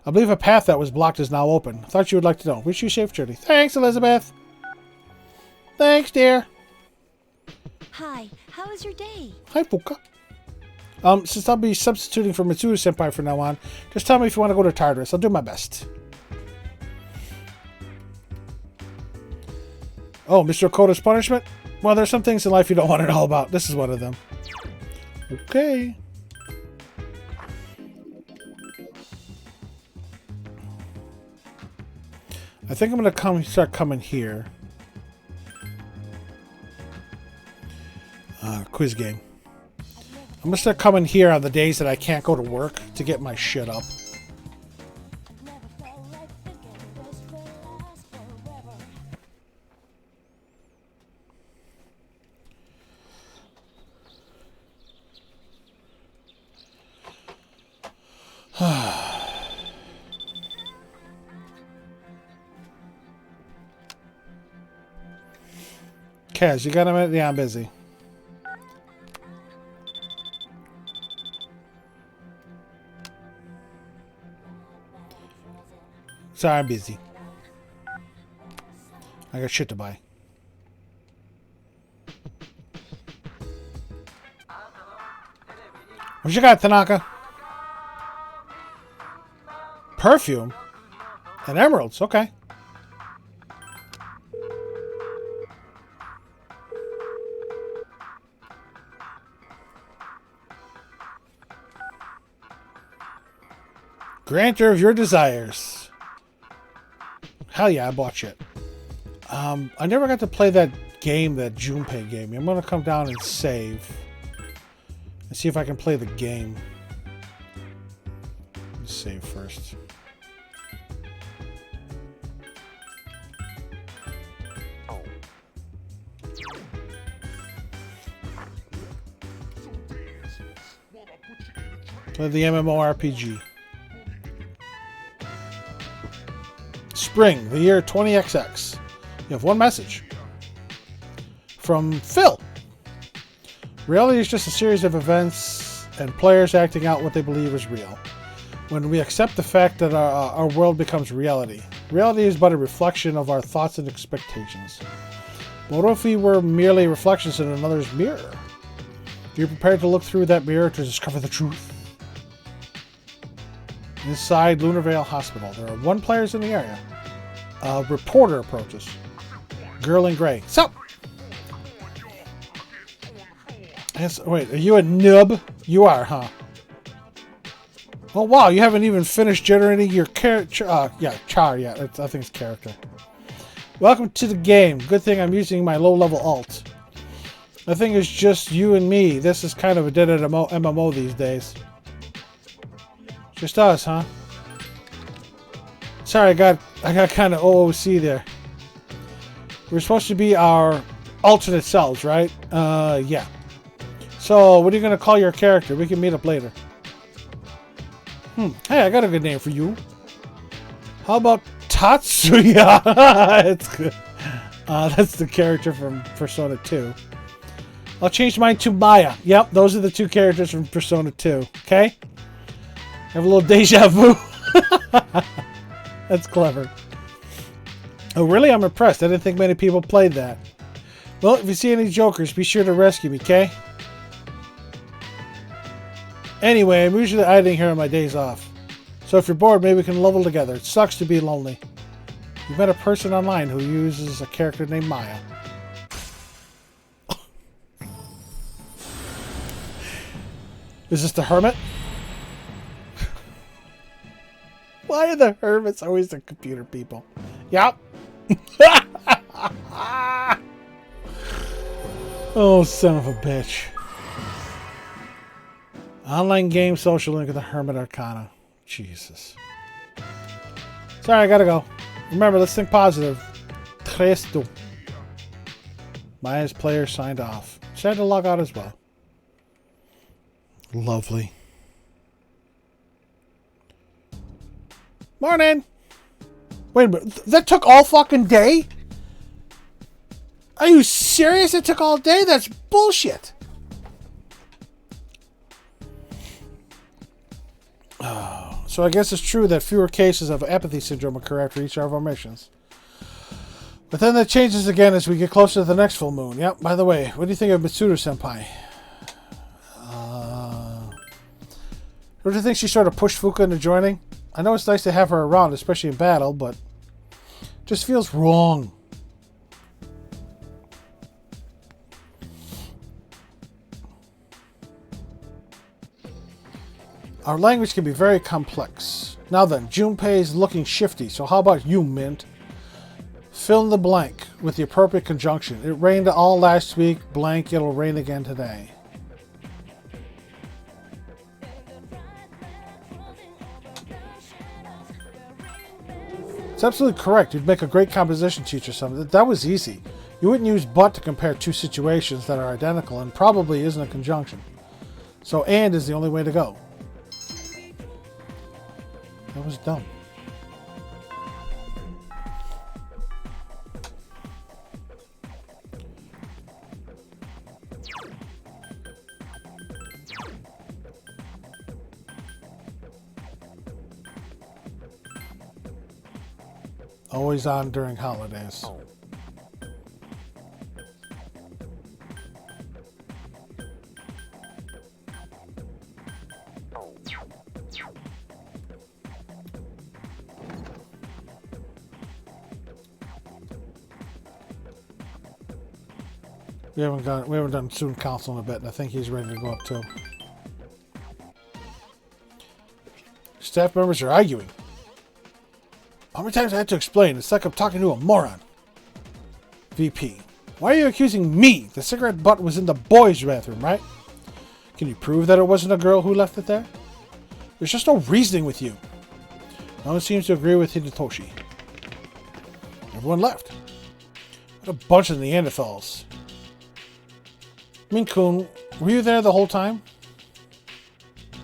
I believe a path that was blocked is now open. Thought you would like to know. Wish you safe journey. Thanks, Elizabeth. Thanks, dear. Hi, how was your day? Hi, Puka. Since I'll be substituting for Mitsuru-senpai from now on, just tell me if you want to go to Tartarus. I'll do my best. Oh, Mr. Okoto's punishment? Well, there's some things in life you don't want to know about. This is one of them. Okay. I think I'm going to start coming here. Quiz game. I'm going to start coming here on the days that I can't go to work to get my shit up. Kaz, you got a minute? Yeah, I'm busy. Sorry, I'm busy. I got shit to buy. What you got, Tanaka? Perfume? And emeralds, okay. Granter of your desires. Hell yeah, I bought shit. I never got to play that game that Junpei gave me. I'm gonna come down and save. And see if I can play the game. Let's save first. Play the MMORPG. Spring, the year 20XX. You have one message. From Phil. Reality is just a series of events and players acting out what they believe is real. When we accept the fact that our world becomes reality. Reality is but a reflection of our thoughts and expectations. But what if we were merely reflections in another's mirror? You're prepared to look through that mirror to discover the truth. Inside Lunarvale Hospital, there are 1 players in the area. A reporter approaches. Girl in gray. Sup? Wait, are you a noob? You are, huh? Oh wow, you haven't even finished generating your character. Yeah, char. Yeah, I think it's character. Welcome to the game. Good thing I'm using my low-level alt. I think it's just you and me. This is kind of a dead MMO these days. Just us, huh? Sorry, I got kind of OOC there. We're supposed to be our alternate selves, right? Yeah. So, what are you gonna call your character? We can meet up later. Hey, I got a good name for you. How about Tatsuya? It's good. That's the character from Persona 2. I'll change mine to Maya. Yep, those are the 2 characters from Persona 2. Okay? Have a little deja vu. That's clever. Oh, really? I'm impressed. I didn't think many people played that. Well, if you see any jokers, be sure to rescue me, okay? Anyway, I'm usually hiding here on my days off. So if you're bored, maybe we can level together. It sucks to be lonely. You've met a person online who uses a character named Maya. Is this the hermit? Why are the hermits always the computer people? Yup. Oh, son of a bitch. Online game social link of the Hermit Arcana. Jesus. Sorry, I gotta go. Remember, let's think positive. Cresto. Maya's player signed off. She had to log out as well. Lovely. Morning! Wait a minute. That took all fucking day? Are you serious? It took all day? That's bullshit. Oh, so I guess it's true that fewer cases of apathy syndrome occur after each of our missions. But then that changes again as we get closer to the next full moon. Yep, by the way, what do you think of Mitsuru-senpai? Don't you think she sort of pushed Fuka into joining? I know it's nice to have her around, especially in battle, but just feels wrong. Our language can be very complex. Now then, Junpei's looking shifty, so how about you, Mint? Fill in the blank with the appropriate conjunction. It rained all last week, blank, it'll rain again today. It's absolutely correct. You'd make a great composition teacher. Something that was easy. You wouldn't use but to compare two situations that are identical and probably isn't a conjunction. So and is the only way to go. That was dumb. Always on during holidays. We haven't done student council in a bit, and I think he's ready to go up too. Staff members are arguing. How many times do I have to explain? It's like I'm talking to a moron. VP. Why are you accusing me? The cigarette butt was in the boys' bathroom, right? Can you prove that it wasn't a girl who left it there? There's just no reasoning with you. No one seems to agree with Hidetoshi. Everyone left. What a bunch of Neanderthals. Min-kun, were you there the whole time? I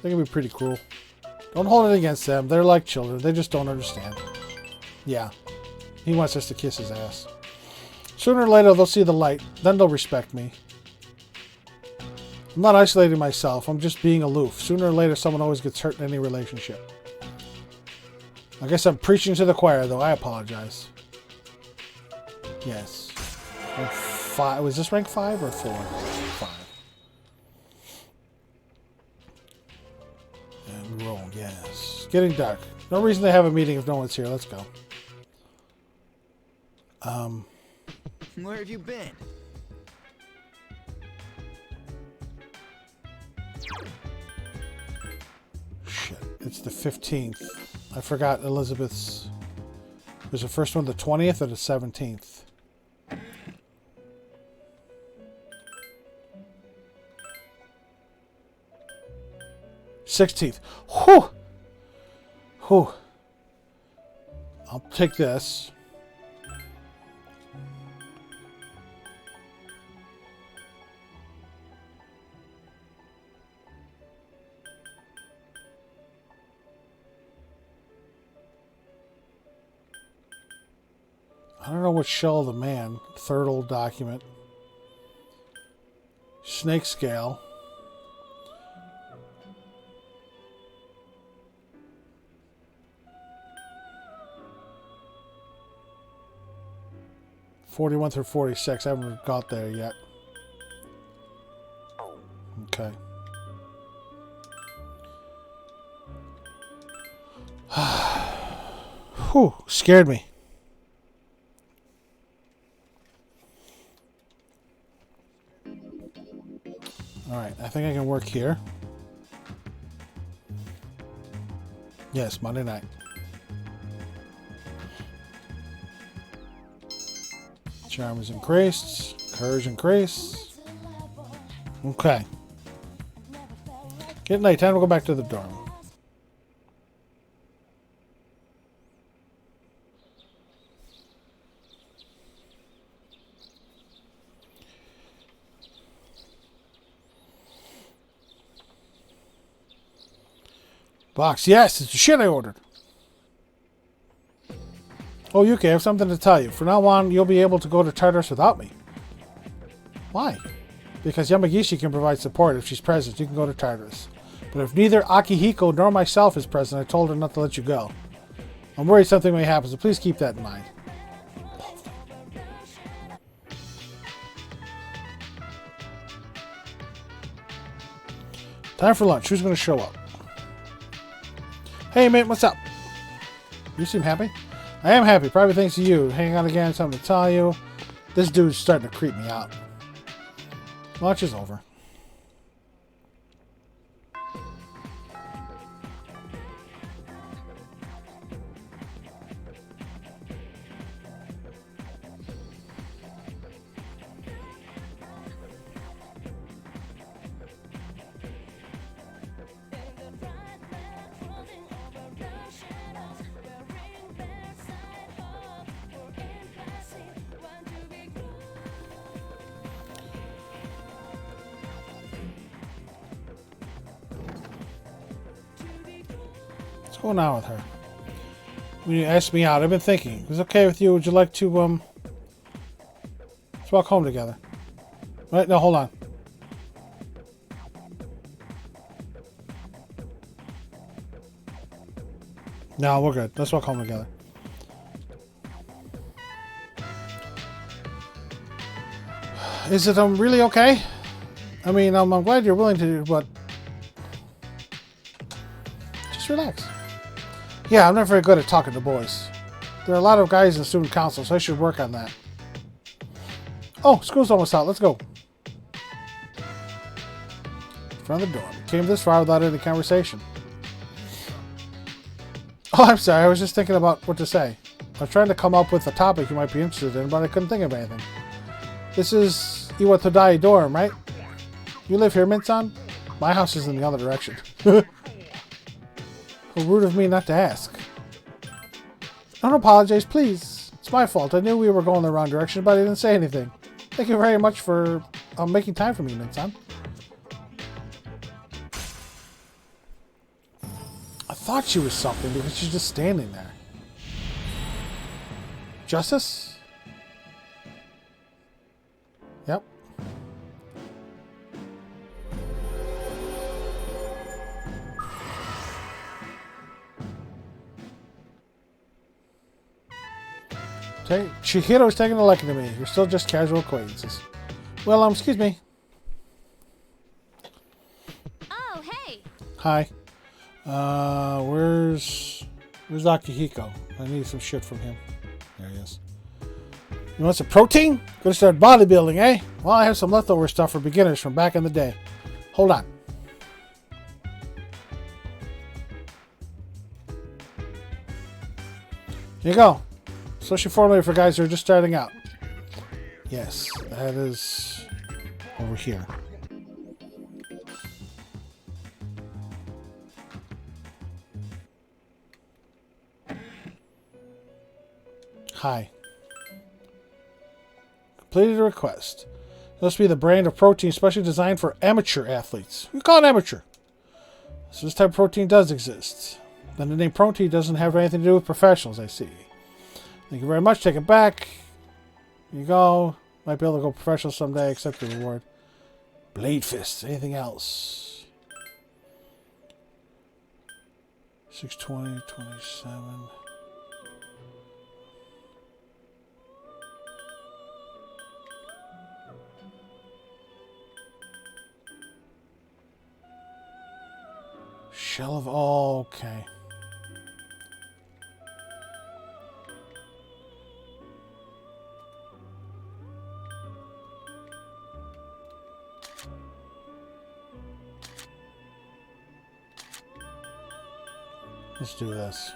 think it'd be pretty cruel. Don't hold it against them. They're like children. They just don't understand. Yeah. He wants us to kiss his ass. Sooner or later, they'll see the light. Then they'll respect me. I'm not isolating myself. I'm just being aloof. Sooner or later, someone always gets hurt in any relationship. I guess I'm preaching to the choir, though. I apologize. Yes. Rank 5. Was this rank 5 or 4? 5. And roll, yes. Getting dark. No reason to have a meeting if no one's here. Let's go. Where have you been? Shit. It's the 15th. I forgot Elizabeth's... Was the first one the 20th or the 17th? 16th. Whew! Whew. I'll take this. I don't know what shell of the man. Third old document. Snake scale. '41 through 46. I haven't got there yet. Okay. Whew, scared me. Alright, I think I can work here. Yes, Monday night. Charm is increased. Courage increased. Okay. Get night. Time to go back to the dorm. Box. Yes, it's the shit I ordered. Oh, Yuki, I have something to tell you. From now on, you'll be able to go to Tartarus without me. Why? Because Yamagishi can provide support. If she's present, you can go to Tartarus. But if neither Akihiko nor myself is present, I told her not to let you go. I'm worried something may happen, so please keep that in mind. Time for lunch. Who's going to show up? Hey, mate, what's up? You seem happy? I am happy. Probably thanks to you. Hang on again. Something to tell you. This dude's starting to creep me out. Lunch is over. going on with her? When you asked me out, I've been thinking. If it's okay with you, would you like to, let's walk home together. Right? No, hold on. No, we're good. Let's walk home together. Is it really okay? I mean, I'm glad you're willing to do, but just relax. Yeah, I'm not very good at talking to boys. There are a lot of guys in student council, so I should work on that. Oh, school's almost out. Let's go. In front of the door. Came this far without any conversation. Oh, I'm sorry. I was just thinking about what to say. I was trying to come up with a topic you might be interested in, but I couldn't think of anything. This is Iwatodai dorm, right? You live here, Minsan? My house is in the other direction. How rude of me not to ask. Don't apologize, please. It's my fault. I knew we were going the wrong direction, but I didn't say anything. Thank you very much for making time for me, Minsan. I thought she was something because she's just standing there. Justice? Yep. Chihiro's taking a liking to me. You're still just casual acquaintances. Well, excuse me. Oh, hey. Hi. Where's Akihiko? I need some shit from him. There he is. You want some protein? Gonna start bodybuilding, eh? Well, I have some leftover stuff for beginners from back in the day. Hold on. Here you go. Social formula for guys who are just starting out. Yes, that is over here. Hi. Completed a request. This must be the brand of protein specially designed for amateur athletes. We call it amateur. So this type of protein does exist. Then the name protein doesn't have anything to do with professionals, I see. Thank you very much. Take it back. Here you go. Might be able to go professional someday. Accept the reward. Blade Fist. Anything else? 620, 27. Shell of all. Okay. Let's do this.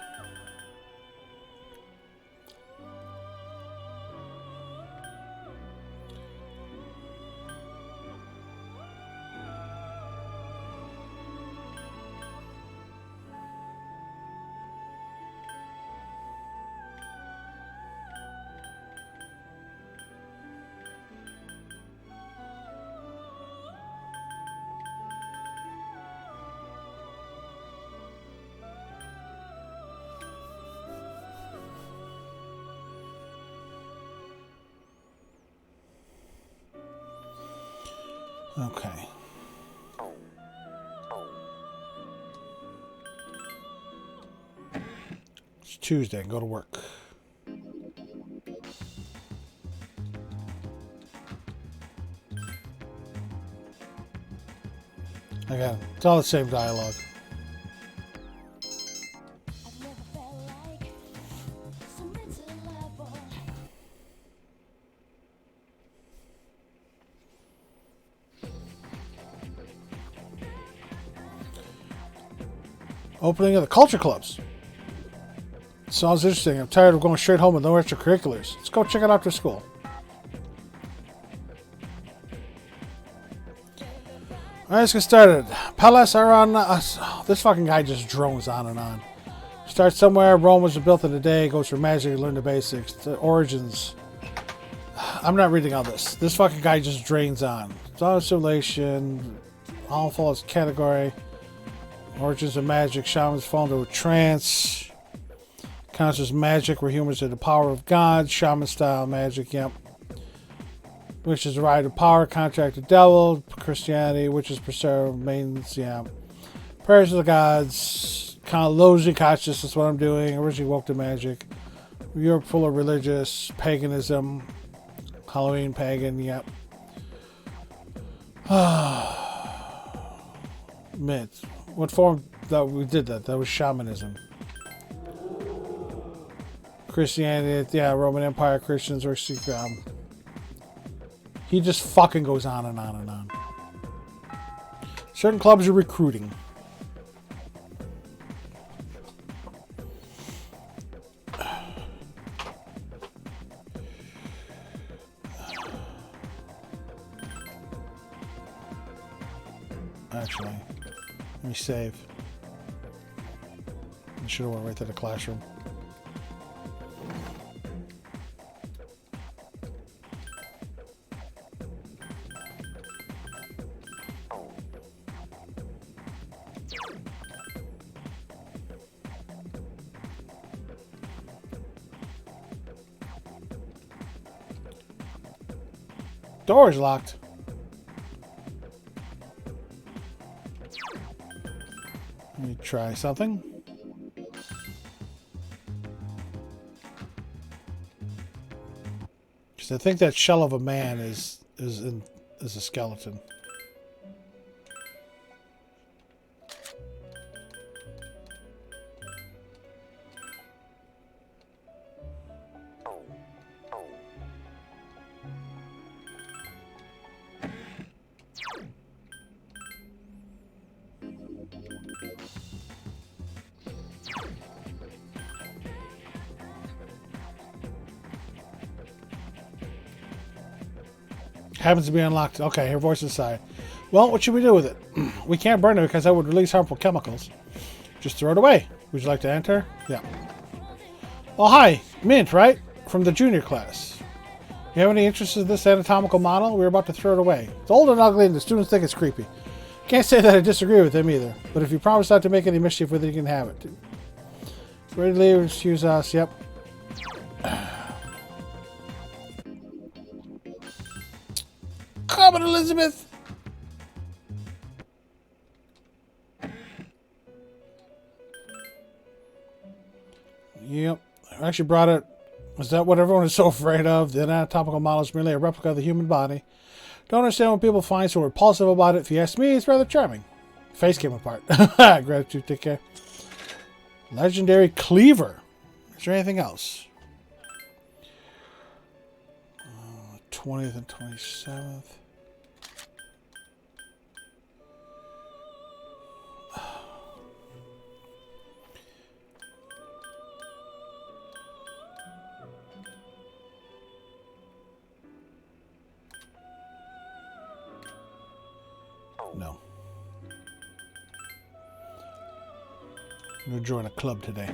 Okay. It's Tuesday. Go to work. Again, it's all the same dialogue. Opening of the culture clubs. Sounds interesting. I'm tired of going straight home with no extracurriculars. Let's go check it out after school. Alright, let's get started. Palace are on us. Oh, this fucking guy just drones on and on. Start somewhere. Rome was built in a day. Goes from magic. Learn the basics. The origins. I'm not reading all this. This fucking guy just drains on. It's all simulation. All falls category. Origins of magic. Shamans fall into a trance. Counts as magic where humans are the power of God. Shaman style magic, yep. Witches derived of power, contract the devil. Christianity, witches preserve maidens, yeah. Prayers to the gods. Kind of losing consciousness is what I'm doing. Originally woke to magic. Europe full of religious paganism. Halloween pagan, yep. Myth. What form that we did that? That was shamanism. Christianity, yeah, Roman Empire, Christians, or he just fucking goes on and on and on. Certain clubs are recruiting. Actually, let me save. I should have went right to the classroom. Door is locked. Let me try something. Because I think that shell of a man is a skeleton. Happens to be unlocked. Okay, her voice inside. Well, what should we do with it? We can't burn it because that would release harmful chemicals. Just throw it away. Would you like to enter? Yeah. Oh, hi. Mint, right? From the junior class. You have any interest in this anatomical model? We're about to throw it away. It's old and ugly and the students think it's creepy. Can't say that I disagree with them either. But if you promise not to make any mischief with it, you can have it. Ready to leave? Excuse us. Yep. Come on, Elizabeth. Yep. I actually brought it. Is that what everyone is so afraid of? The anatomical model is merely a replica of the human body. Don't understand what people find so repulsive about it. If you ask me, it's rather charming. Face came apart. Gratitude, take care. Legendary cleaver. Is there anything else? 20th and 27th. No. I'm going to join a club today.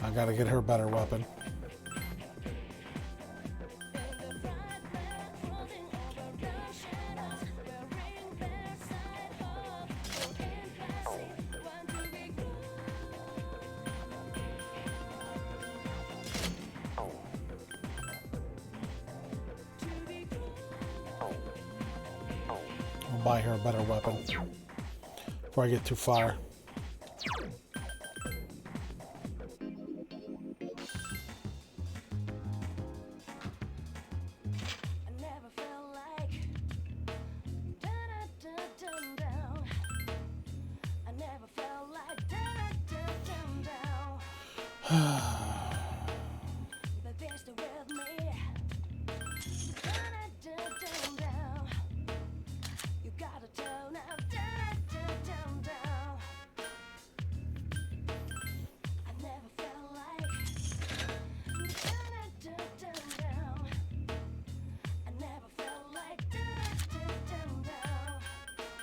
I gotta get her a better weapon. I'll buy her a better weapon before I get too far.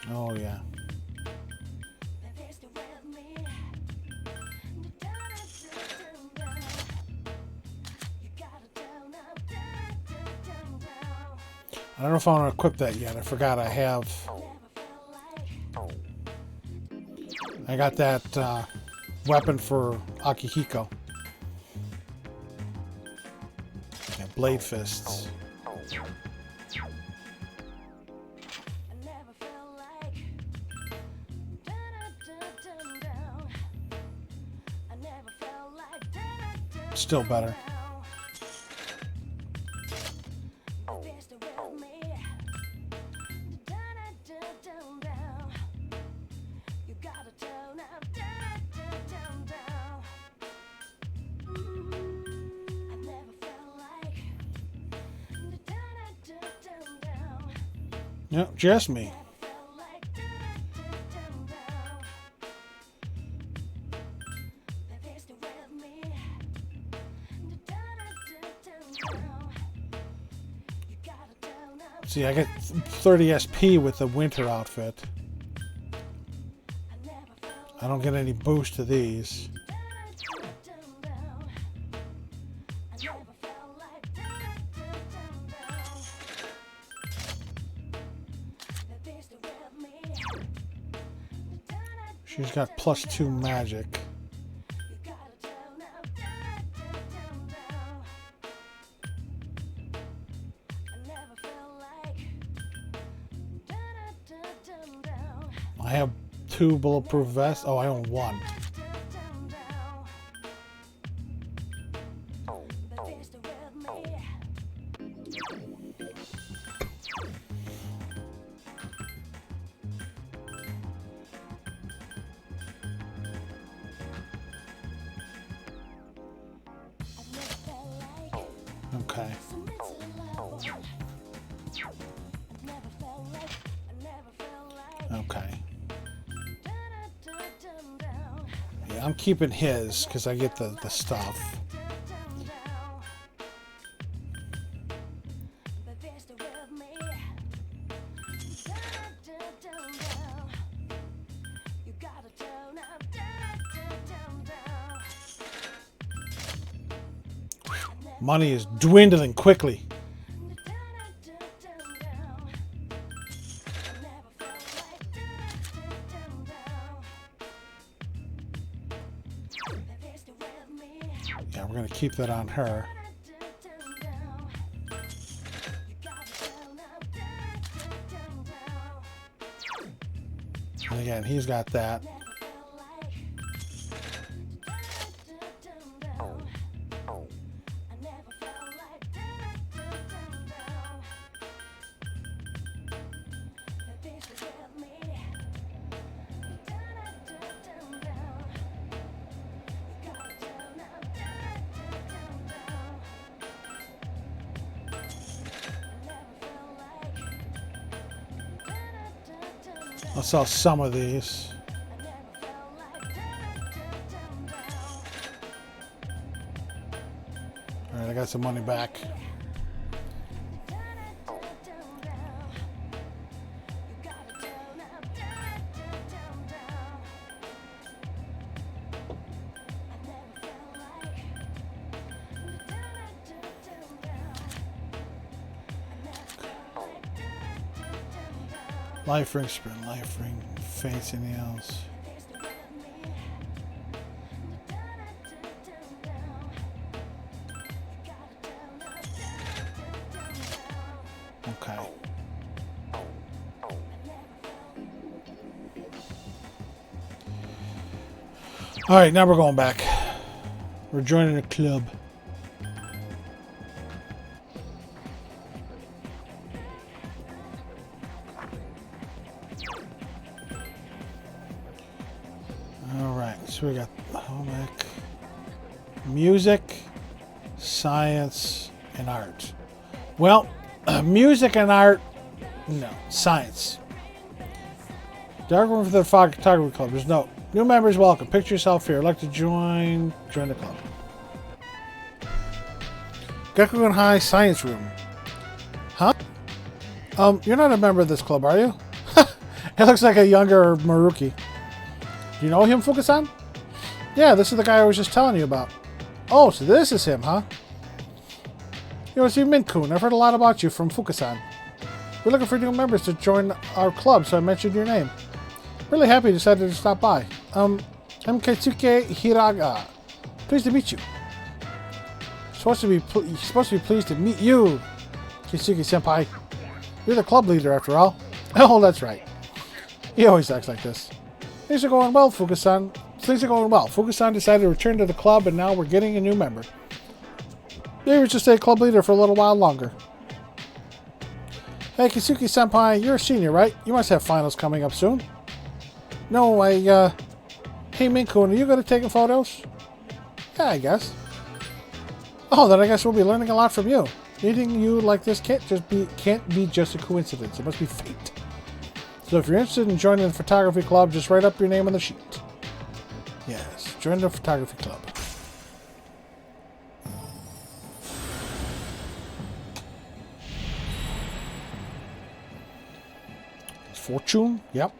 Oh, yeah. I don't know if I want to equip that yet. I forgot I have. I got that weapon for Akihiko. Yeah, blade fists. Still better. Yep, just me. See, I get 30 SP with the winter outfit. I don't get any boost to these. She's got +2 magic. I have 2 bulletproof vests. Oh, I own 1. Okay. Okay. Yeah, I'm keeping his because I get the stuff. Money is dwindling quickly. Yeah, we're going to keep that on her. And again, he's got that. I'll sell some of these. Alright, I got some money back. Life ring, sprint, life ring, fancy nails. Okay. All right, now we're going back. We're joining a club. So we got home ec, music, science, and art. Well, music and art, no, science. Dark room for the photography club. There's no new members welcome. Picture yourself here. Like to join the club. Gekugan High Science Room. Huh? You're not a member of this club, are you? He looks like a younger Maruki. Do you know him, Fukasan? Yeah, this is the guy I was just telling you about. Oh, so this is him, huh? You know, it's you, Mint-kun. I've heard a lot about you from Fukasan. We're looking for new members to join our club, so I mentioned your name. Really happy you decided to stop by. I'm Keisuke Hiraga. Pleased to meet you. Supposed to be pleased to meet you, Keisuke-senpai. You're the club leader, after all. Oh, that's right. He always acts like this. Things are going well, Fukasan. Things are going well. Fukasan decided to return to the club, and now we're getting a new member. Maybe we should stay club leader for a little while longer. Hey, Keisuke-senpai, you're a senior, right? You must have finals coming up soon. No, Hey, Mint-kun, are you good at taking photos? Yeah, I guess. Oh, then I guess we'll be learning a lot from you. Meeting you like this can't be just a coincidence. It must be fate. So if you're interested in joining the photography club, just write up your name on the sheet. Yes, join the photography club. Fortune? Yep.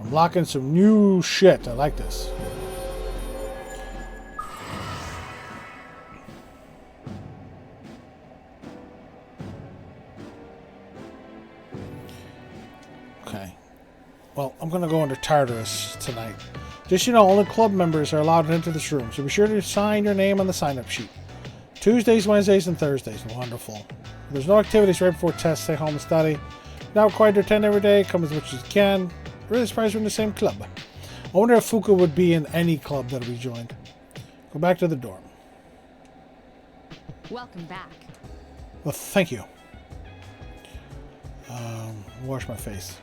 Unlocking some new shit. I like this. Okay. Well, I'm going to go into Tartarus tonight. Just so you know, only club members are allowed to enter this room, so be sure to sign your name on the sign-up sheet. Tuesdays, Wednesdays, and Thursdays. Wonderful. If there's no activities right before tests, stay home and study. Not required to attend every day. Come as much as you can. Really surprised we're in the same club. I wonder if Fuka would be in any club that we joined. Go back to the dorm. Welcome back. Well, thank you. Wash my face.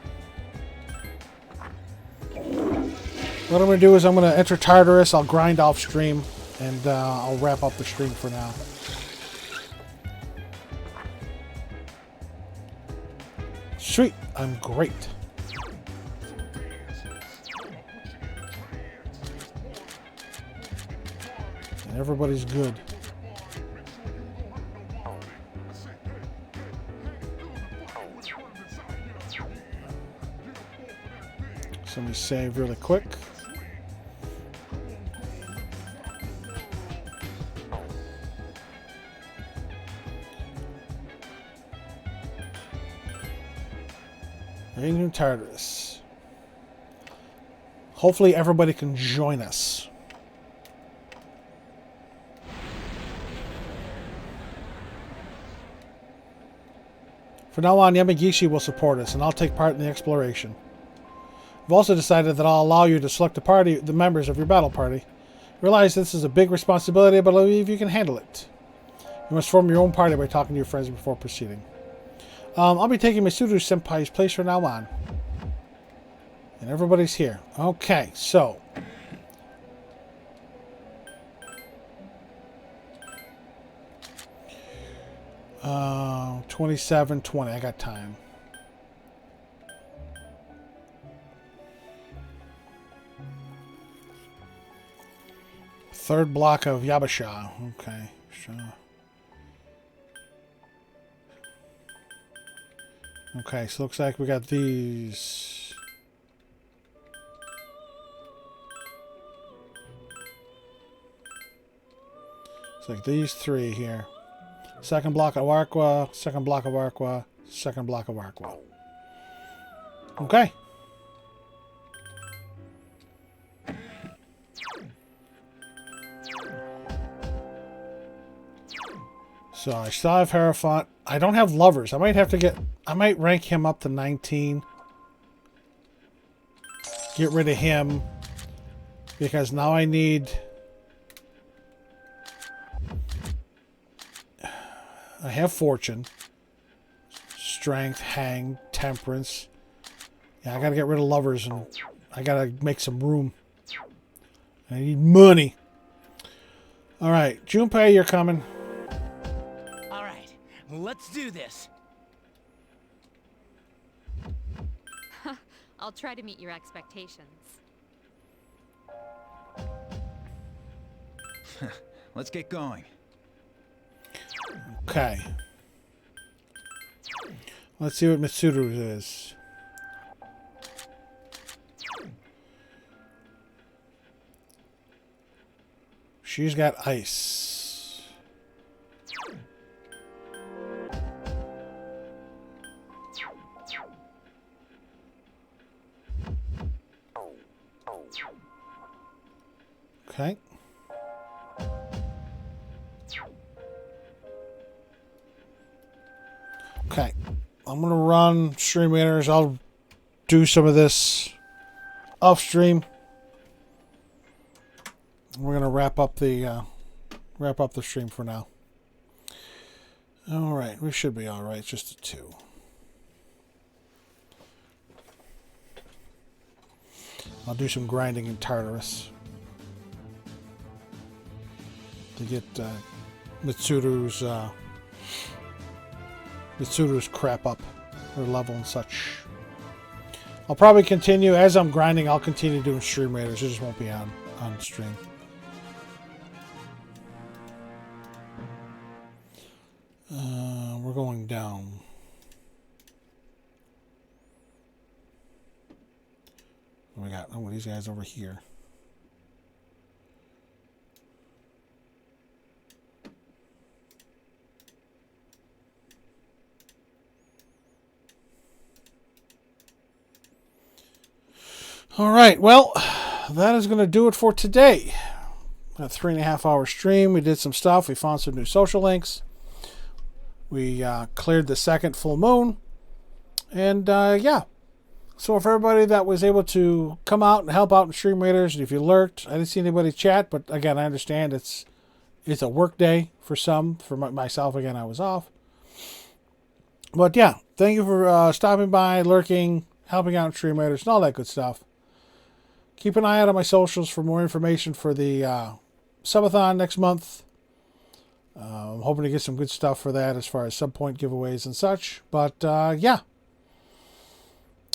What I'm going to do is I'm going to enter Tartarus. I'll grind off stream, and I'll wrap up the stream for now. Sweet. I'm great. And everybody's good. So let me save really quick. Into Tartarus. Hopefully everybody can join us. From now on, Yamagishi will support us, and I'll take part in the exploration. I've also decided that I'll allow you to select the members of your battle party. Realize this is a big responsibility, but I believe you can handle it. You must form your own party by talking to your friends before proceeding. I'll be taking Mitsuru Senpai's place from now on. And everybody's here. Okay, so. Uh, 27:20. I got time. Third block of Yabasha. Okay, sure. Okay, so looks like we got these. It's like these three here. Second block of Arqua, second block of Arqua, second block of Arqua. Okay. So I still have Hierophant. I don't have lovers. I might rank him up to 19. Get rid of him. Because now I need... I have Fortune. Strength, Hang, Temperance. Yeah, I gotta get rid of lovers and I gotta make some room. I need money. Alright, Junpei, you're coming. Alright, let's do this. I'll try to meet your expectations. Let's get going. Okay. Let's see what Mitsuru is. she's got ice. Okay. Okay. I'm going to run stream meters. I'll do some of this off stream. We're going to wrap up the stream for now. All right. We should be all right. Just a 2. I'll do some grinding in Tartarus to get Mitsuru's crap up, her level and such. I'll probably continue as I'm grinding. I'll continue doing stream raiders. It just won't be on stream. We're going down. What we got? Oh, these guys over here. All right, well, that is going to do it for today. A 3.5 hour stream. We did some stuff. We found some new social links. We cleared the second full moon. And yeah. So for everybody that was able to come out and help out in Stream Raiders, and if you lurked, I didn't see anybody chat, but again, I understand it's a work day for some. For myself, again, I was off. But yeah, thank you for stopping by, lurking, helping out in Stream Raiders, and all that good stuff. Keep an eye out on my socials for more information for the subathon next month. I'm hoping to get some good stuff for that as far as sub-point giveaways and such. But yeah.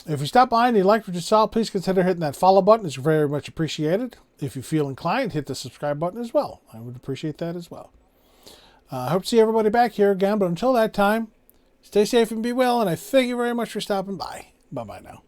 If you stop by and you liked what you saw, please consider hitting that follow button. It's very much appreciated. If you feel inclined, hit the subscribe button as well. I would appreciate that as well. I hope to see everybody back here again. But until that time, stay safe and be well. And I thank you very much for stopping by. Bye-bye now.